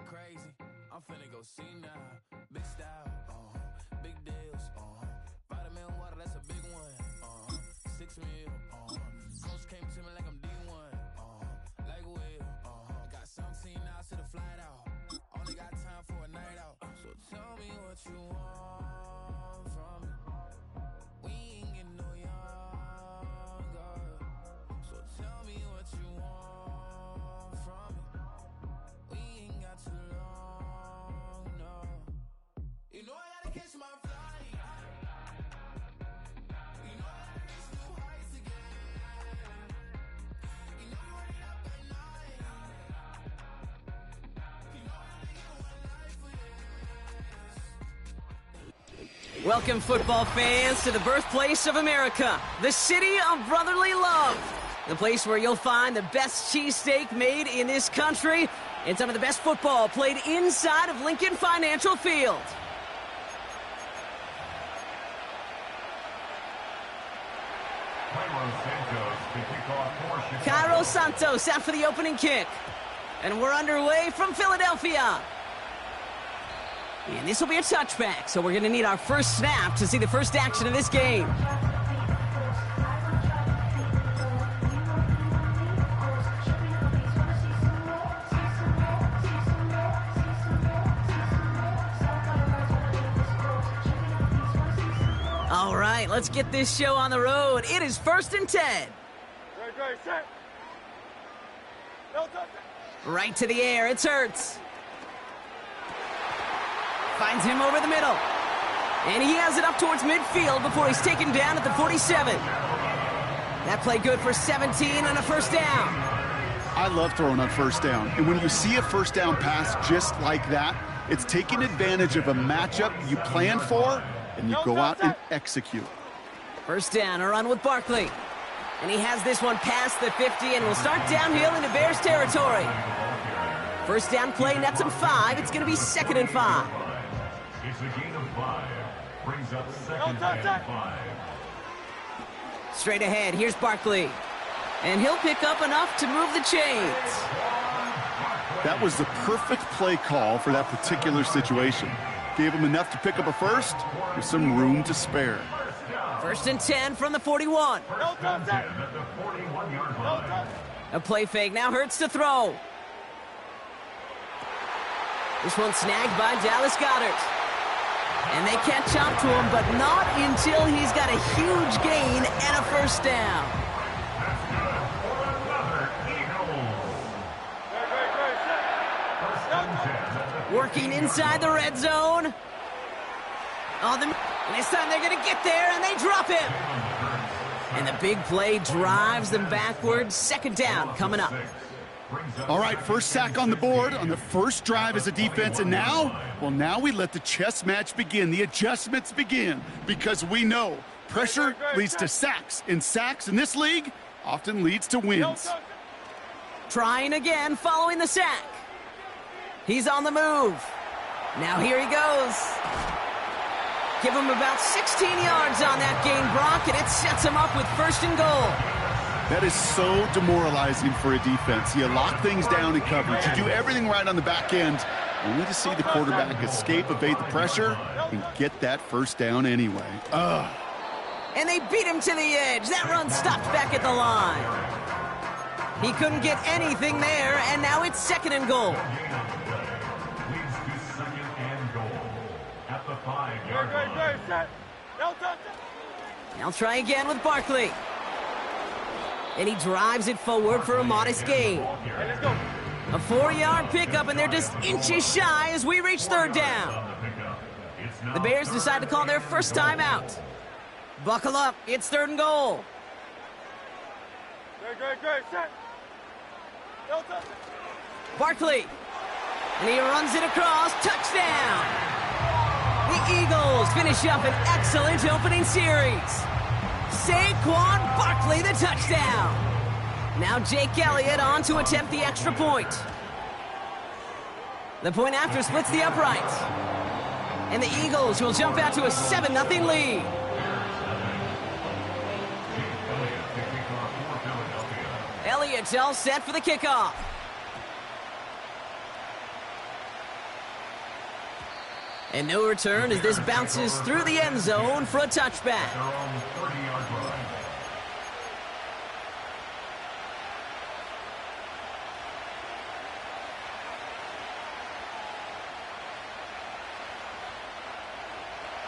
S10: Crazy, I'm finna go see now. Big style, big deals, vitamin water, that's a big one. 6 mil, coach came to me like I'm D1, like Will. Got 17 hours to the flight out. Only got time for a night out. So tell me what you want from me. We ain't getting no younger. So tell me what you want. You know I gotta catch my flight. You know I gotta reach new heights again. You know you running up at night. You know I gotta get one life for this.
S8: Welcome, football fans, to the birthplace of America, the city of brotherly love. The place where you'll find the best cheesesteak made in this country and some of the best football played inside of Lincoln Financial Field. Cairo Santos out for the opening kick. And we're underway from Philadelphia. And this will be a touchback, so we're going to need our first snap to see the first action of this game. All right, let's get this show on the road. It is 1st and 10.
S3: Great, set. No touch.
S8: Right to the air, it's Hurts. Finds him over the middle. And he has it up towards midfield before he's taken down at the 47. That play good for 17 and a first down.
S9: I love throwing on first down. And when you see a first down pass just like that, it's taking advantage of a matchup you plan for, and you go out and execute.
S8: First down, a run with Barkley. And he has this one past the 50 and will start downhill into Bears territory. First down play nets him 5. It's going to be 2nd and 5.
S5: It's a gain of 5. Brings up 2nd and 5.
S8: Straight ahead, here's Barkley. And he'll pick up enough to move the chains.
S9: That was the perfect play call for that particular situation. Gave him enough to pick up a first with some room to spare.
S8: 1st and 10 from the 41. A play fake, now Hurts to throw. This one snagged by Dallas Goedert. And they catch up to him, but not until he's got a huge gain and a first down. Working inside the red zone. And this time they're going to get there, and they drop him. And the big play drives them backwards. 2nd down coming up.
S9: All right, first sack on the board on the first drive as a defense, and now we let the chess match begin, the adjustments begin, because we know pressure leads to sacks, and sacks in this league often leads to wins.
S8: Trying again following the sack. He's on the move. Now here he goes. Give him about 16 yards on that gain, Brock, and it sets him up with 1st and goal.
S9: That is so demoralizing for a defense. You lock things down in coverage. You do everything right on the back end, only to see the quarterback escape, evade the pressure, and get that first down anyway.
S8: And they beat him to the edge. That run stopped back at the line. He couldn't get anything there, and now it's 2nd and goal.
S5: Leads to 2nd and goal at the 5-yard line.
S3: Set. No touch.
S8: They'll try again with Barkley. And he drives it forward for a modest gain.
S3: Let's go.
S8: A 4-yard pickup, and they're just inches shy as we reach 3rd down. The Bears decide to call their first time out. Buckle up, it's 3rd and goal.
S3: Great, set. No touch.
S8: Barkley. And he runs it across. Touchdown! The Eagles finish up an excellent opening series. Saquon Barkley, the touchdown. Now Jake Elliott on to attempt the extra point. The point after splits the uprights. And the Eagles will jump out to a 7-0 lead. Elliott's all set for the kickoff. And no return as this bounces through the end zone for a touchback.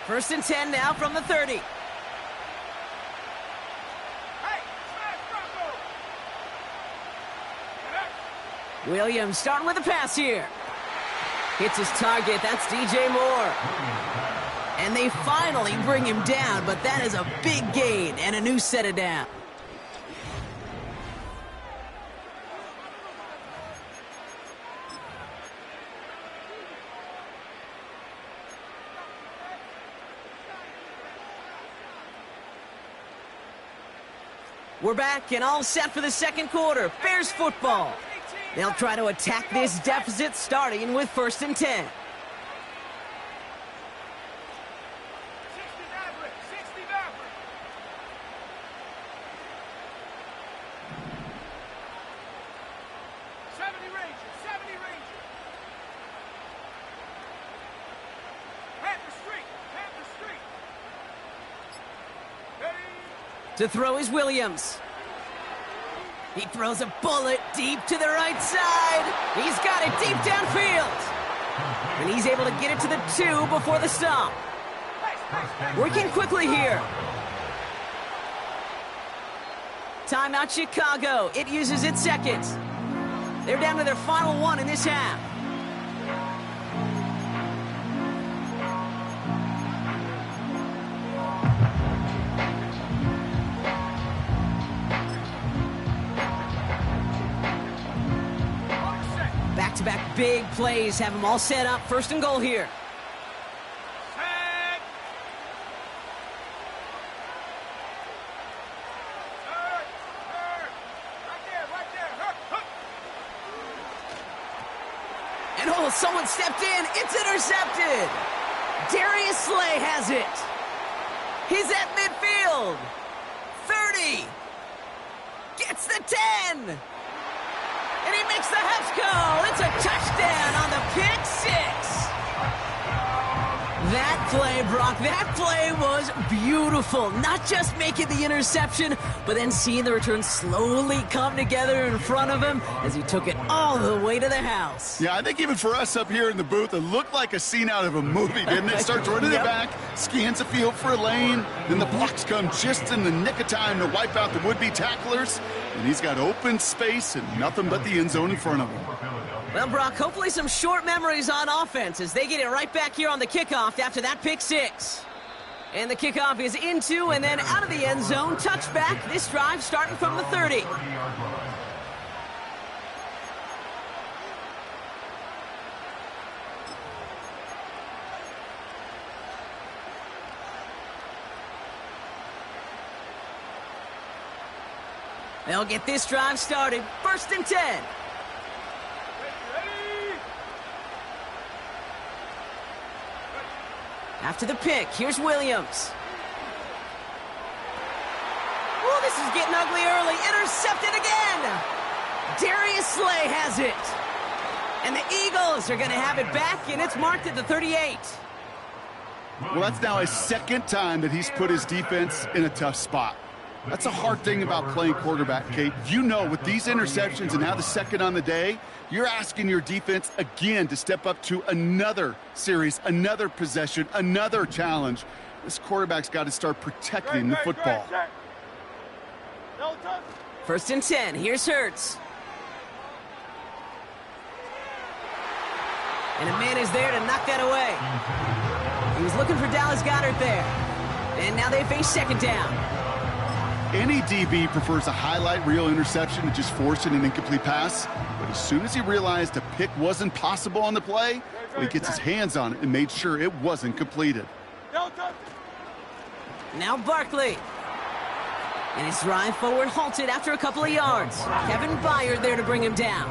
S8: First and 10 now from the 30. Williams starting with a pass here. Hits his target, that's DJ Moore. And they finally bring him down, but that is a big gain and a new set of down. We're back and all set for the 2nd quarter. Bears football. They'll try to attack this deficit starting with 1st and 10. To throw is Williams. He throws a bullet deep to the right side. He's got it deep downfield. And he's able to get it to the 2 before the stop. Working quickly here. Timeout Chicago. It uses its second. They're down to their final one in this half. Back-to-back big plays have them all set up. First and goal here. And oh, someone stepped in. It's intercepted. Darius Slay has it. He's at midfield. 30. Gets the 10. And he makes the Hefco. It's a touchdown on the pick six. That play, Brock, that play was beautiful. Not just making the interception, but then seeing the return slowly come together in front of him as he took it all the way to the house.
S9: Yeah, I think even for us up here in the booth, it looked like a scene out of a movie, didn't it? Starts running it back, scans the field for a lane, then the blocks come just in the nick of time to wipe out the would-be tacklers, and he's got open space and nothing but the end zone in front of him.
S8: Well, Brock, hopefully some short memories on offense as they get it right back here on the kickoff after that pick six. And the kickoff is into and then out of the end zone. Touchback. This drive starting from the 30. They'll get this drive started. First and 10. After the pick, here's Williams. Oh, this is getting ugly early. Intercepted again. Darius Slay has it. And the Eagles are going to have it back, and it's marked at the 38.
S9: Well, that's now his second time that he's put his defense in a tough spot. That's a hard thing about playing quarterback, Kate. You know, with these interceptions and now the second on the day, you're asking your defense again to step up to another series, another possession, another challenge. This quarterback's got to start protecting the football.
S8: First and 10. Here's Hurts. And a man is there to knock that away. He was looking for Dallas Goedert there. And now they face second down.
S9: Any DB prefers a highlight reel interception to just forcing an incomplete pass. But as soon as he realized a pick wasn't possible on the play, well, he gets his hands on it and made sure it wasn't completed.
S8: Now Barkley. And his drive forward halted after a couple of yards. Kevin Byard there to bring him down.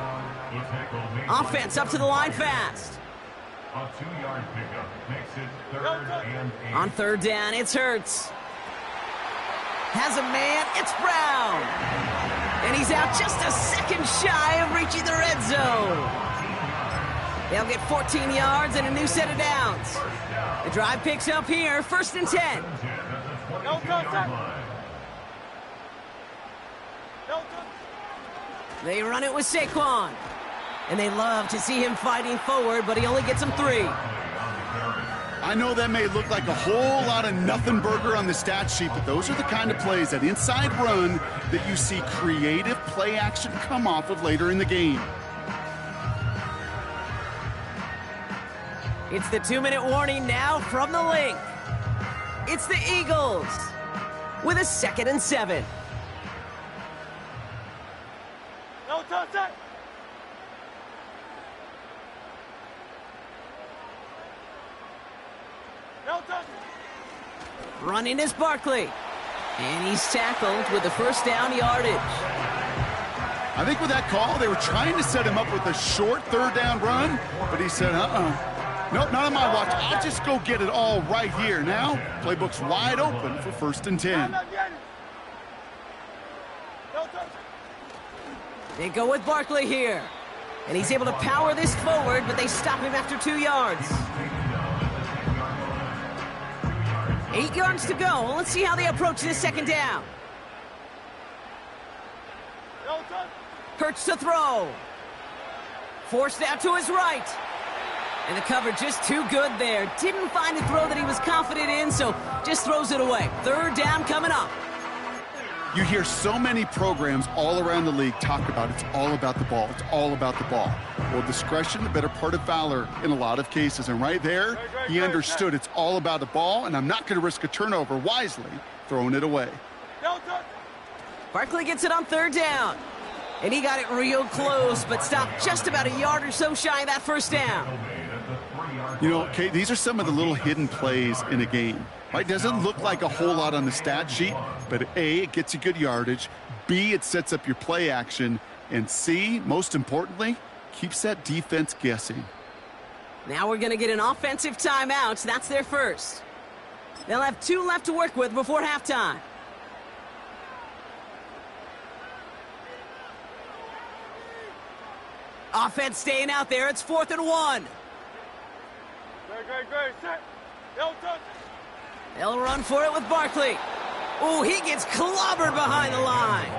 S8: Offense up to the line fast.
S5: A 2-yard pickup makes it 3rd and 8.
S8: On third down, it's Hurts. Has a man, it's Brown. And he's out just a second shy of reaching the red zone. They'll get 14 yards and a new set of downs. The drive picks up here, first and 10. They run it with Saquon. And they love to see him fighting forward, but he only gets them 3.
S9: I know that may look like a whole lot of nothing burger on the stat sheet, but those are the kind of plays, that inside run, that you see creative play action come off of later in the game.
S8: It's the 2-minute warning now from the link. It's the Eagles with a 2nd and 7.
S3: No touchdown.
S8: Running is Barkley. And he's tackled with the first down yardage.
S9: I think with that call, they were trying to set him up with a short third down run, but he said, nope, not on my watch. I'll just go get it all right here. Now, playbook's wide open for 1st and 10.
S8: They go with Barkley here. And he's able to power this forward, but they stop him after 2 yards. 8 yards to go. Let's see how they approach this second down. Hurts to throw. Forced out to his right. And the cover just too good there. Didn't find a throw that he was confident in, so just throws it away. Third down coming up.
S9: You hear so many programs all around the league talk about it's all about the ball. It's all about the ball. Well, discretion, the better part of valor in a lot of cases. And right there, he understood it's all about the ball, and I'm not going to risk a turnover, wisely throwing it away.
S8: Barkley gets it on third down. And he got it real close, but stopped just about a yard or so shy of that first down.
S9: You know, Kate, these are some of the little hidden plays in a game. Right? Doesn't look like a whole lot on the stat sheet, but A, it gets you good yardage. B, it sets up your play action. And C, most importantly, keeps that defense guessing.
S8: Now we're going to get an offensive timeout. That's their first. They'll have 2 left to work with before halftime. Offense staying out there. It's 4th and 1.
S3: Great. Set.
S8: They'll run for it with Barkley. Oh, he gets clobbered behind the line.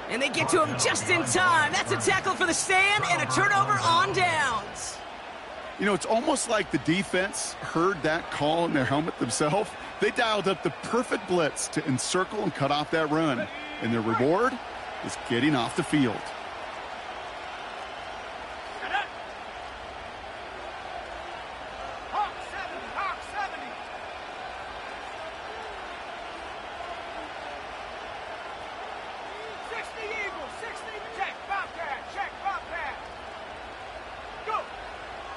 S8: And they get to him just in time. That's a tackle for the stand and a turnover on downs.
S9: You know, it's almost like the defense heard that call in their helmet themselves. They dialed up the perfect blitz to encircle and cut off that run. And their reward is getting off the field.
S3: Hawk 70.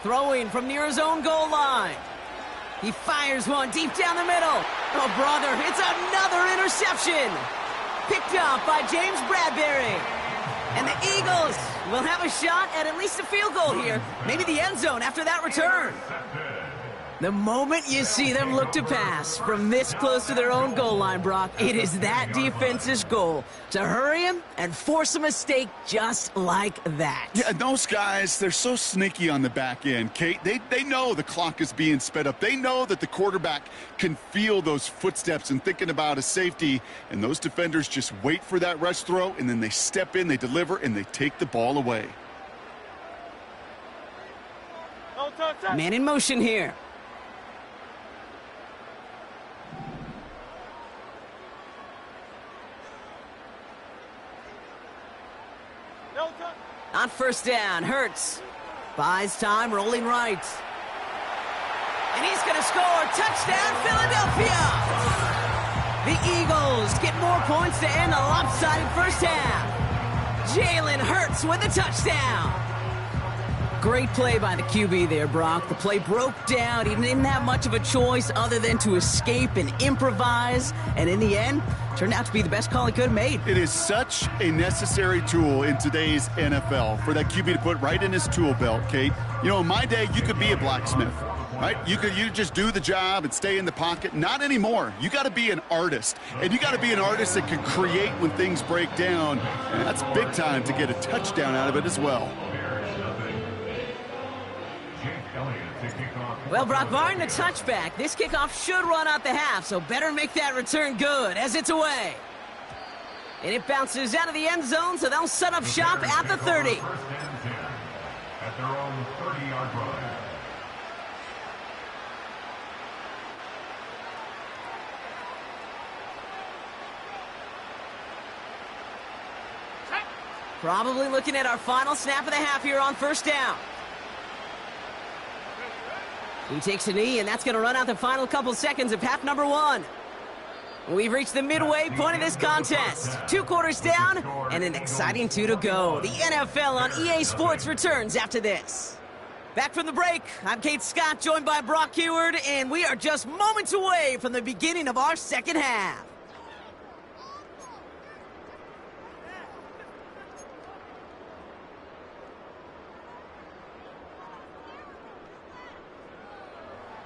S8: Throwing from near his own goal line. He fires one deep down the middle. Oh, brother, it's another interception. Picked up by James Bradbury. And the Eagles will have a shot at least a field goal here. Maybe the end zone after that return. The moment you see them look to pass from this close to their own goal line, Brock, it is that defense's goal to hurry him and force a mistake just like that.
S9: Yeah, those guys, they're so sneaky on the back end, Kate. They know the clock is being sped up. They know that the quarterback can feel those footsteps and thinking about a safety, and those defenders just wait for that rush throw, and then they step in, they deliver, and they take the ball away.
S8: Man in motion here. On first down, Hurts buys time, rolling right. And he's going to score. Touchdown, Philadelphia! The Eagles get more points to end a lopsided first half. Jalen Hurts with a touchdown. Great play by the QB there, Brock. The play broke down. He didn't have much of a choice other than to escape and improvise. And in the end, turned out to be the best call he could have made.
S9: It is such a necessary tool in today's NFL for that QB to put right in his tool belt, Kate. You know, in my day, you could be a blacksmith, right? You just do the job and stay in the pocket. Not anymore. You got to be an artist. And you got to be an artist that can create when things break down. And that's big time to get a touchdown out of it as well.
S8: Well, Brock, barring the touchback, this kickoff should run out the half, so better make that return good as it's away. And it bounces out of the end zone, so they'll set up shop at the 30.
S5: At their own 30-yard line.
S8: Probably looking at our final snap of the half here on first down. He takes a knee, and that's going to run out the final couple seconds of half number 1. We've reached the midway point of this contest. 2 quarters down, and an exciting 2 to go. The NFL on EA Sports returns after this. Back from the break, I'm Kate Scott, joined by Brock Huard, and we are just moments away from the beginning of our second half.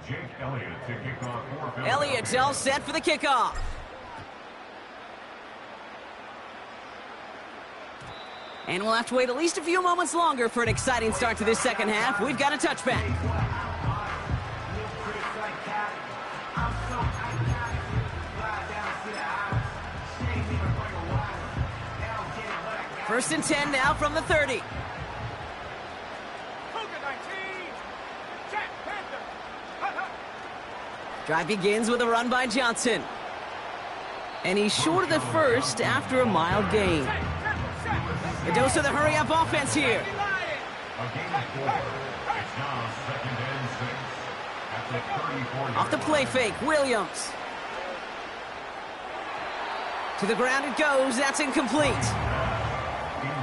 S5: Jake Elliott to kick off for Philadelphia.
S8: Elliott all set for the kickoff. And we'll have to wait at least a few moments longer for an exciting start to this second half. We've got a touchback. First and 10 now from the 30. Drive begins with a run by Johnson. And he's short of the first after a mild gain. A dose of the hurry-up offense here.
S5: A gain of 4. It's now 2nd and 6 at the 34-yard
S8: Off the play fake, Williams. To the ground it goes. That's incomplete.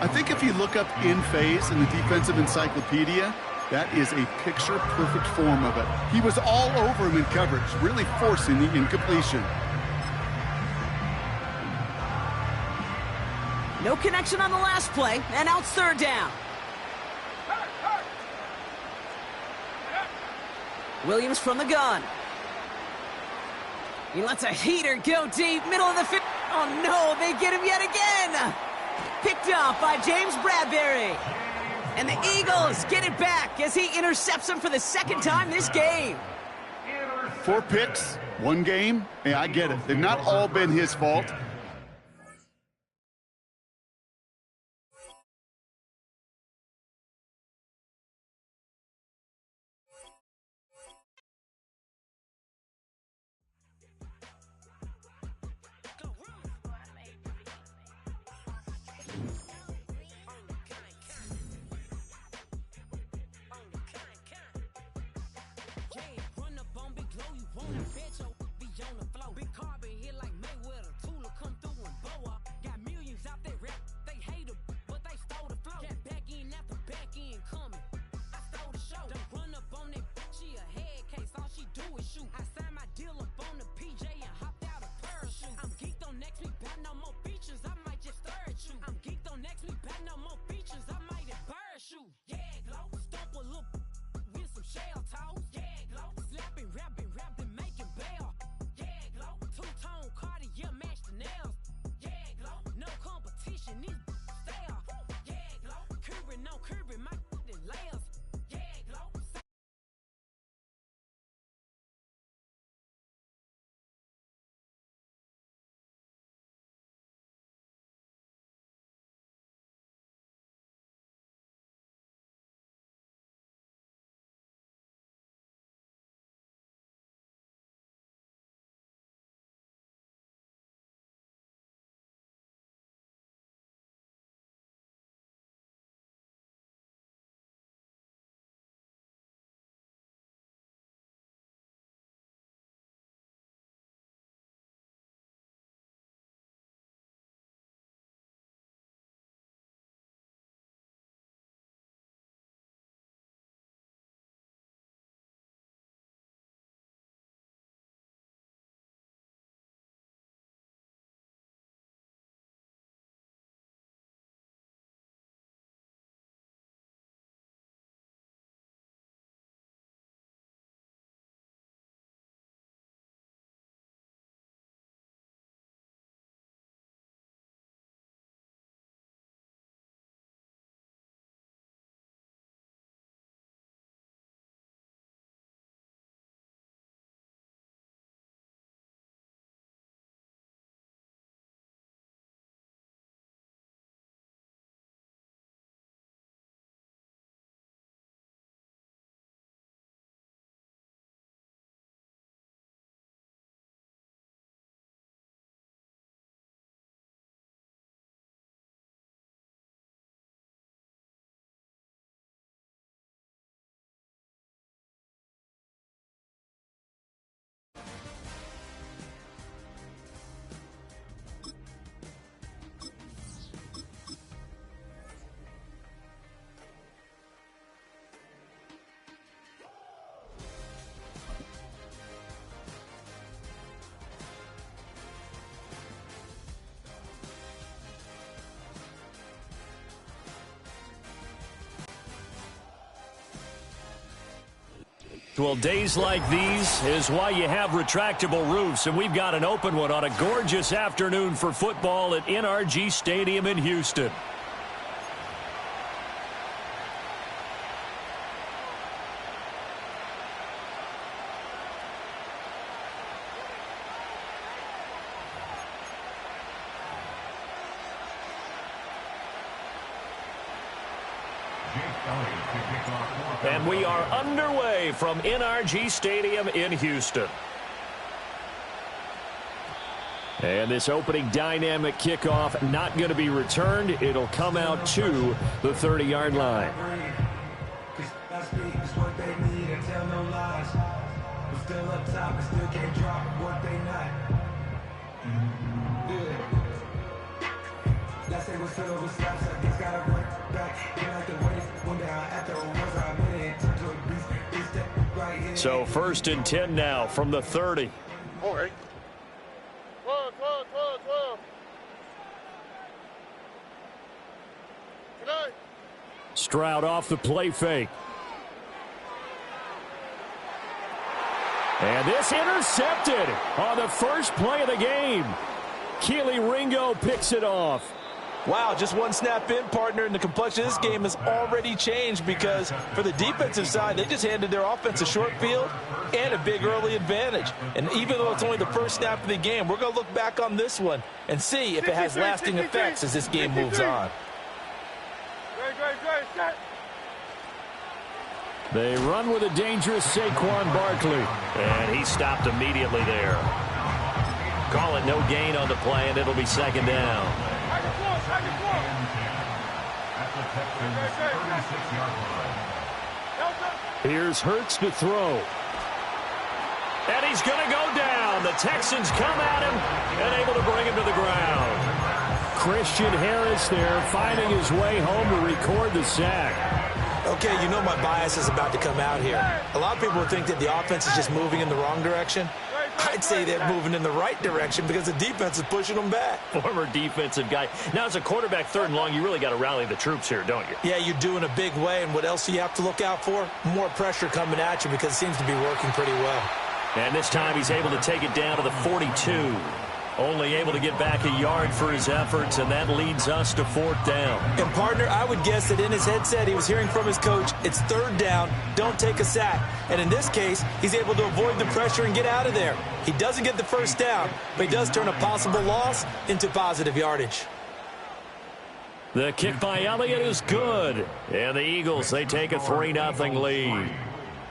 S9: I think if you look up in phase in the defensive encyclopedia, that is a picture-perfect form of it. He was all over him in coverage, really forcing the incompletion.
S8: No connection on the last play, and now it's 3rd down. Williams from the gun. He lets a heater go deep, middle of the field. Oh no, they get him yet again. Picked off by James Bradbury. And the Eagles get it back as he intercepts him for the 2nd time this game.
S9: 4 picks, 1 game. Hey, I get it. They've not all been his fault.
S1: Well, days like these is why you have retractable roofs, and we've got an open one on a gorgeous afternoon for football at NRG Stadium in Houston. And we are underway from NRG Stadium in Houston. And this opening dynamic kickoff not going to be returned. It'll come out to the 30-yard line. So 1st and 10 now from the 30.
S11: All right. 12. Tonight.
S1: Stroud off the play fake. And this intercepted on the first play of the game. Keely Ringo picks it off.
S2: Wow, just one snap in, partner, and the complexion of this game has already changed because for the defensive side, they just handed their offense a short field and a big early advantage. And even though it's only the first snap of the game, we're going to look back on this one and see if it has lasting effects as this game moves on.
S1: They run with a dangerous Saquon Barkley.
S12: And he stopped immediately there. Call it no gain on the play, and it'll be 2nd down.
S1: Here's Hurts to throw.
S12: And he's going to go down. The Texans come at him and able to bring him to the ground.
S1: Christian Harris there finding his way home to record the sack.
S2: Okay, you know my bias is about to come out here. A lot of people think that the offense is just moving in the wrong direction. I'd say they're moving in the right direction because the defense is pushing them back.
S12: Former defensive guy. Now, as a quarterback 3rd and long, you really got to rally the troops here, don't you?
S2: Yeah, you do in a big way. And what else do you have to look out for? More pressure coming at you because it seems to be working pretty well.
S12: And this time he's able to take it down to the 42. Only able to get back a yard for his efforts, and that leads us to 4th down.
S2: And, partner, I would guess that in his headset he was hearing from his coach, it's 3rd down, don't take a sack. And in this case, he's able to avoid the pressure and get out of there. He doesn't get the 1st down, but he does turn a possible loss into positive yardage.
S1: The kick by Elliott is good.
S12: And the Eagles, they take a 3-0 lead.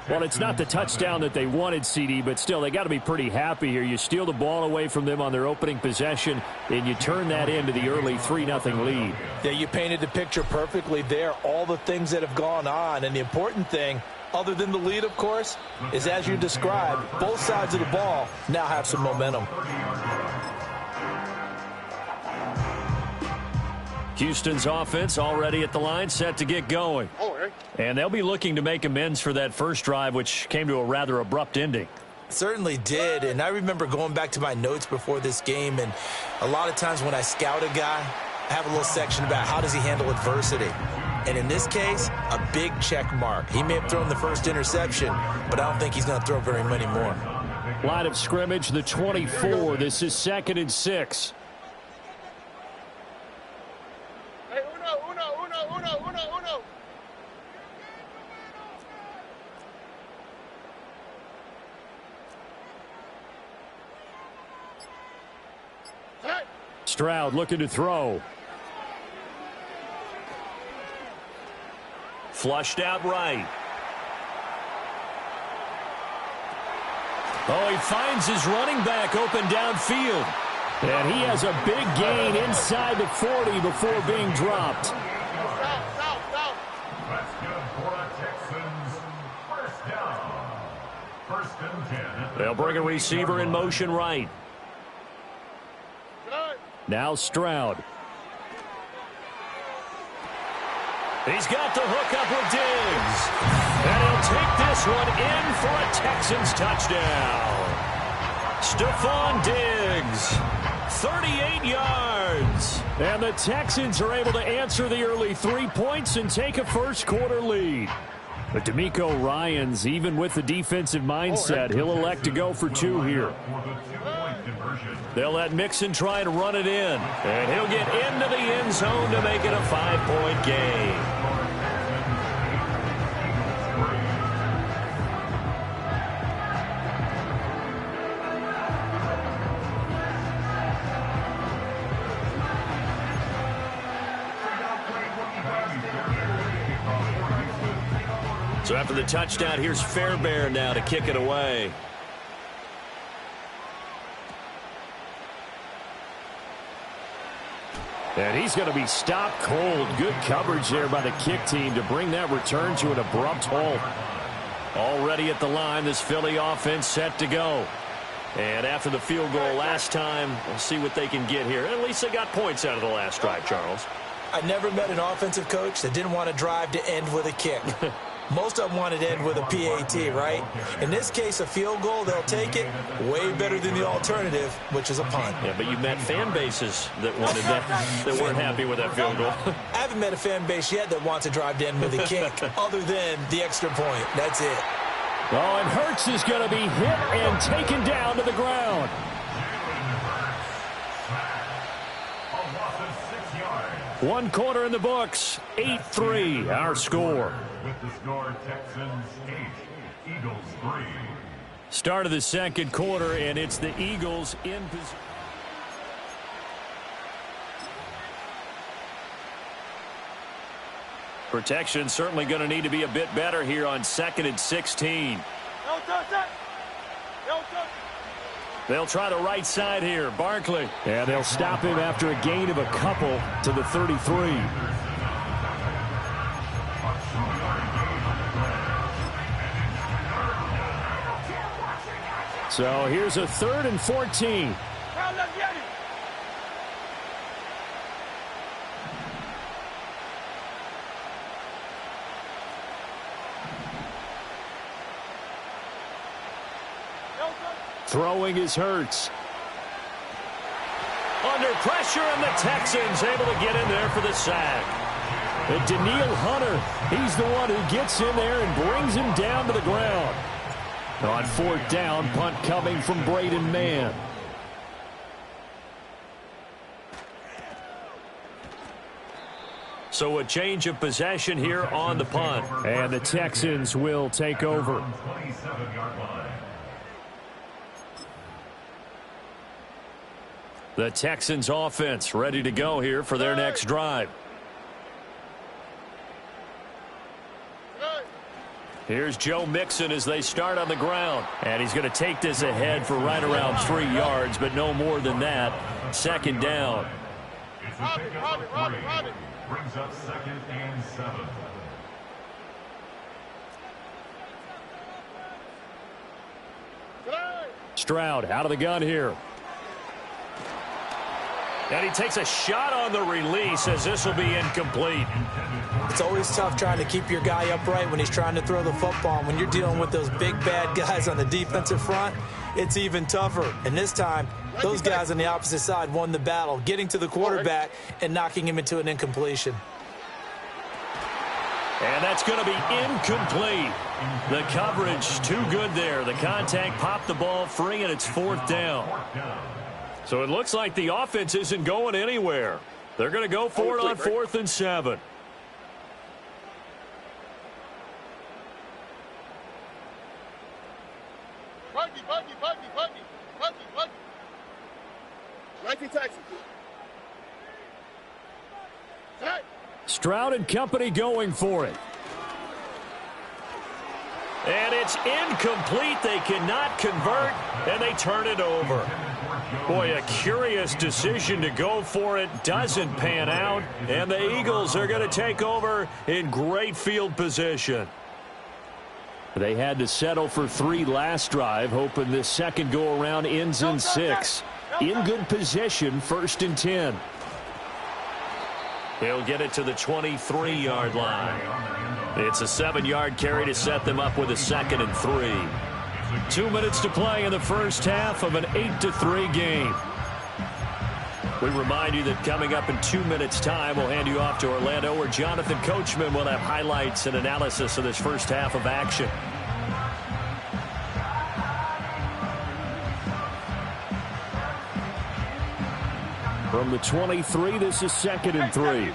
S1: Well, it's not the touchdown that they wanted, CD, but still, they got to be pretty happy here. You steal the ball away from them on their opening possession, and you turn that into the early 3-0 lead.
S2: Yeah, you painted the picture perfectly there, all the things that have gone on. And the important thing, other than the lead, of course, is as you described, both sides of the ball now have some momentum.
S1: Houston's offense already at the line, set to get going. And they'll be looking to make amends for that first drive, which came to a rather abrupt ending.
S2: Certainly did, and I remember going back to my notes before this game, and a lot of times when I scout a guy, I have a little section about how does he handle adversity. And in this case, a big check mark. He may have thrown the first interception, but I don't think he's going to throw very many more.
S1: Line of scrimmage, the 24. This is 2nd and 6.
S11: Uno.
S1: Stroud looking to throw.
S12: Flushed out right.
S1: Oh, he finds his running back open downfield. And he has a big gain inside the 40 before being dropped.
S5: That's good for the Texans. 1st down. 1st and 10.
S12: They'll bring a receiver in motion right.
S1: Now Stroud.
S12: He's got the hook up with Diggs. And he'll take this one in for a Texans touchdown. Stephon Diggs, 38 yards.
S1: And the Texans are able to answer the early 3 points and take a first quarter lead. But DeMeco Ryans, even with the defensive mindset, he'll elect to go for 2 here. They'll let Mixon try to run it in.
S12: And he'll get into the end zone to make it a 5-point game. So after the touchdown, here's Fairbairn now to kick it away.
S1: And he's going to be stopped cold. Good coverage there by the kick team to bring that return to an abrupt halt. Already at the line, this Philly offense set to go. And after the field goal last time, we'll see what they can get here. At least they got points out of the last drive, Charles.
S2: I never met an offensive coach that didn't want to drive to end with a kick. Most of them wanted to end with a PAT, right? In this case, a field goal, they'll take it. Way better than the alternative, which is a punt.
S1: Yeah, but you met fan bases that wanted that, that weren't happy with that field goal.
S2: I haven't met a fan base yet that wants to drive to end with a kick, other than the extra point. That's it.
S1: Oh, and Hurts is going to be hit and taken down to the ground. One quarter in the books, 8-3, our score.
S5: With the score, Texans 8, Eagles 3.
S1: Start of the second quarter, and it's the Eagles in position. Protection certainly going to need to be a bit better here on 2nd and 16. They'll try the right side here. Barkley. And they'll stop him after a gain of a couple to the 33. So here's a 3rd and 14. Throwing is Hurts. Under pressure, and the Texans able to get in there for the sack. And Danielle Hunter, he's the one who gets in there and brings him down to the ground. On 4th down, punt coming from Braden Mann. So a change of possession here on the punt. And the Texans will take over.
S5: 27-yard line.
S1: The Texans offense ready to go here for their next drive. Here's Joe Mixon as they start on the ground. And he's going to take this ahead for right around 3 yards, but no more than that. 2nd down.
S5: It's a pickup of 3. Brings up 2nd and 7.
S1: Stroud out of the gun here. And he takes a shot on the release as this will be incomplete.
S2: It's always tough trying to keep your guy upright when he's trying to throw the football. When you're dealing with those big, bad guys on the defensive front, it's even tougher. And this time, those guys on the opposite side won the battle, getting to the quarterback and knocking him into an incompletion.
S1: And that's going to be incomplete. The coverage too good there. The contact popped the ball free, and it's 4th down. So it looks like the offense isn't going anywhere. They're going to go for it on 4th and 7. Stroud and company going for it. And it's incomplete. They cannot convert, and they turn it over. Boy, a curious decision to go for it. Doesn't pan out, and the Eagles are going to take over in great field position. They had to settle for 3 last drive, hoping this second go-around ends in 6. In good position, 1st and 10. He'll get it to the 23-yard line. It's a 7-yard carry to set them up with a 2nd and 3. 2 minutes to play in the first half of an 8-3 game. We remind you that coming up in 2 minutes' time, we'll hand you off to Orlando, where Jonathan Coachman will have highlights and analysis of this first half of action. From the 23, this is 2nd and 3.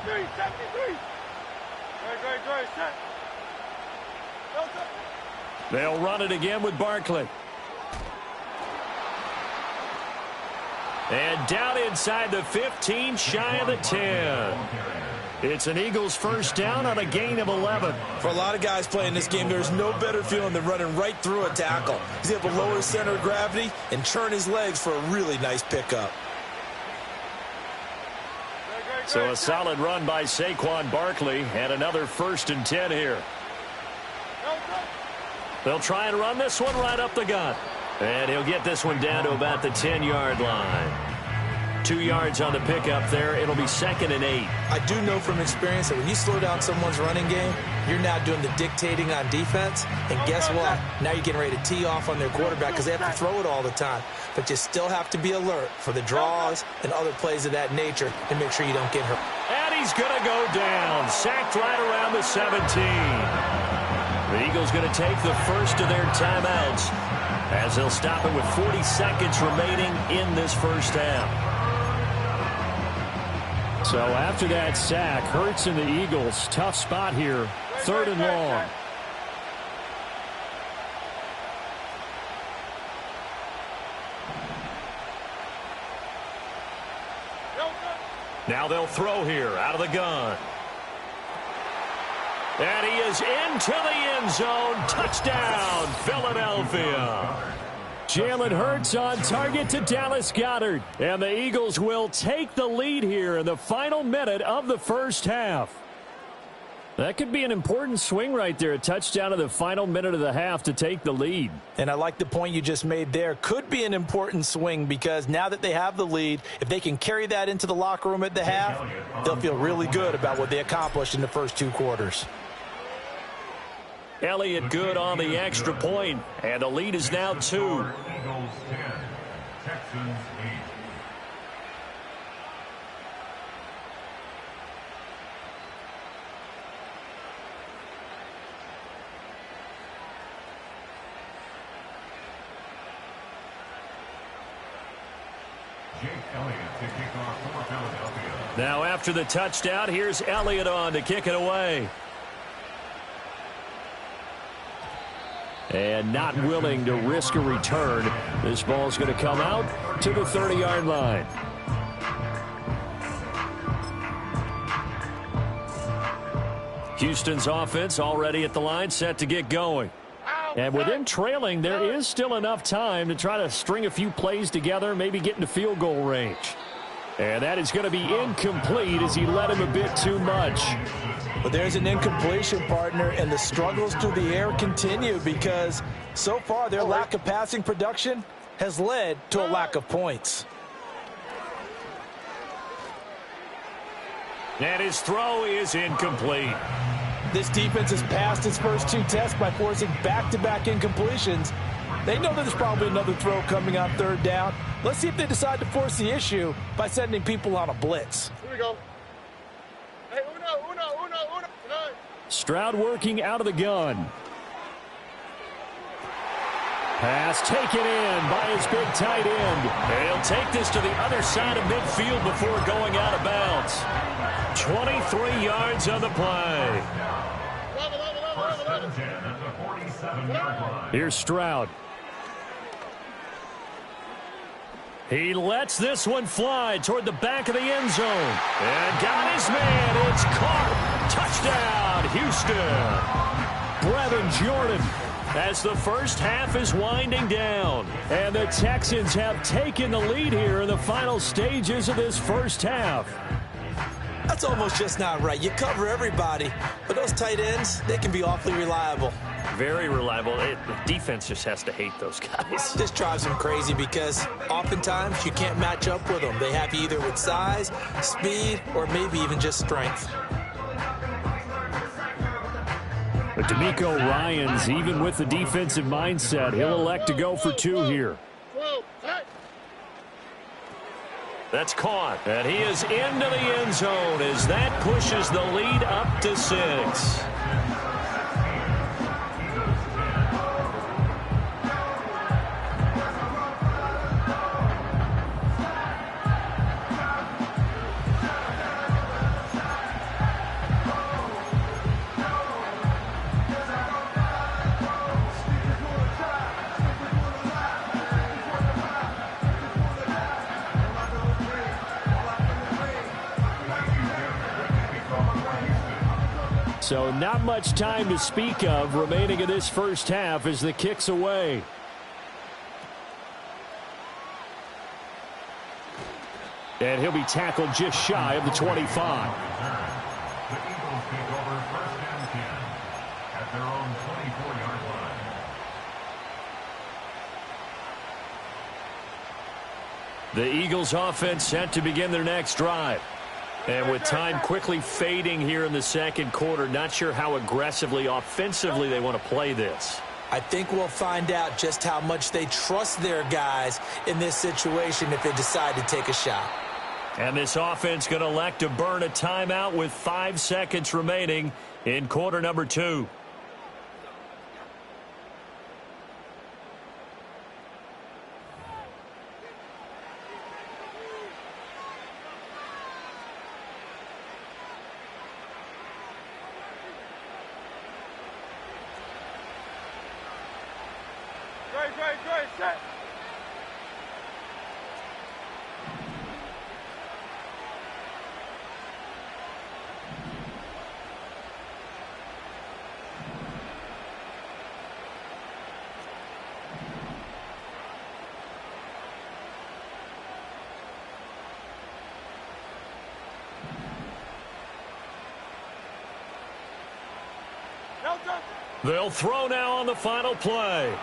S1: They'll run it again with Barkley. And down inside the 15, shy of the 10. It's an Eagles first down on a gain of 11.
S2: For a lot of guys playing this game, there's no better feeling than running right through a tackle. He's able to lower his center of gravity and churn his legs for a really nice pickup.
S1: So a solid run by Saquon Barkley and another 1st and 10 here. They'll try and run this one right up the gut. And he'll get this one down to about the 10-yard line. 2 yards on the pickup there. It'll be 2nd and 8.
S2: I do know from experience that when you slow down someone's running game, you're now doing the dictating on defense. And guess what? Now you're getting ready to tee off on their quarterback because they have to throw it all the time. But you still have to be alert for the draws and other plays of that nature and make sure you don't get hurt.
S1: And he's going to go down. Sacked right around the 17. The Eagles going to take the first of their timeouts as they'll stop it with 40 seconds remaining in this first half. So after that sack, Hurts and the Eagles, tough spot here, 3rd and long. Now they'll throw here out of the gun. And he is into the end zone. Touchdown, Philadelphia. Jalen Hurts on target to Dallas Goedert. And the Eagles will take the lead here in the final minute of the first half. That could be an important swing right there. A touchdown in the final minute of the half to take the lead.
S2: And I like the point you just made there. Could be an important swing because now that they have the lead, if they can carry that into the locker room at the half, they'll feel really good about what they accomplished in the first 2 quarters.
S1: Elliott good on the extra point, and the lead is now 2.
S5: Eagles 10, Texans 8. Jake Elliott to kick off for Philadelphia.
S1: Now after the touchdown, here's Elliott on to kick it away. And not willing to risk a return. This ball's going to come out to the 30-yard line. Houston's offense already at the line, set to get going. And with them trailing, there is still enough time to try to string a few plays together, maybe get into field goal range. And that is going to be incomplete as he led him a bit too much.
S2: But there's an incompletion, partner, and the struggles through the air continue because so far their lack of passing production has led to a lack of points.
S1: And his throw is incomplete.
S2: This defense has passed its first 2 tests by forcing back-to-back incompletions. They know that there's probably another throw coming on 3rd down. Let's see if they decide to force the issue by sending people on a blitz.
S11: Here we go. Hey, uno.
S1: Stroud working out of the gun. Pass taken in by his big tight end. And he'll take this to the other side of midfield before going out of bounds. 23 yards on the play.
S5: First and 10 at the 47-yard line.
S1: Here's Stroud. He lets this one fly toward the back of the end zone. And got his man. It's caught. Touchdown, Houston. Brevin Jordan as the first half is winding down. And the Texans have taken the lead here in the final stages of this first half.
S2: That's almost just not right. You cover everybody, but those tight ends, they can be awfully reliable.
S1: Very reliable. The defense just has to hate those guys.
S2: This drives them crazy because oftentimes you can't match up with them. They have you either with size, speed, or maybe even just strength.
S1: But DeMeco Ryans, even with the defensive mindset, he'll elect to go for 2 here. That's caught, and he is into the end zone as that pushes the lead up to 6. So not much time to speak of remaining in this first half as the kick's away. And he'll be tackled just shy of the 25.
S5: The Eagles take over 1st and 10 at their own 24-yard line.
S1: The Eagles offense set to begin their next drive. And with time quickly fading here in the second quarter, not sure how aggressively, offensively they want to play this.
S2: I think we'll find out just how much they trust their guys in this situation if they decide to take a shot.
S1: And this offense going to elect to burn a timeout with 5 seconds remaining in quarter number 2.
S11: Set.
S1: They'll throw now on the final play.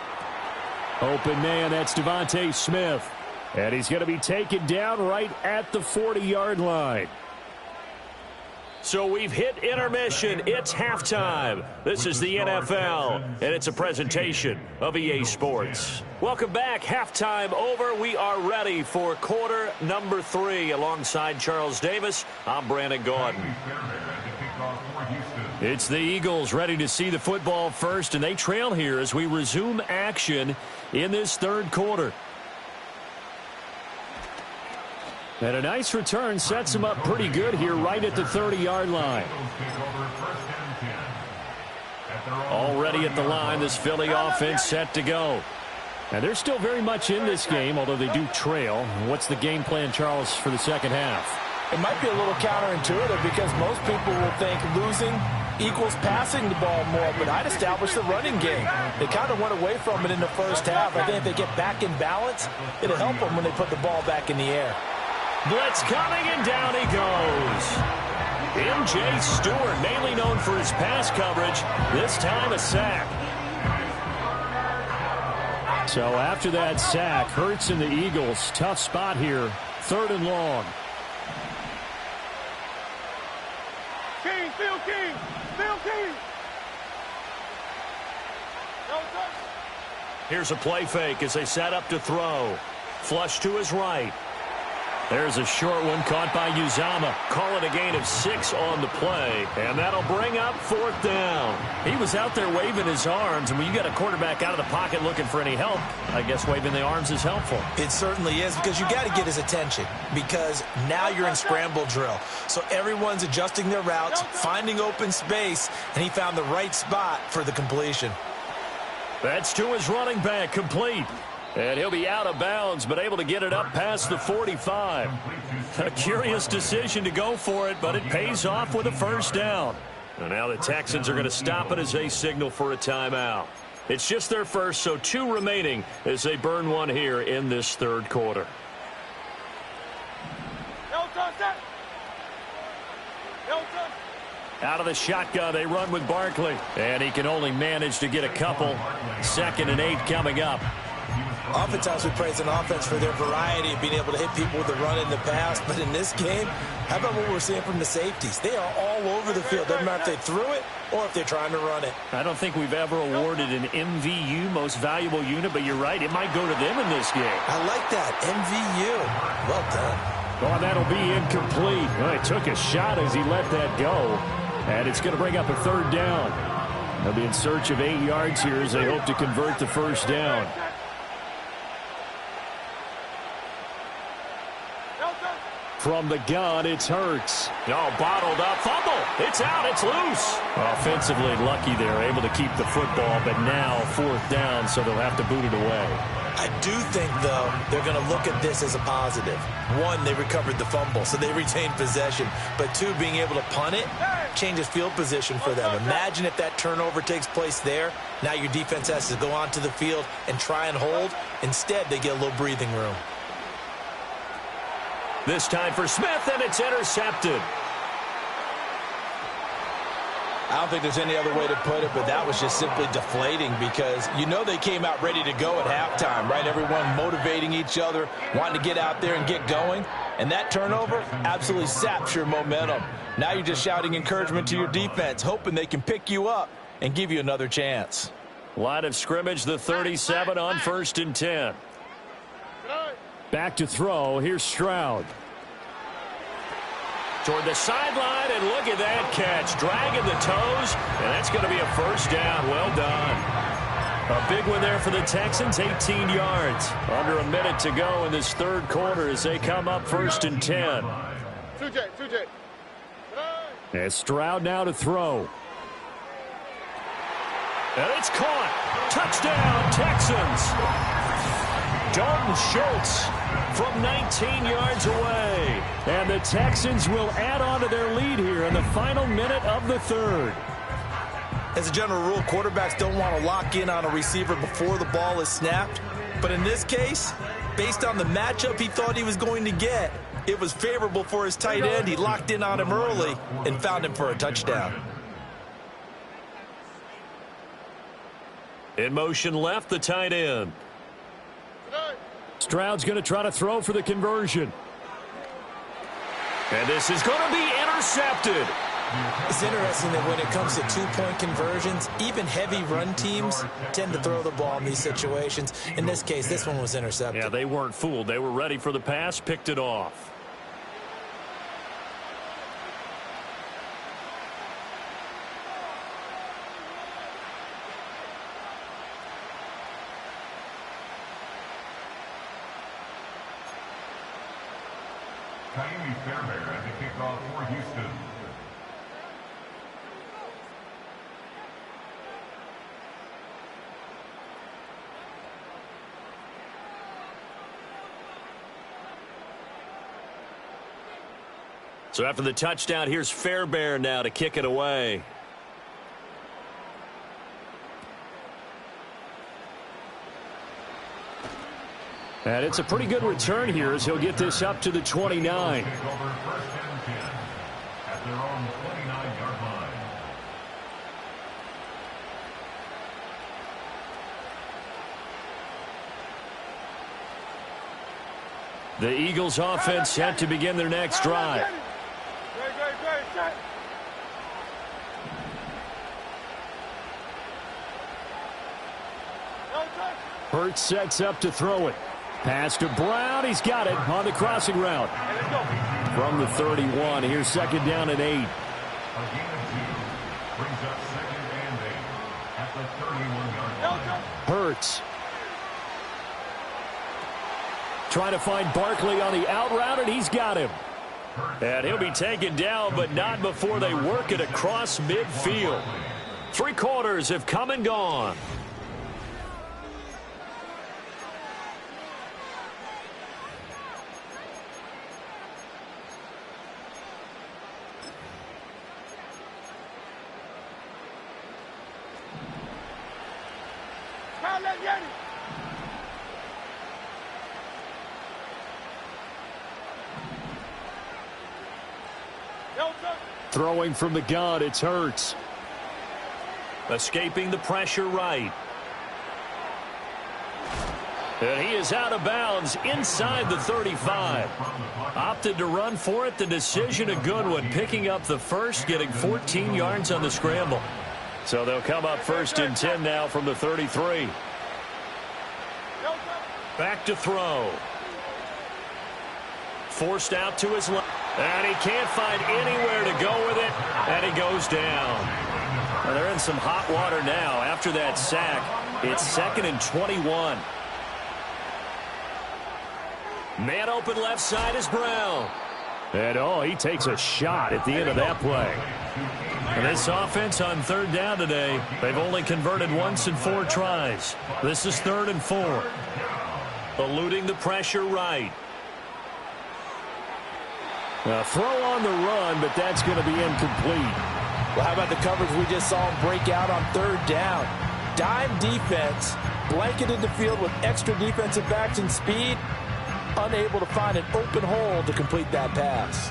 S1: Open man, that's Devontae Smith. And he's going to be taken down right at the 40-yard line. So we've hit intermission. It's halftime. This is the NFL, and it's a presentation of EA Sports. Welcome back. Halftime over. We are ready for quarter number 3. Alongside Charles Davis, I'm Brandon Gordon. It's the Eagles ready to see the football first, and they trail here as we resume action in this third quarter. And a nice return sets them up pretty good here right at the 30-yard line. Already at the line, this Philly offense set to go. And they're still very much in this game, although they do trail. What's the game plan, Charles, for the second half?
S2: It might be a little counterintuitive because most people will think losing equals passing the ball more, but I'd establish the running game. They kind of went away from it in the first half. I think if they get back in balance, it'll help them when they put the ball back in the air.
S1: Blitz coming, and down he goes. M.J. Stewart, mainly known for his pass coverage, this time a sack. So after that sack, Hurts and the Eagles, tough spot here, 3rd and long.
S11: King, Phil King, Phil King.
S1: Here's a play fake as they set up to throw. Flush to his right. There's a short one caught by Uzama. Call it a gain of 6 on the play, and that'll bring up 4th down. He was out there waving his arms, and when you got a quarterback out of the pocket looking for any help, I guess waving the arms is helpful.
S2: It certainly is, because you got to get his attention, because now you're in scramble drill. So everyone's adjusting their routes, finding open space, and he found the right spot for the completion.
S1: That's to his running back, complete. And he'll be out of bounds, but able to get it up past the 45. A curious decision to go for it, but it pays off with a 1st down. And now the Texans are going to stop it as they signal for a timeout. It's just their first, so 2 remaining as they burn one here in this third quarter. Out of the shotgun, they run with Barkley. And he can only manage to get a couple. 2nd and 8 coming up.
S2: Oftentimes we praise an offense for their variety of being able to hit people with the run in the past. But in this game, how about what we're seeing from the safeties? They are all over the field. Doesn't matter if they threw it or if they're trying to run it.
S1: I don't think we've ever awarded an MVU, most valuable unit, but you're right. It might go to them in this game.
S2: I like that. MVU. Well done.
S1: Oh, that'll be incomplete. Well, he took a shot as he let that go. And it's going to bring up a 3rd down. They'll be in search of 8 yards here as they hope to convert the 1st down. From the gun, it's Hurts. Oh, bottled up. Fumble. It's out. It's loose. Offensively lucky they're able to keep the football, but now 4th down, so they'll have to boot it away.
S2: I do think, though, they're going to look at this as a positive. 1, they recovered the fumble, so they retained possession. But 2, being able to punt it changes field position for them. Imagine if that turnover takes place there. Now your defense has to go onto the field and try and hold. Instead, they get a little breathing room.
S1: This time for Smith, and it's intercepted.
S2: I don't think there's any other way to put it, but that was just simply deflating because you know they came out ready to go at halftime, right? Everyone motivating each other, wanting to get out there and get going. And that turnover absolutely saps your momentum. Now you're just shouting encouragement to your defense, hoping they can pick you up and give you another chance.
S1: Line of scrimmage, the 37 on 1st and 10. Back to throw. Here's Stroud. Toward the sideline, and look at that catch. Dragging the toes, and that's going to be a first down. Well done. A big one there for the Texans, 18 yards. Under a minute to go in this third quarter as they come up 1st and 10.
S11: 2J.
S1: As Stroud now to throw. And it's caught. Touchdown, Texans. Dalton Schultz from 19 yards away. And the Texans will add on to their lead here in the final minute of the third.
S2: As a general rule, quarterbacks don't want to lock in on a receiver before the ball is snapped. But in this case, based on the matchup he thought he was going to get, it was favorable for his tight end. He locked in on him early and found him for a touchdown.
S1: In motion left, the tight end. Stroud's going to try to throw for the conversion. And this is going to be intercepted.
S2: It's interesting that when it comes to two-point conversions, even heavy run teams tend to throw the ball in these situations. In this case, this one was intercepted.
S1: Yeah, they weren't fooled. They were ready for the pass, picked it off.
S5: Ka'imi Fairbairn at the kickoff for Houston.
S1: So after the touchdown, here's Fairbairn now to kick it away. And it's a pretty good return here as he'll get this up to the 29. The Eagles offense set to begin their next drive.
S11: Great.
S1: Hurts sets up to throw it. Pass to Brown. He's got it on the crossing route. From the 31, here's 2nd down and 8. Hurts. Trying to find Barkley on the out route, and he's got him. And he'll be taken down, but not before they work it across midfield. 3 quarters have come and gone. Throwing from the gun, it's Hurts. Escaping the pressure right. And he is out of bounds inside the 35. Opted to run for it. The decision a good one. Picking up the first, getting 14 yards on the scramble. So they'll come up 1st and 10 now from the 33. Back to throw. Forced out to his left. And he can't find anywhere to go with it. And he goes down. And they're in some hot water now. After that sack, it's 2nd and 21. Man open left side is Brown. And he takes a shot at the end of that play. And this offense on 3rd down today, they've only converted once in 4 tries. This is 3rd and 4. Eluding the pressure right. A throw on the run, but that's going to be incomplete.
S2: Well, how about the coverage we just saw him break out on 3rd down? Dime defense, blanketed the field with extra defensive backs and speed. unable to find an open hole to complete that pass.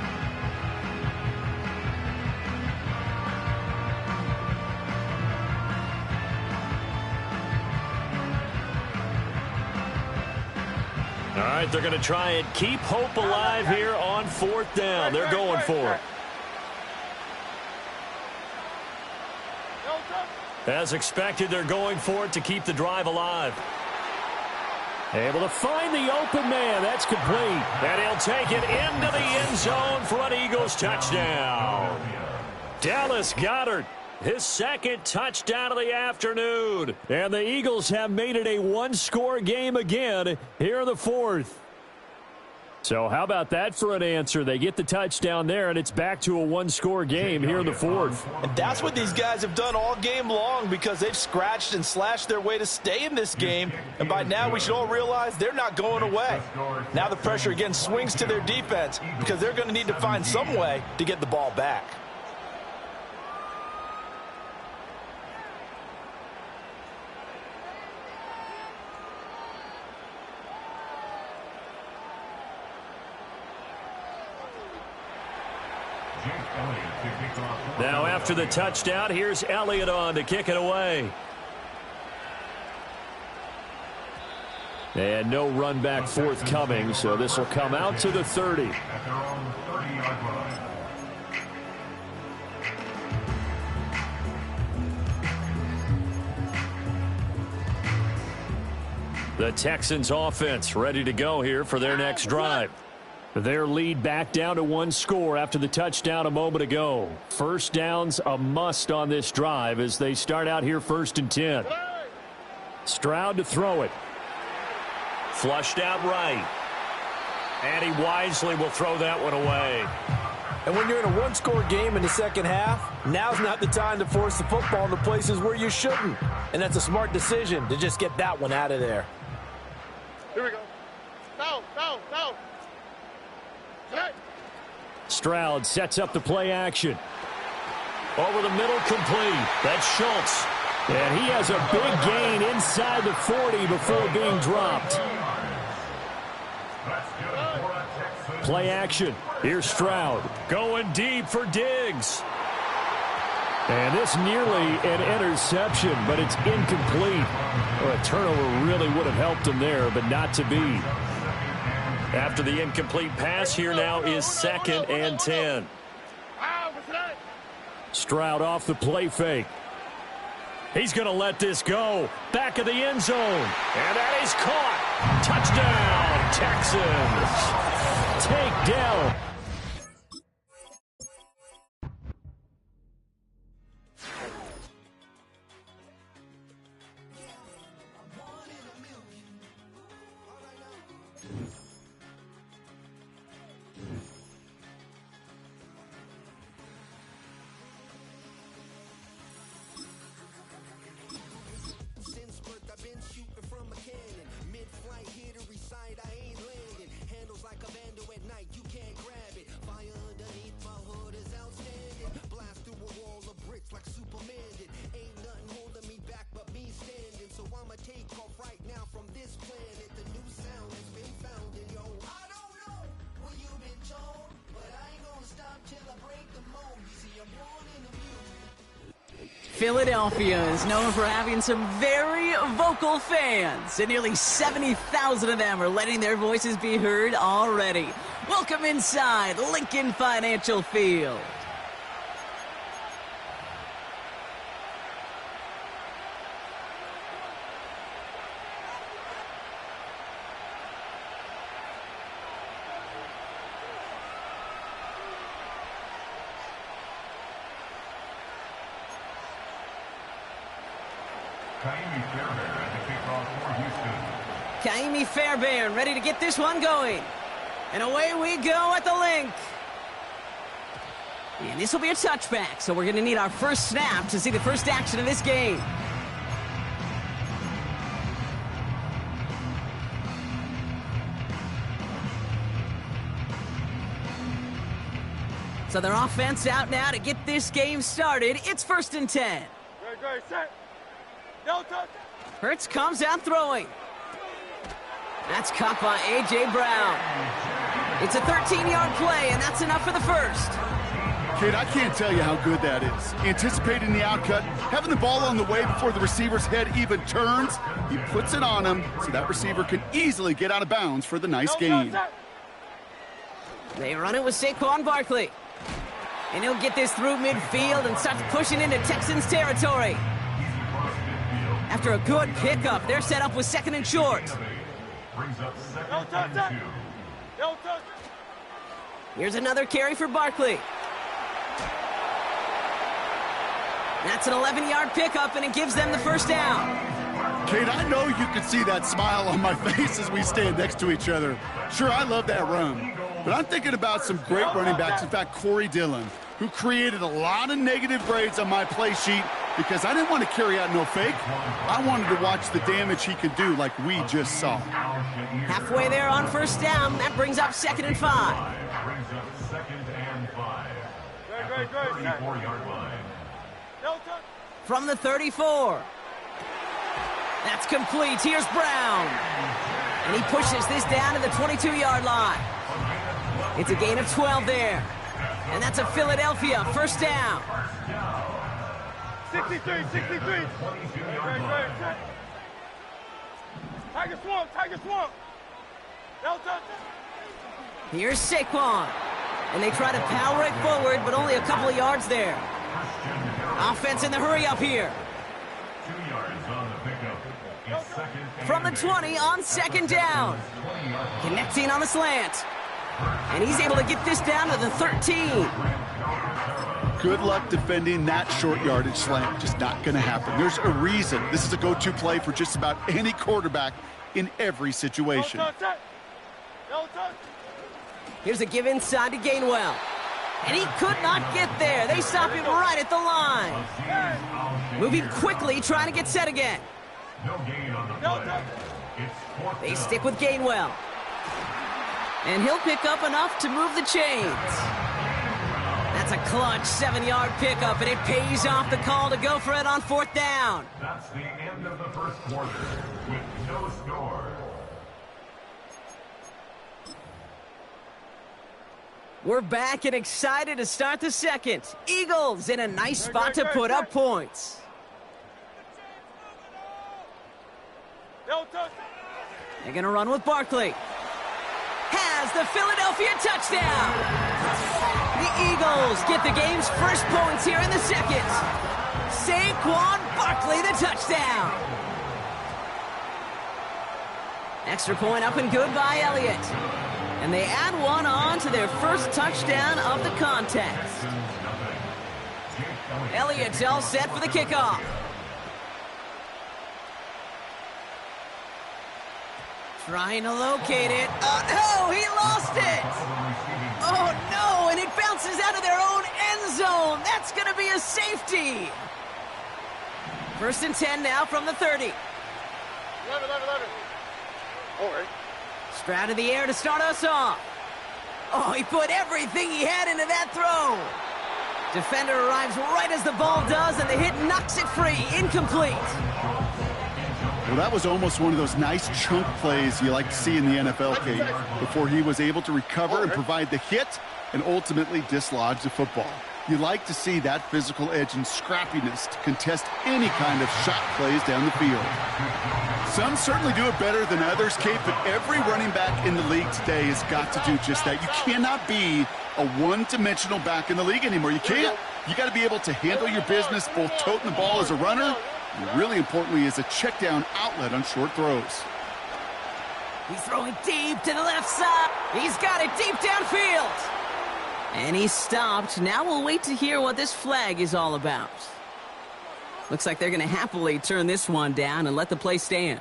S1: All right, they're going to try and keep hope alive here on 4th down. They're going for it. As expected, they're going for it to keep the drive alive. Able to find the open man. That's complete. And he'll take it into the end zone for an Eagles touchdown. Dallas Goedert, his 2nd touchdown of the afternoon. And the Eagles have made it a one-score game again here in the 4th. So how about that for an answer? They get the touchdown there, and it's back to a one-score game here in the 4th.
S4: And that's what these guys have done all game long because they've scratched and slashed their way to stay in this game. And by now, we should all realize they're not going away. Now the pressure again swings to their defense because they're going to need to find some way to get the ball back.
S1: Now after the touchdown, here's Elliott on to kick it away. And no run back forthcoming, so this will come out to the 30.
S5: At their own 30-yard line.
S1: The Texans offense ready to go here for their next drive. Their lead back down to one score after the touchdown a moment ago. First down's a must on this drive as they start out here 1st and 10. Stroud to throw it. Flushed out right. And he wisely will throw that one away.
S2: And when you're in a one-score game in the second half, now's not the time to force the football in the places where you shouldn't. And that's a smart decision to just get that one out of there.
S11: Here we go. No.
S1: Stroud sets up the play action. Over the middle, complete. That's Schultz. And he has a big gain inside the 40 before being dropped. Play action. Here's Stroud. Going deep for Diggs. And this nearly an interception, but it's incomplete. Well, a turnover really would have helped him there, but not to be. After the incomplete pass, here now is 2nd and 10. Stroud off the play fake. He's going to let this go. Back of the end zone. And that is caught. Touchdown, Texans. Takedown.
S8: Philadelphia is known for having some very vocal fans, and nearly 70,000 of them are letting their voices be heard already. Welcome inside Lincoln Financial Field. Kaimi Fairbairn ready to get this one going. And away we go at the link. And this will be a touchback, so we're going to need our first snap to see the first action of this game. So their offense out now to get this game started. It's 1st and 10.
S11: Great, set. No touch.
S8: Hurts comes out throwing. That's caught by A.J. Brown. It's a 13-yard play, and that's enough for the first.
S9: Kid, I can't tell you how good that is. Anticipating the outcut, having the ball on the way before the receiver's head even turns, he puts it on him so that receiver can easily get out of bounds for the nice gain.
S8: They run it with Saquon Barkley. And he'll get this through midfield and starts pushing into Texans territory. After a good pickup, they're set up with 2nd and short. Here's another carry for Barkley. That's an 11-yard pickup, and it gives them the first down.
S9: Kate, I know you can see that smile on my face as we stand next to each other. Sure, I love that run. But I'm thinking about some great running backs. In fact, Corey Dillon, who created a lot of negative grades on my play sheet because I didn't want to carry out no fake. I wanted to watch the damage he could do like we just saw.
S8: Halfway there on first down. That brings up 2nd and 5. From the 34. That's complete. Here's Brown. And he pushes this down to the 22-yard line. It's a gain of 12 there. And that's a Philadelphia first down.
S3: 63. Tiger swamp.
S8: Here's Saquon. And they try to power it forward, but only a couple of yards there. Offense in the hurry up here.
S5: 2 yards on the pickup. It's 2nd.
S8: From the 20 on 2nd down. Connecting on the slant. And he's able to get this down to the 13.
S9: Good luck defending that short yardage slant. Just not going to happen. There's a reason. This is a go-to play for just about any quarterback in every situation.
S8: Here's a give inside to Gainwell. And he could not get there. They stop him right at the line. Moving quickly, trying to get set again.
S5: No gain on the play. It's 4th
S8: They
S5: down.
S8: stick with Gainwell. And he'll pick up enough to move the chains. That's a clutch 7-yard pickup, and it pays off the call to go for it on 4th down.
S5: That's the end of the first quarter with no score.
S8: We're back and excited to start the second. Eagles in a nice spot to put up points. They're going to run with Barkley. Has the Philadelphia touchdown. The Eagles get the game's first points here in the second. Saquon Barkley, the touchdown. Extra point up and good by Elliott. And they add one on to their first touchdown of the contest. Elliott's all set for the kickoff. Trying to locate it. Oh, no, he lost it. Oh, no, and it bounces out of their own end zone. That's going to be a safety. 1st and 10 now from the 30.
S11: 11. All right.
S8: Stroud in the air to start us off. Oh, he put everything he had into that throw. Defender arrives right as the ball does, and the hit knocks it free. Incomplete.
S9: Well, that was almost one of those nice chunk plays you like to see in the NFL, Kate, before he was able to recover and provide the hit and ultimately dislodge the football. You like to see that physical edge and scrappiness to contest any kind of shot plays down the field. Some certainly do it better than others, Kate, but every running back in the league today has got to do just that. You cannot be a one-dimensional back in the league anymore. You can't. You got to be able to handle your business, both toting the ball as a runner, and really importantly as a check-down outlet on short throws.
S8: He's throwing deep to the left side. He's got it deep downfield. And he stopped. Now we'll wait to hear what this flag is all about. Looks like they're going to happily turn this one down and let the play stand.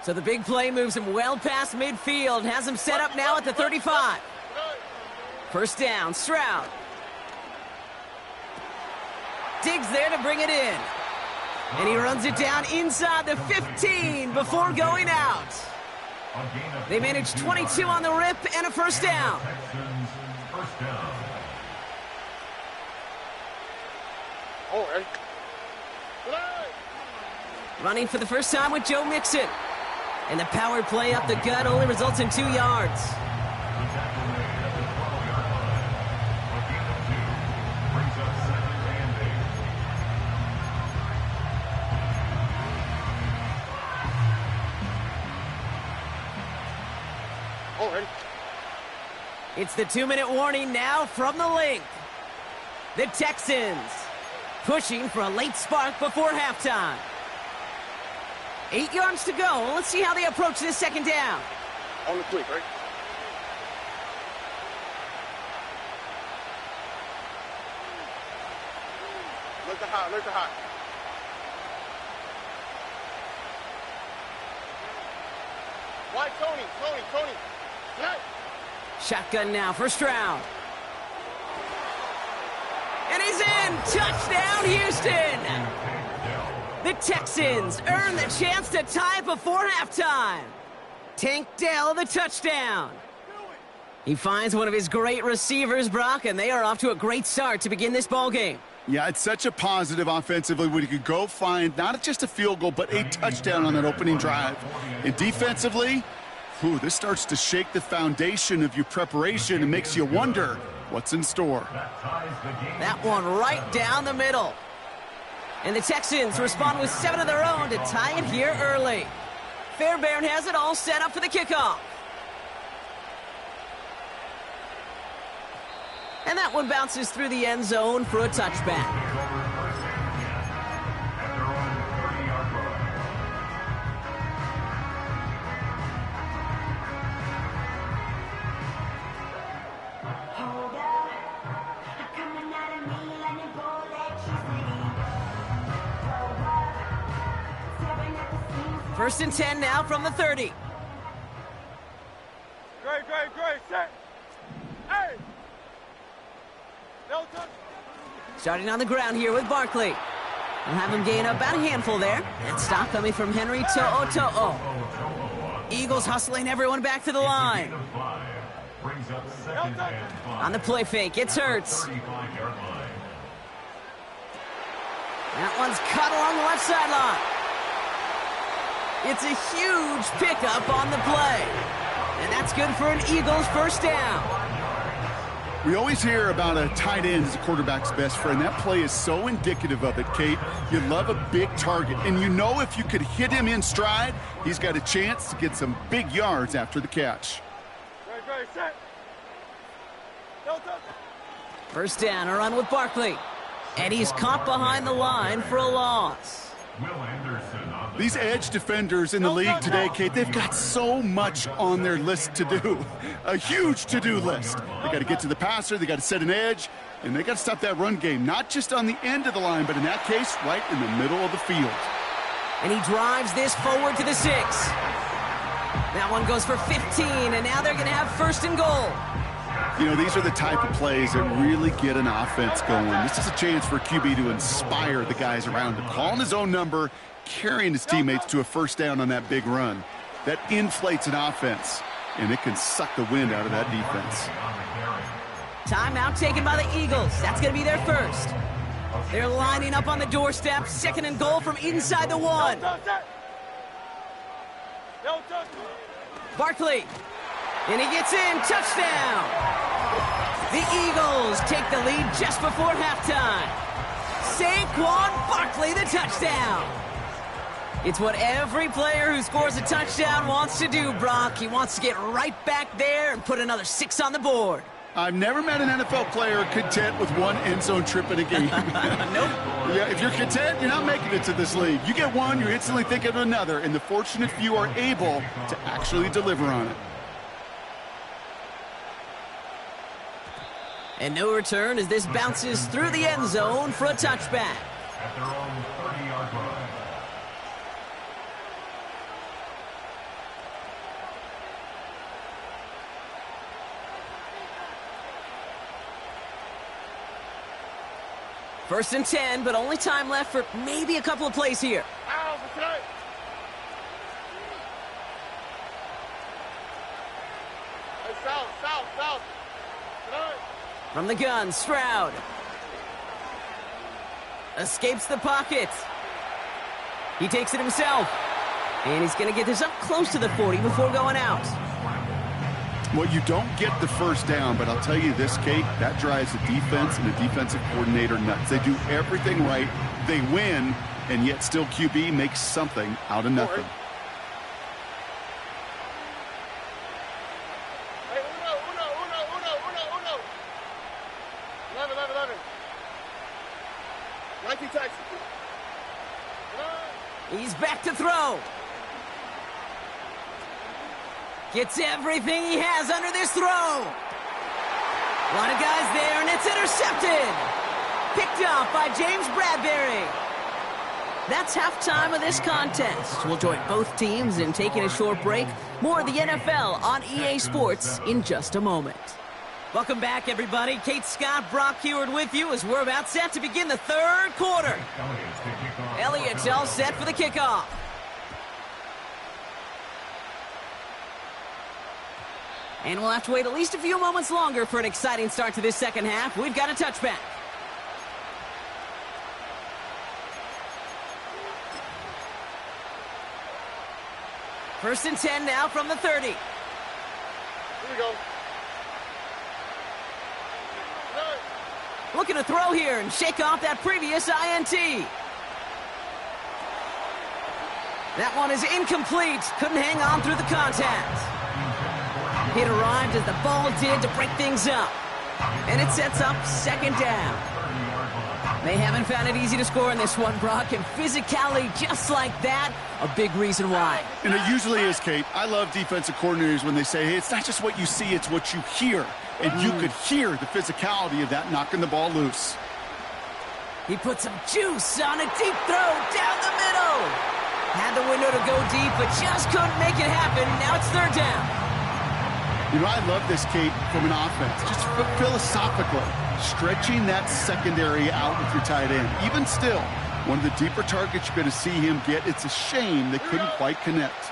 S8: So the big play moves him well past midfield. Has him set up now at the 35. First down, Stroud. Diggs there to bring it in. And he runs it down inside the 15 before going out. They managed 22 on the rip and a first down.
S5: First down.
S11: All right.
S8: Running for the first time with Joe Mixon. And the power play up the gut only results in 2 yards.
S11: Already.
S8: It's the 2-minute warning now from the link. The Texans pushing for a late spark before halftime. 8 yards to go. Let's see how they approach this second down.
S11: On the quick, right? Look the high, look the high. White, Tony. Hey.
S8: Shotgun now for Stroud. And he's in! Touchdown, Houston! The Texans earn the chance to tie before halftime. Tank Dell, the touchdown. He finds one of his great receivers, Brock, and they are off to a great start to begin this ballgame.
S9: Yeah, it's such a positive offensively when you could go find not just a field goal, but a touchdown on that opening drive. And defensively, this starts to shake the foundation of your preparation and makes you wonder what's in store.
S8: That one right down the middle. And the Texans respond with 7 of their own to tie it here early. Fairbairn has it all set up for the kickoff. And that one bounces through the end zone for a touchback. First and 10 now from the 30.
S11: Great, set. Hey! No touch.
S8: Starting on the ground here with Barkley. We'll have him gain about a handful there. And stop coming from Henry To'o. Eagles hustling everyone back to the line. On the play fake, it's Hurts. That one's cut along the left sideline. It's a huge pickup on the play. And that's good for an Eagles first down.
S9: We always hear about a tight end as a quarterback's best friend. That play is so indicative of it, Kate. You love a big target, and you know if you could hit him in stride, he's got a chance to get some big yards after the catch.
S11: Great, set. No touch.
S8: First down, a run with Barkley. And he's caught behind the line for a loss.
S9: These edge defenders in the league today, Kate, they've got so much on their list to do. A huge to-do list. They got to get to the passer, they got to set an edge, and they got to stop that run game, not just on the end of the line, but in that case, right in the middle of the field.
S8: And he drives this forward to the 6. That one goes for 15, and now they're going to have first and goal.
S9: You know, these are the type of plays that really get an offense going. This is a chance for QB to inspire the guys around him. Calling his own number, carrying his teammates to a first down on that big run. That inflates an offense, and it can suck the wind out of that defense.
S8: Timeout taken by the Eagles. That's going to be their first. They're lining up on the doorstep. Second and goal from inside the 1. Barkley. And he gets in. Touchdown. The Eagles take the lead just before halftime. Saquon Barkley, the touchdown. It's what every player who scores a touchdown wants to do, Brock. He wants to get right back there and put another 6 on the board.
S9: I've never met an NFL player content with one end zone trip in a game.
S8: Nope.
S9: Yeah, if you're content, you're not making it to this league. You get one, you're instantly thinking of another, and the fortunate few are able to actually deliver on it.
S8: And no return as this bounces through the end zone for a touchback.
S5: At their own 30-yard line.
S8: First and 10, but only time left for maybe a couple of plays here.
S11: South.
S8: From the gun, Stroud. Escapes the pocket. He takes it himself. And he's going to get this up close to the 40 before going out.
S9: Well, you don't get the first down, but I'll tell you this, Kate, that drives the defense and the defensive coordinator nuts. They do everything right. They win, and yet still QB makes something out of nothing.
S11: Hey, uno. 11. 19 Texas.
S8: He's back to throw. Gets everything he has under this throw. A lot of guys there, and it's intercepted. Picked off by James Bradbury. That's halftime of this contest. We'll join both teams in taking a short break. More of the NFL on EA Sports in just a moment. Welcome back, everybody. Kate Scott, Brock Heward with you as we're about set to begin the third quarter. Elliott's all set for the kickoff. And we'll have to wait at least a few moments longer for an exciting start to this second half. We've got a touchback. First and 10 now from the 30.
S11: Here we go.
S8: Looking to throw here and shake off that previous INT. That one is incomplete. Couldn't hang on through the contact. It arrived as the ball did to break things up. And it sets up second down. They haven't found it easy to score in this one, Brock, and physicality just like that, a big reason why.
S9: And it usually is, Kate. I love defensive coordinators when they say, hey, it's not just what you see, it's what you hear. And you could hear the physicality of that knocking the ball loose.
S8: He put some juice on a deep throw down the middle. Had the window to go deep, but just couldn't make it happen. Now it's third down.
S9: You know, I love this, Kate, from an offense. Just philosophically, stretching that secondary out with your tight end. Even still, one of the deeper targets you're going to see him get. It's a shame they couldn't quite connect.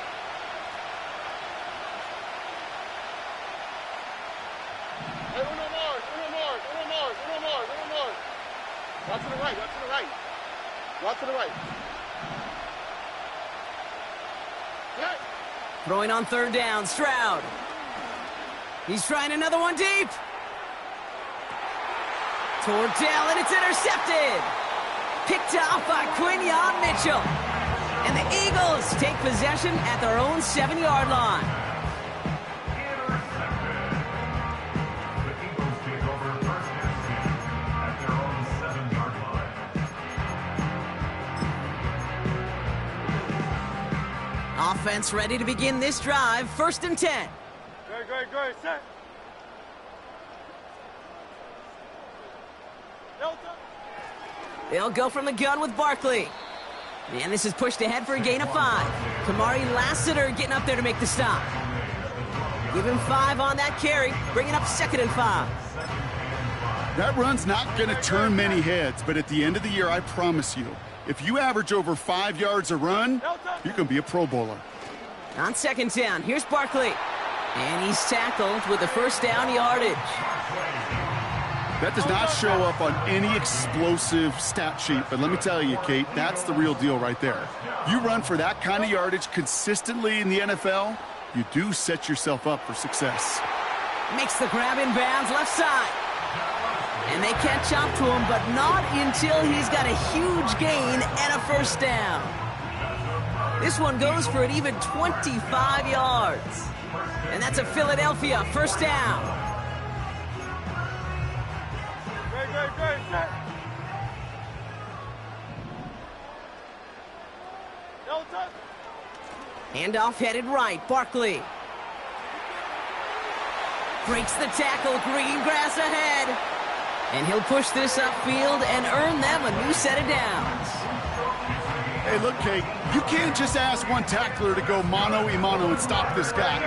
S11: Hey, uno more. Watch to the right. Watch to the right. Hey.
S8: Throwing on third down, Stroud. He's trying another one deep. Tordell, and it's intercepted. Picked off by Quinyon Mitchell. And the Eagles take possession at their own 7-yard line.
S5: The Eagles take over first and 10 at their own 7-yard line.
S8: Offense ready to begin this drive. First and 10.
S11: Great, set.
S8: They'll go from the gun with Barkley. And this is pushed ahead for a gain of 5. Kamari Lassiter getting up there to make the stop. Give him 5 on that carry, bringing up second and 5.
S9: That run's not going to turn many heads, but at the end of the year, I promise you, if you average over 5 yards a run, you're going to be a Pro Bowler.
S8: On second down, here's Barkley. And he's tackled with the first down yardage.
S9: That does not show up on any explosive stat sheet, but let me tell you, Kate, that's the real deal right there. You run for that kind of yardage consistently in the NFL, you do set yourself up for success.
S8: Makes the grab in bounds left side. And they catch up to him, but not until he's got a huge gain and a first down. This one goes for an even 25 yards. And that's a Philadelphia first down.
S11: Great, set.
S8: Handoff headed right, Barkley. Breaks the tackle, green grass ahead. And he'll push this upfield and earn them a new set of downs.
S9: Hey, look, Kate, you can't just ask one tackler to go mano-a-mano and stop this guy.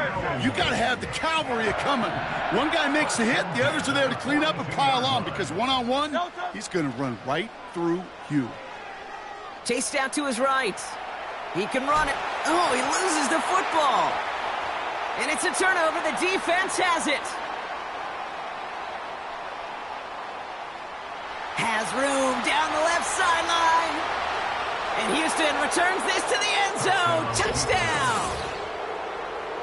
S9: You got to have the cavalry coming. One guy makes a hit, the others are there to clean up and pile on, because one-on-one, he's going to run right through you.
S8: Chased out to his right. He can run it. Oh, he loses the football. And it's a turnover. The defense has it. Has room down the left sideline. And Houston returns this to the end zone. Touchdown!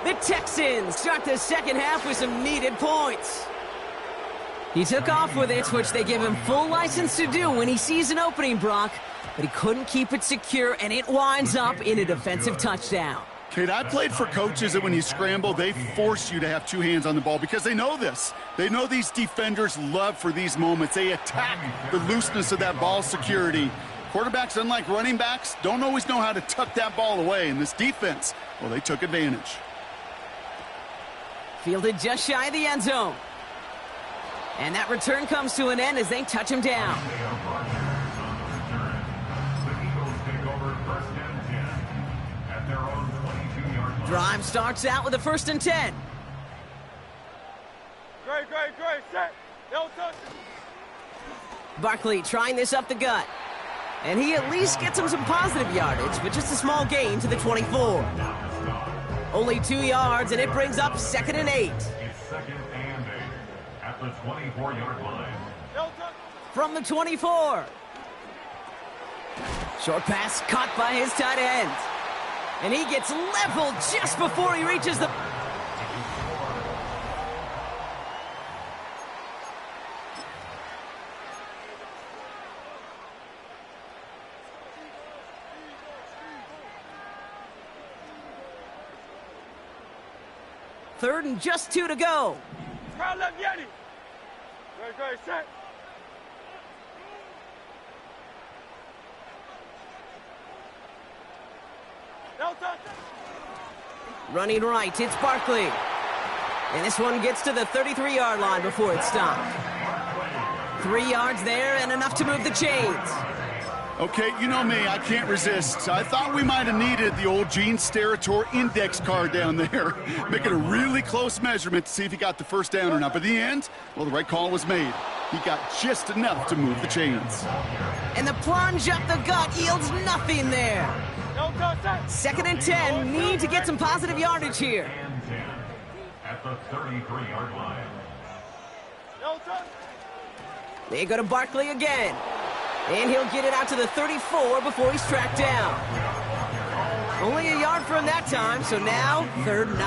S8: The Texans start the second half with some needed points. He took off with it, which they give him full license to do when he sees an opening, Brock. But he couldn't keep it secure, and it winds up in a defensive touchdown.
S9: Kate, I played for coaches that when you scramble, they force you to have two hands on the ball because they know this. They know these defenders love for these moments. They attack the looseness of that ball security. Quarterbacks, unlike running backs, don't always know how to tuck that ball away. And this defense, well, they took advantage.
S8: Fielded just shy of the end zone. And that return comes to an end as they touch him down. Drive starts out with a 1st and 10.
S3: Great, set. No touch.
S8: Barkley trying this up the gut. And he at least gets him some positive yardage, but just a small gain to the 24. Only 2 yards, and it brings up 2nd and 8.
S5: It's 2nd and 8 at the 24-yard line.
S8: From the 24. Short pass caught by his tight end. And he gets leveled just before he reaches the... Third and just 2 to go.
S3: Crowd left Yeti. Great, set. No touch.
S8: Running right, it's Barkley. And this one gets to the 33-yard line before it's stopped. 3 yards there and enough to move the chains.
S9: Okay, you know me, I can't resist. I thought we might have needed the old Gene Steratore index card down there. Make it a really close measurement to see if he got the first down or not. But in the end, well, the right call was made. He got just enough to move the chains.
S8: And the plunge up the gut yields nothing there. 2nd and 10, need to get some positive yardage here.
S5: And 10 at the 33-yard line.
S8: They go to Barkley again. And he'll get it out to the 34 before he's tracked down. Only a yard from that time, so now 3rd and 9.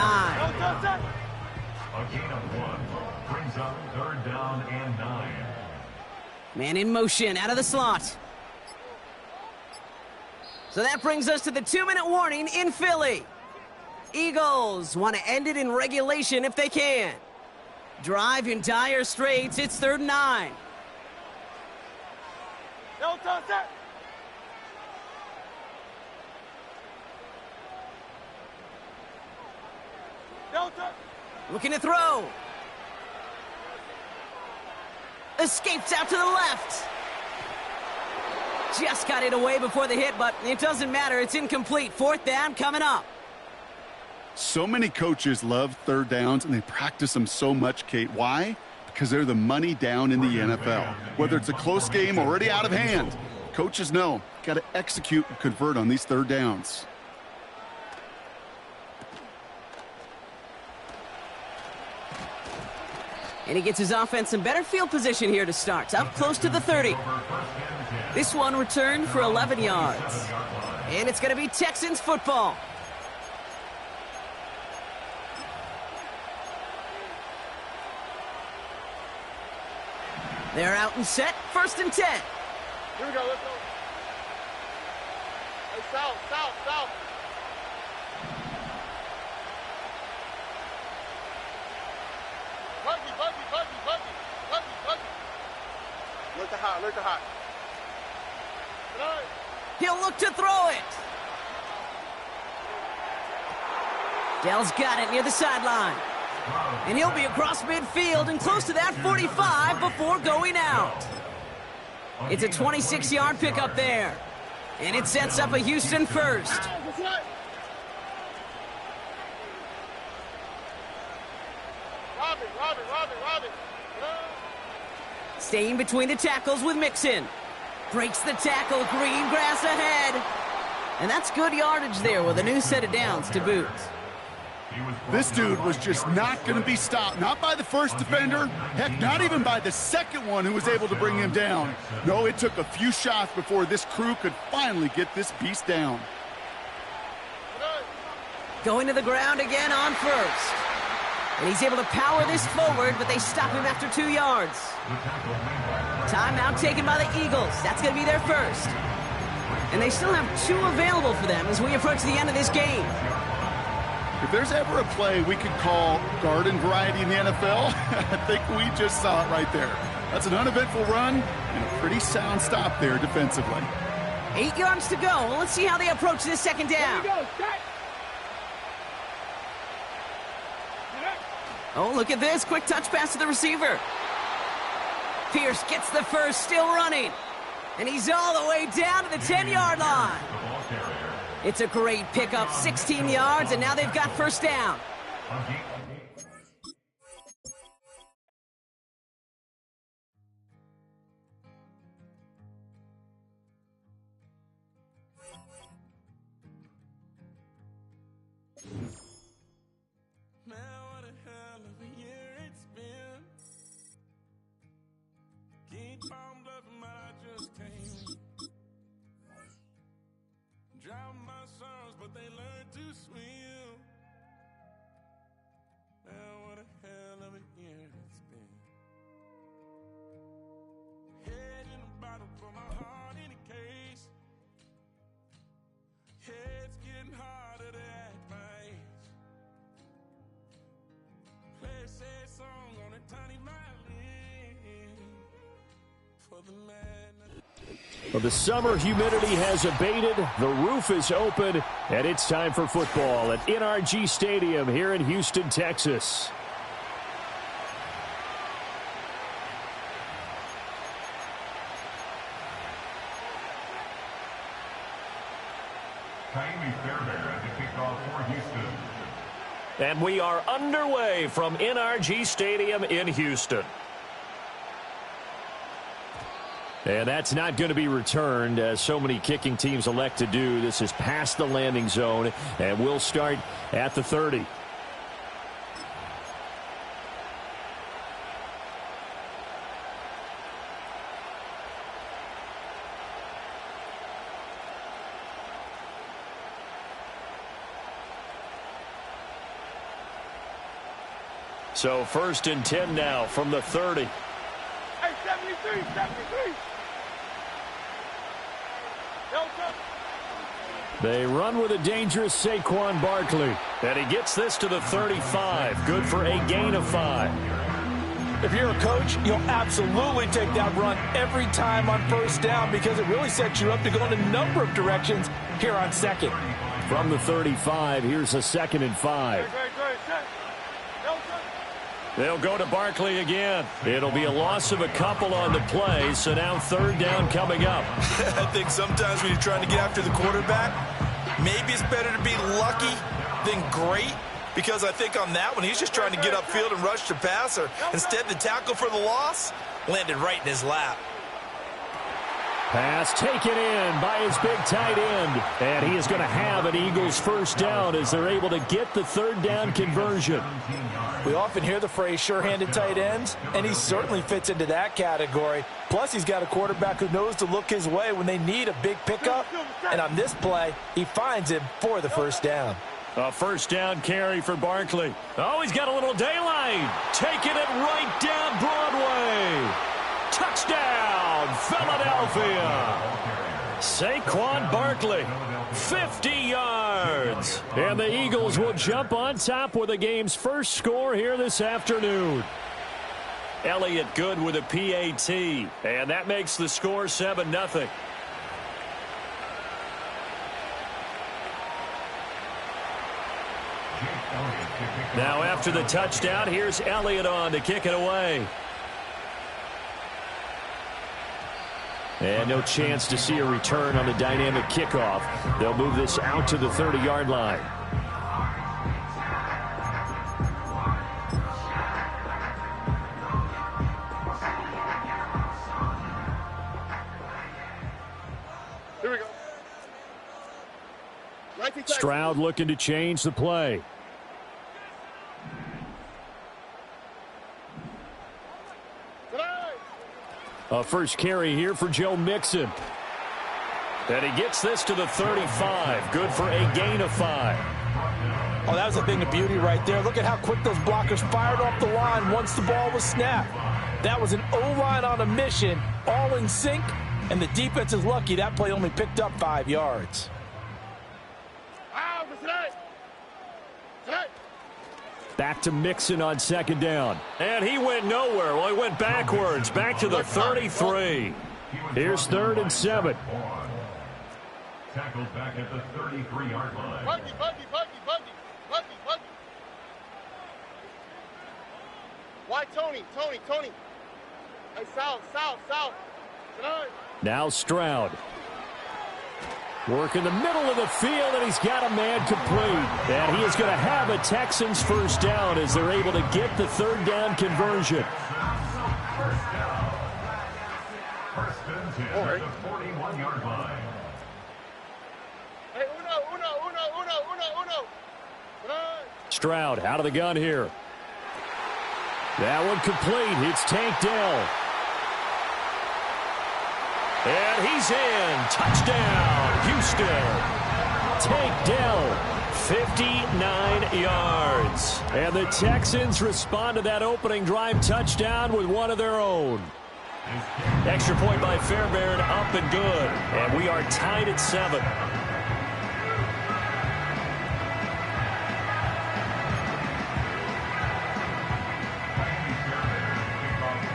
S5: A gain of 1 brings up 3rd down and 9.
S8: Man in motion out of the slot. So that brings us to the 2-minute warning in Philly. Eagles want to end it in regulation if they can. Drive in dire straits, it's 3rd and 9.
S3: No touch. No touch.
S8: Looking to throw. Escapes out to the left. Just got it away before the hit, but it doesn't matter. It's incomplete. 4th down coming up.
S9: So many coaches love 3rd downs, and they practice them so much, Kate. Why? Because they're the money down in the NFL. Whether it's a close game already out of hand, coaches know, got to execute and convert on these 3rd downs.
S8: And he gets his offense in better field position here to start. Up close to the 30. This one returned for 11 yards. And it's going to be Texans football. They're out and set. 1st and 10.
S11: Here we go, let's go. Hey, south. Buggy. Look to hot.
S8: He'll look to throw it. Dell's got it near the sideline. And he'll be across midfield and close to that 45 before going out. It's a 26-yard pickup there. And it sets up a Houston first.
S11: Robin.
S8: Staying between the tackles with Mixon. Breaks the tackle, green grass ahead. And that's good yardage there with a new set of downs to boot.
S9: This dude was just not going to be stopped. Not by the first defender. Heck, not even by the second one who was able to bring him down. No, it took a few shots before this crew could finally get this beast down.
S8: Going to the ground again on first. And he's able to power this forward, but they stop him after 2 yards. Timeout taken by the Eagles. That's going to be their first. And they still have 2 available for them as we approach the end of this game.
S9: If there's ever a play we could call garden variety in the NFL, I think we just saw it right there. That's an uneventful run and a pretty sound stop there defensively.
S8: 8 yards to go. Well, let's see how they approach this second down. Oh, look at this. Quick touch pass to the receiver. Pierce gets the first, still running. And he's all the way down to the 10-yard line. It's a great pickup, 16 yards, and now they've got first down.
S10: But they learn to swim. Now what a hell of a year it's been. Head in a bottle for my heart in a case. Head's getting harder to act my age. Play a sad song on a tiny violin for the madness.
S1: Well, the summer humidity has abated, the roof is open, and it's time for football at NRG Stadium here in Houston, Texas.
S5: Ka'imi Fairbairn to kick off for Houston.
S1: And we are underway from NRG Stadium in Houston. And that's not going to be returned, as so many kicking teams elect to do. This is past the landing zone, and we'll start at the 30. So 1st and 10 now from the 30.
S3: Hey, 73, 73.
S1: They run with a dangerous Saquon Barkley. And he gets this to the 35. Good for a gain of 5.
S2: If you're a coach, you'll absolutely take that run every time on first down because it really sets you up to go in a number of directions here on second.
S1: From the 35, here's a 2nd and 5. They'll go to Barkley again. It'll be a loss of a couple on the play, so now 3rd down coming up.
S4: I think sometimes when you're trying to get after the quarterback, maybe it's better to be lucky than great, because I think on that one, he's just trying to get upfield and rush the passer. Instead, the tackle for the loss landed right in his lap.
S1: Pass taken in by his big tight end. And he is going to have an Eagles first down as they're able to get the 3rd down conversion.
S2: We often hear the phrase sure-handed tight ends, and he certainly fits into that category. Plus, he's got a quarterback who knows to look his way when they need a big pickup. And on this play, he finds him for the first down.
S1: A first down carry for Barkley. Oh, he's got a little daylight. Taking it right down Broadway. Touchdown, Philadelphia. Saquon Barkley, 50 yards. And the Eagles will jump on top with the game's first score here this afternoon. Elliott Good with a PAT. And that makes the score 7-0. Now after the touchdown, here's Elliott on to kick it away. And no chance to see a return on the dynamic kickoff. They'll move this out to the 30-yard line.
S11: Here we go.
S1: Stroud looking to change the play. A first carry here for Joe Mixon. And he gets this to the 35. Good for a gain of 5.
S2: Oh, that was a thing of beauty right there. Look at how quick those blockers fired off the line once the ball was snapped. That was an O-line on a mission, all in sync, and the defense is lucky that play only picked up 5 yards.
S1: Back to Mixon on second down. And he went nowhere. Well, he went backwards, back to the 33. Here's 3rd and 7.
S5: Tackled back at the 33-yard line.
S11: Buggy. Why Tony? Hey, south.
S1: Now Stroud. Work in the middle of the field, and he's got a man complete. And he is going to have a Texans first down as they're able to get the 3rd down conversion.
S5: First and 10 at the 41-yard line.
S11: Hey, uno.
S1: Stroud out of the gun here. That one complete. It's Tank Dell. And he's in. Touchdown, Houston. Tank Dell, 59 yards. And the Texans respond to that opening drive touchdown with one of their own. Extra point by Fairbairn, up and good. And we are tied at 7.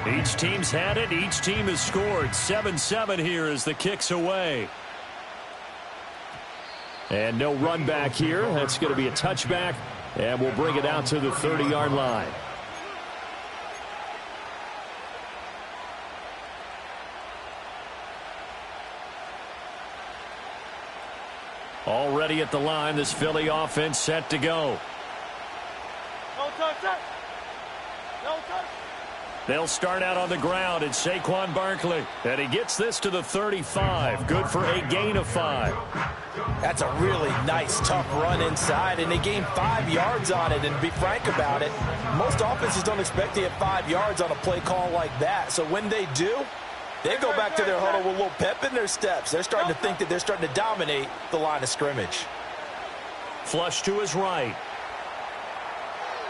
S1: Each team's had it. Each team has scored. 7-7 here as the kick's away. And no run back here. That's going to be a touchback. And we'll bring it out to the 30-yard line. Already at the line, this Philly offense set to go.
S11: No touch.
S1: They'll start out on the ground. It's Saquon Barkley. And he gets this to the 35. Good for a gain of 5.
S2: That's a really nice, tough run inside, and they gained 5 yards on it. And to be frank about it, most offenses don't expect to get 5 yards on a play call like that. So when they do, they go back to their huddle with a little pep in their steps. They're starting to think that they're starting to dominate the line of scrimmage.
S1: Flush to his right.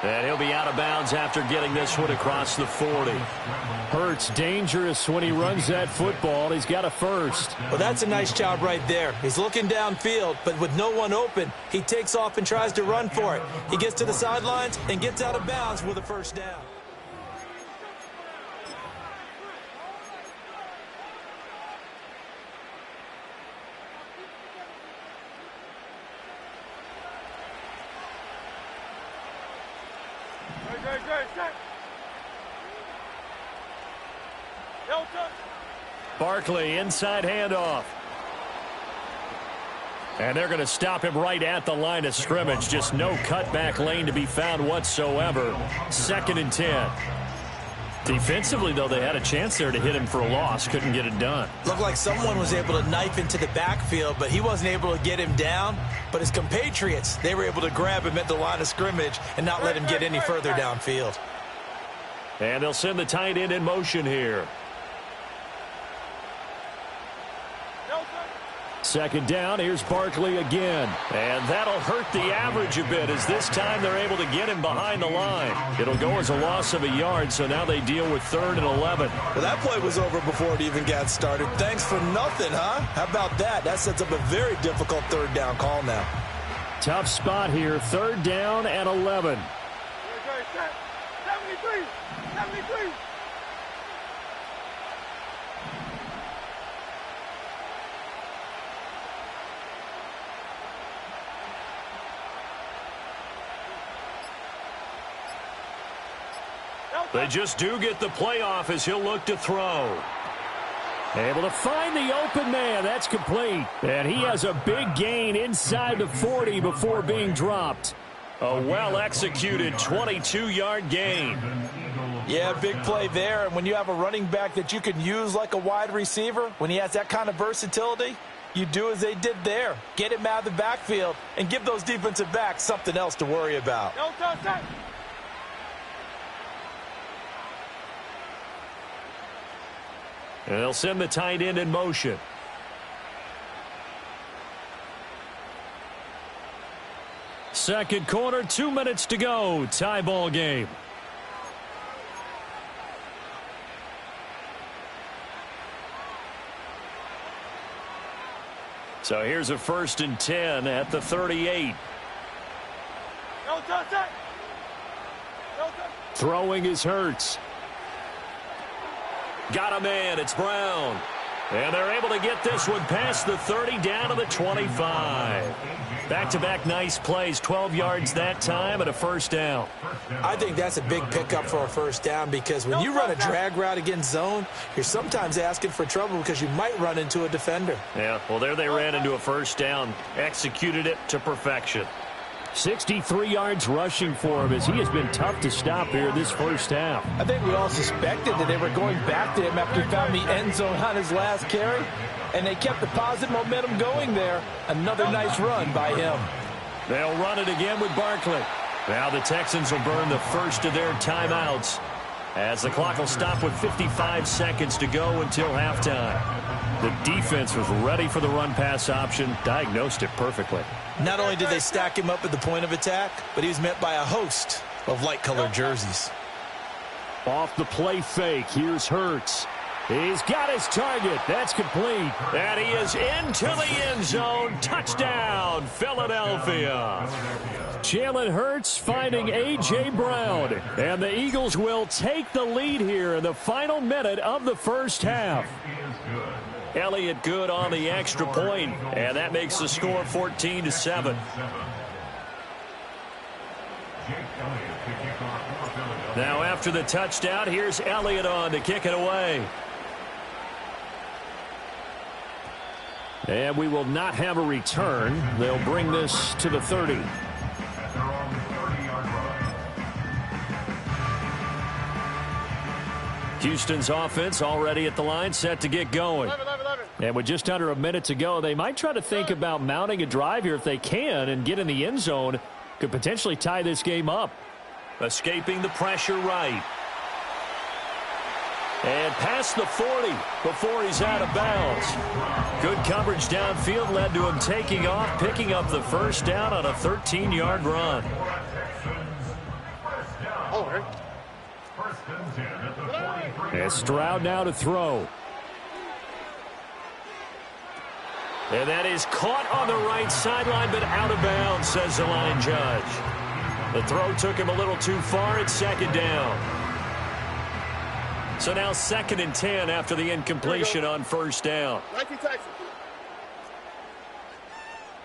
S1: And he'll be out of bounds after getting this one across the 40. Hurts dangerous when he runs that football. He's got a first.
S2: Well, that's a nice job right there. He's looking downfield, but with no one open, he takes off and tries to run for it. He gets to the sidelines and gets out of bounds with a first down.
S1: Barkley, inside handoff. And they're going to stop him right at the line of scrimmage. Just no cutback lane to be found whatsoever. 2nd and 10. Defensively, though, they had a chance there to hit him for a loss. Couldn't get it done.
S2: Looked like someone was able to knife into the backfield, but he wasn't able to get him down. But his compatriots, they were able to grab him at the line of scrimmage and not let him get any further downfield.
S1: And they'll send the tight end in motion here. 2nd down, here's Barkley again. And that'll hurt the average a bit as this time they're able to get him behind the line. It'll go as a loss of a yard, so now they deal with 3rd and 11.
S2: Well, that play was over before it even got started. Thanks for nothing, huh? How about that? That sets up a very difficult 3rd down call now.
S1: Tough spot here, 3rd down and 11.
S11: 73.
S1: They just do get the playoff as he'll look to throw. Able to find the open man. That's complete. And he has a big gain inside the 40 before being dropped. A well-executed 22-yard gain.
S2: Yeah, big play there. And when you have a running back that you can use like a wide receiver, when he has that kind of versatility, you do as they did there. Get him out of the backfield and give those defensive backs something else to worry about.
S11: No touch.
S1: And they'll send the tight end in motion. Second quarter, 2 minutes to go. Tie ball game. So here's a 1st and 10 at the 38. Throwing is Hurts. Got a man. It's Brown. And they're able to get this one past the 30 down to the 25. Back-to-back nice plays, 12 yards that time and a first down.
S2: I think that's a big pickup for a first down because when you run a drag route against zone, you're sometimes asking for trouble because you might run into a defender.
S1: Yeah, well, there they ran into a first down, executed it to perfection. 63 yards rushing for him as he has been tough to stop here this first half.
S2: I think we all suspected that they were going back to him after he found the end zone on his last carry, and they kept the positive momentum going there. Another nice run by him.
S1: They'll run it again with Barkley. Now the Texans will burn the first of their timeouts as the clock will stop with 55 seconds to go until halftime. The defense was ready for the run-pass option, diagnosed it perfectly.
S2: Not only did they stack him up at the point of attack, but he was met by a host of light-colored jerseys.
S1: Off the play fake, here's Hurts. He's got his target. That's complete. And he is into the end zone. Touchdown, Philadelphia. Jalen Hurts finding A.J. Brown. And the Eagles will take the lead here in the final minute of the first half. Elliott good on the extra point, and that makes the score 14-7. Now after the touchdown, here's Elliott on to kick it away. And we will not have a return. They'll bring this to the 30. Houston's offense already at the line, set to get going. And with just under a minute to go, they might try to think about mounting a drive here if they can and get in the end zone. Could potentially tie this game up. Escaping the pressure right. And past the 40 before he's out of bounds. Good coverage downfield led to him taking off, picking up the first down on a 13-yard run. And Stroud now to throw. And that is caught on the right sideline, but out of bounds, says the line judge. The throw took him a little too far. It's second down. So now 2nd and 10 after the incompletion on first down.
S11: 19 Texas.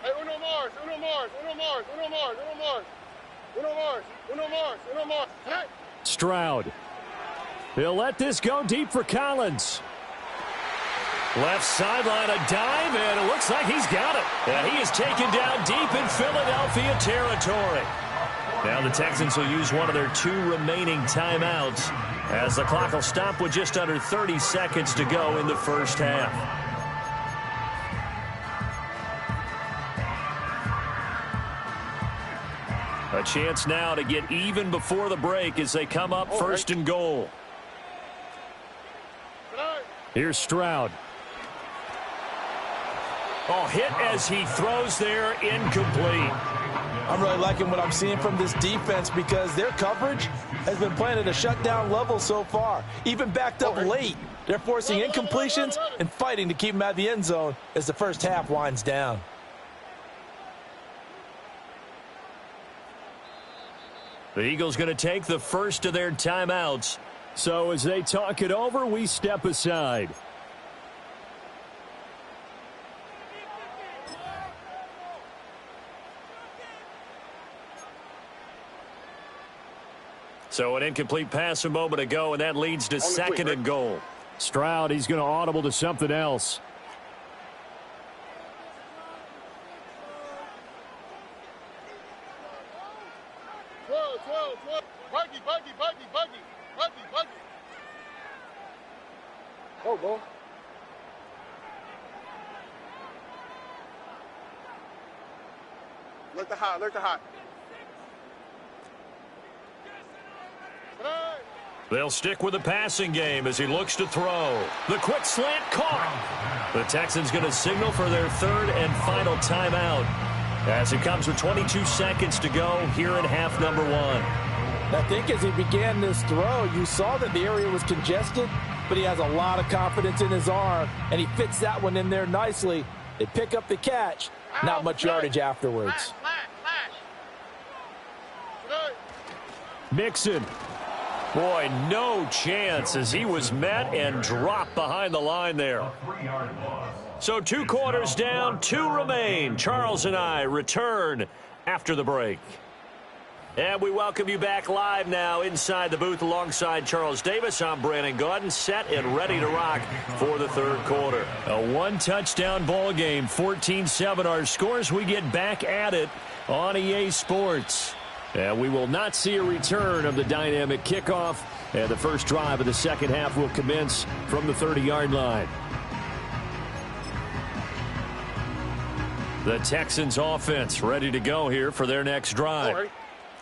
S11: Hey, Uno Mars, Uno Mars, Uno Mars, Uno Mars, Uno Mars, Uno Mars, Uno Mars, Uno Mars. Hey.
S1: Stroud. He'll let this go deep for Collins. Left sideline, a dive, and it looks like he's got it. And he is taken down deep in Philadelphia territory. Now the Texans will use one of their 2 remaining timeouts as the clock will stop with just under 30 seconds to go in the first half. A chance now to get even before the break as they come up 1st and goal. Here's Stroud. Oh, hit as he throws there, incomplete.
S2: I'm really liking what I'm seeing from this defense because their coverage has been playing at a shutdown level so far. Even backed up late, they're forcing incompletions and fighting to keep them out of the end zone as the first half winds down.
S1: The Eagles going to take the first of their timeouts. So as they talk it over, we step aside. So an incomplete pass a moment ago, and that leads to 2nd and goal. Stroud, he's going to audible to something else.
S11: Go, bro. Look the hot, look the hot.
S12: They'll stick with the passing game as he looks to throw. The quick slant caught. The Texans going to signal for their third and final timeout as it comes with 22 seconds to go here in half number one.
S2: I think as he began this throw, you saw that the area was congested, but he has a lot of confidence in his arm, and he fits that one in there nicely. They pick up the catch, not much yardage afterwards.
S1: Mixon.
S12: Boy, no chance as he was met and dropped behind the line there. So 2 quarters down, 2 remain. Charles and I return after the break. And we welcome you back live now inside the booth alongside Charles Davis. I'm Brandon Gaudin, set and ready to rock for the third quarter.
S1: A 1-touchdown ball game, 14-7 our scores. We get back at it on EA Sports. And we will not see a return of the dynamic kickoff. And the first drive of the second half will commence from the 30-yard line. The Texans offense ready to go here for their next drive.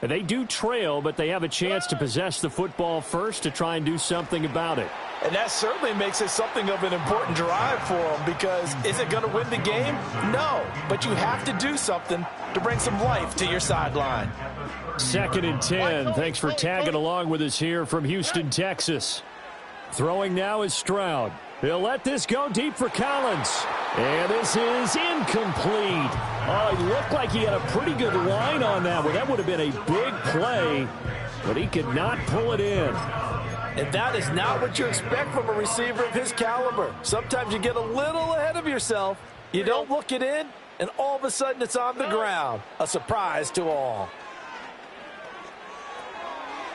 S1: They do trail, but they have a chance to possess the football first to try and do something about it.
S2: And that certainly makes it something of an important drive for them, because is it going to win the game? No, but you have to do something to bring some life to your sideline.
S1: 2nd and 10. Thanks for tagging along with us here from Houston, Texas. Throwing now is Stroud. He'll let this go deep for Collins. And this is incomplete. Oh, he looked like he had a pretty good line on that one. That would have been a big play, but he could not pull it in.
S2: And that is not what you expect from a receiver of his caliber. Sometimes you get a little ahead of yourself. You don't look it in, and all of a sudden it's on the ground. A surprise to all.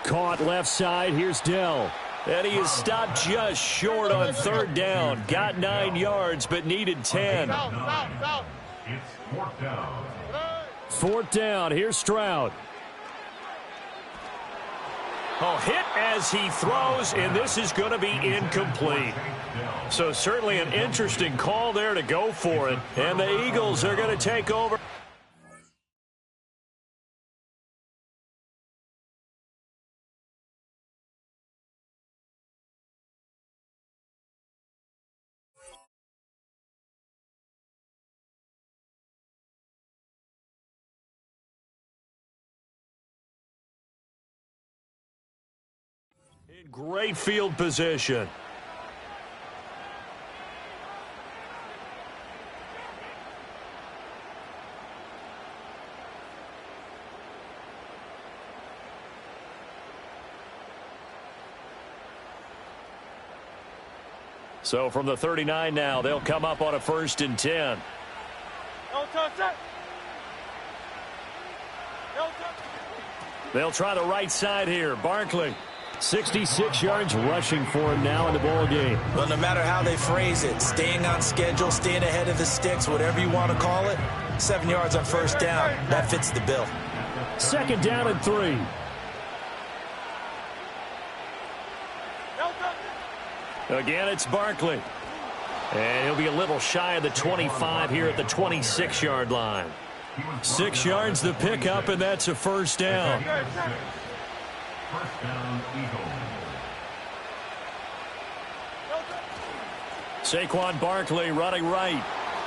S1: Caught left side. Here's Dell. And he is stopped just short on 3rd down. Got 9 yards, but needed 10.
S5: It's 4th down.
S1: 4th down. Here's Stroud.
S12: Oh, hit as he throws, and this is going to be incomplete. So certainly an interesting call there to go for it. And the Eagles are going to take over. In great field position. So from the 39 now, they'll come up on a 1st and 10. They'll try the right side here. Barkley.
S1: 66 yards rushing for him now in the ball game.
S4: Well, no matter how they phrase it, staying on schedule, staying ahead of the sticks, whatever you want to call it, 7 yards on 1st down, that fits the bill.
S1: 2nd down and 3. Again, it's Barkley. And he'll be a little shy of the 25 here at the 26-yard line. 6 yards the pickup, and that's a 1st down.
S5: 1st down, Eagles.
S1: Saquon Barkley running right.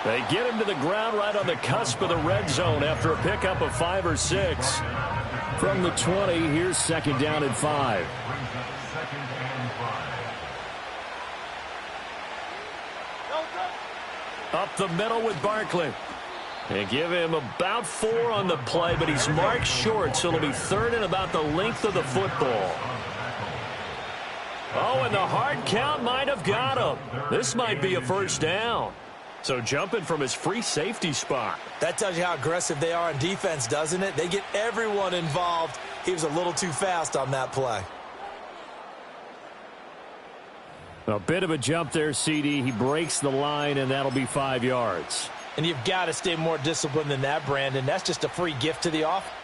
S1: They get him to the ground right on the cusp of the red zone after a pickup of 5 or 6. From the 20, here's 2nd down and 5. Up the middle with Barkley. They give him about 4 on the play, but he's marked short, so it'll be 3rd and about the length of the football. Oh, and the hard count might have got him. This might be a 1st down. So jumping from his free safety spot.
S4: That tells you how aggressive they are on defense, doesn't it? They get everyone involved. He was a little too fast on that play.
S1: A bit of a jump there, CD. He breaks the line, and that'll be 5 yards.
S2: And you've got to stay more disciplined than that, Brandon. That's just a free gift to the offense.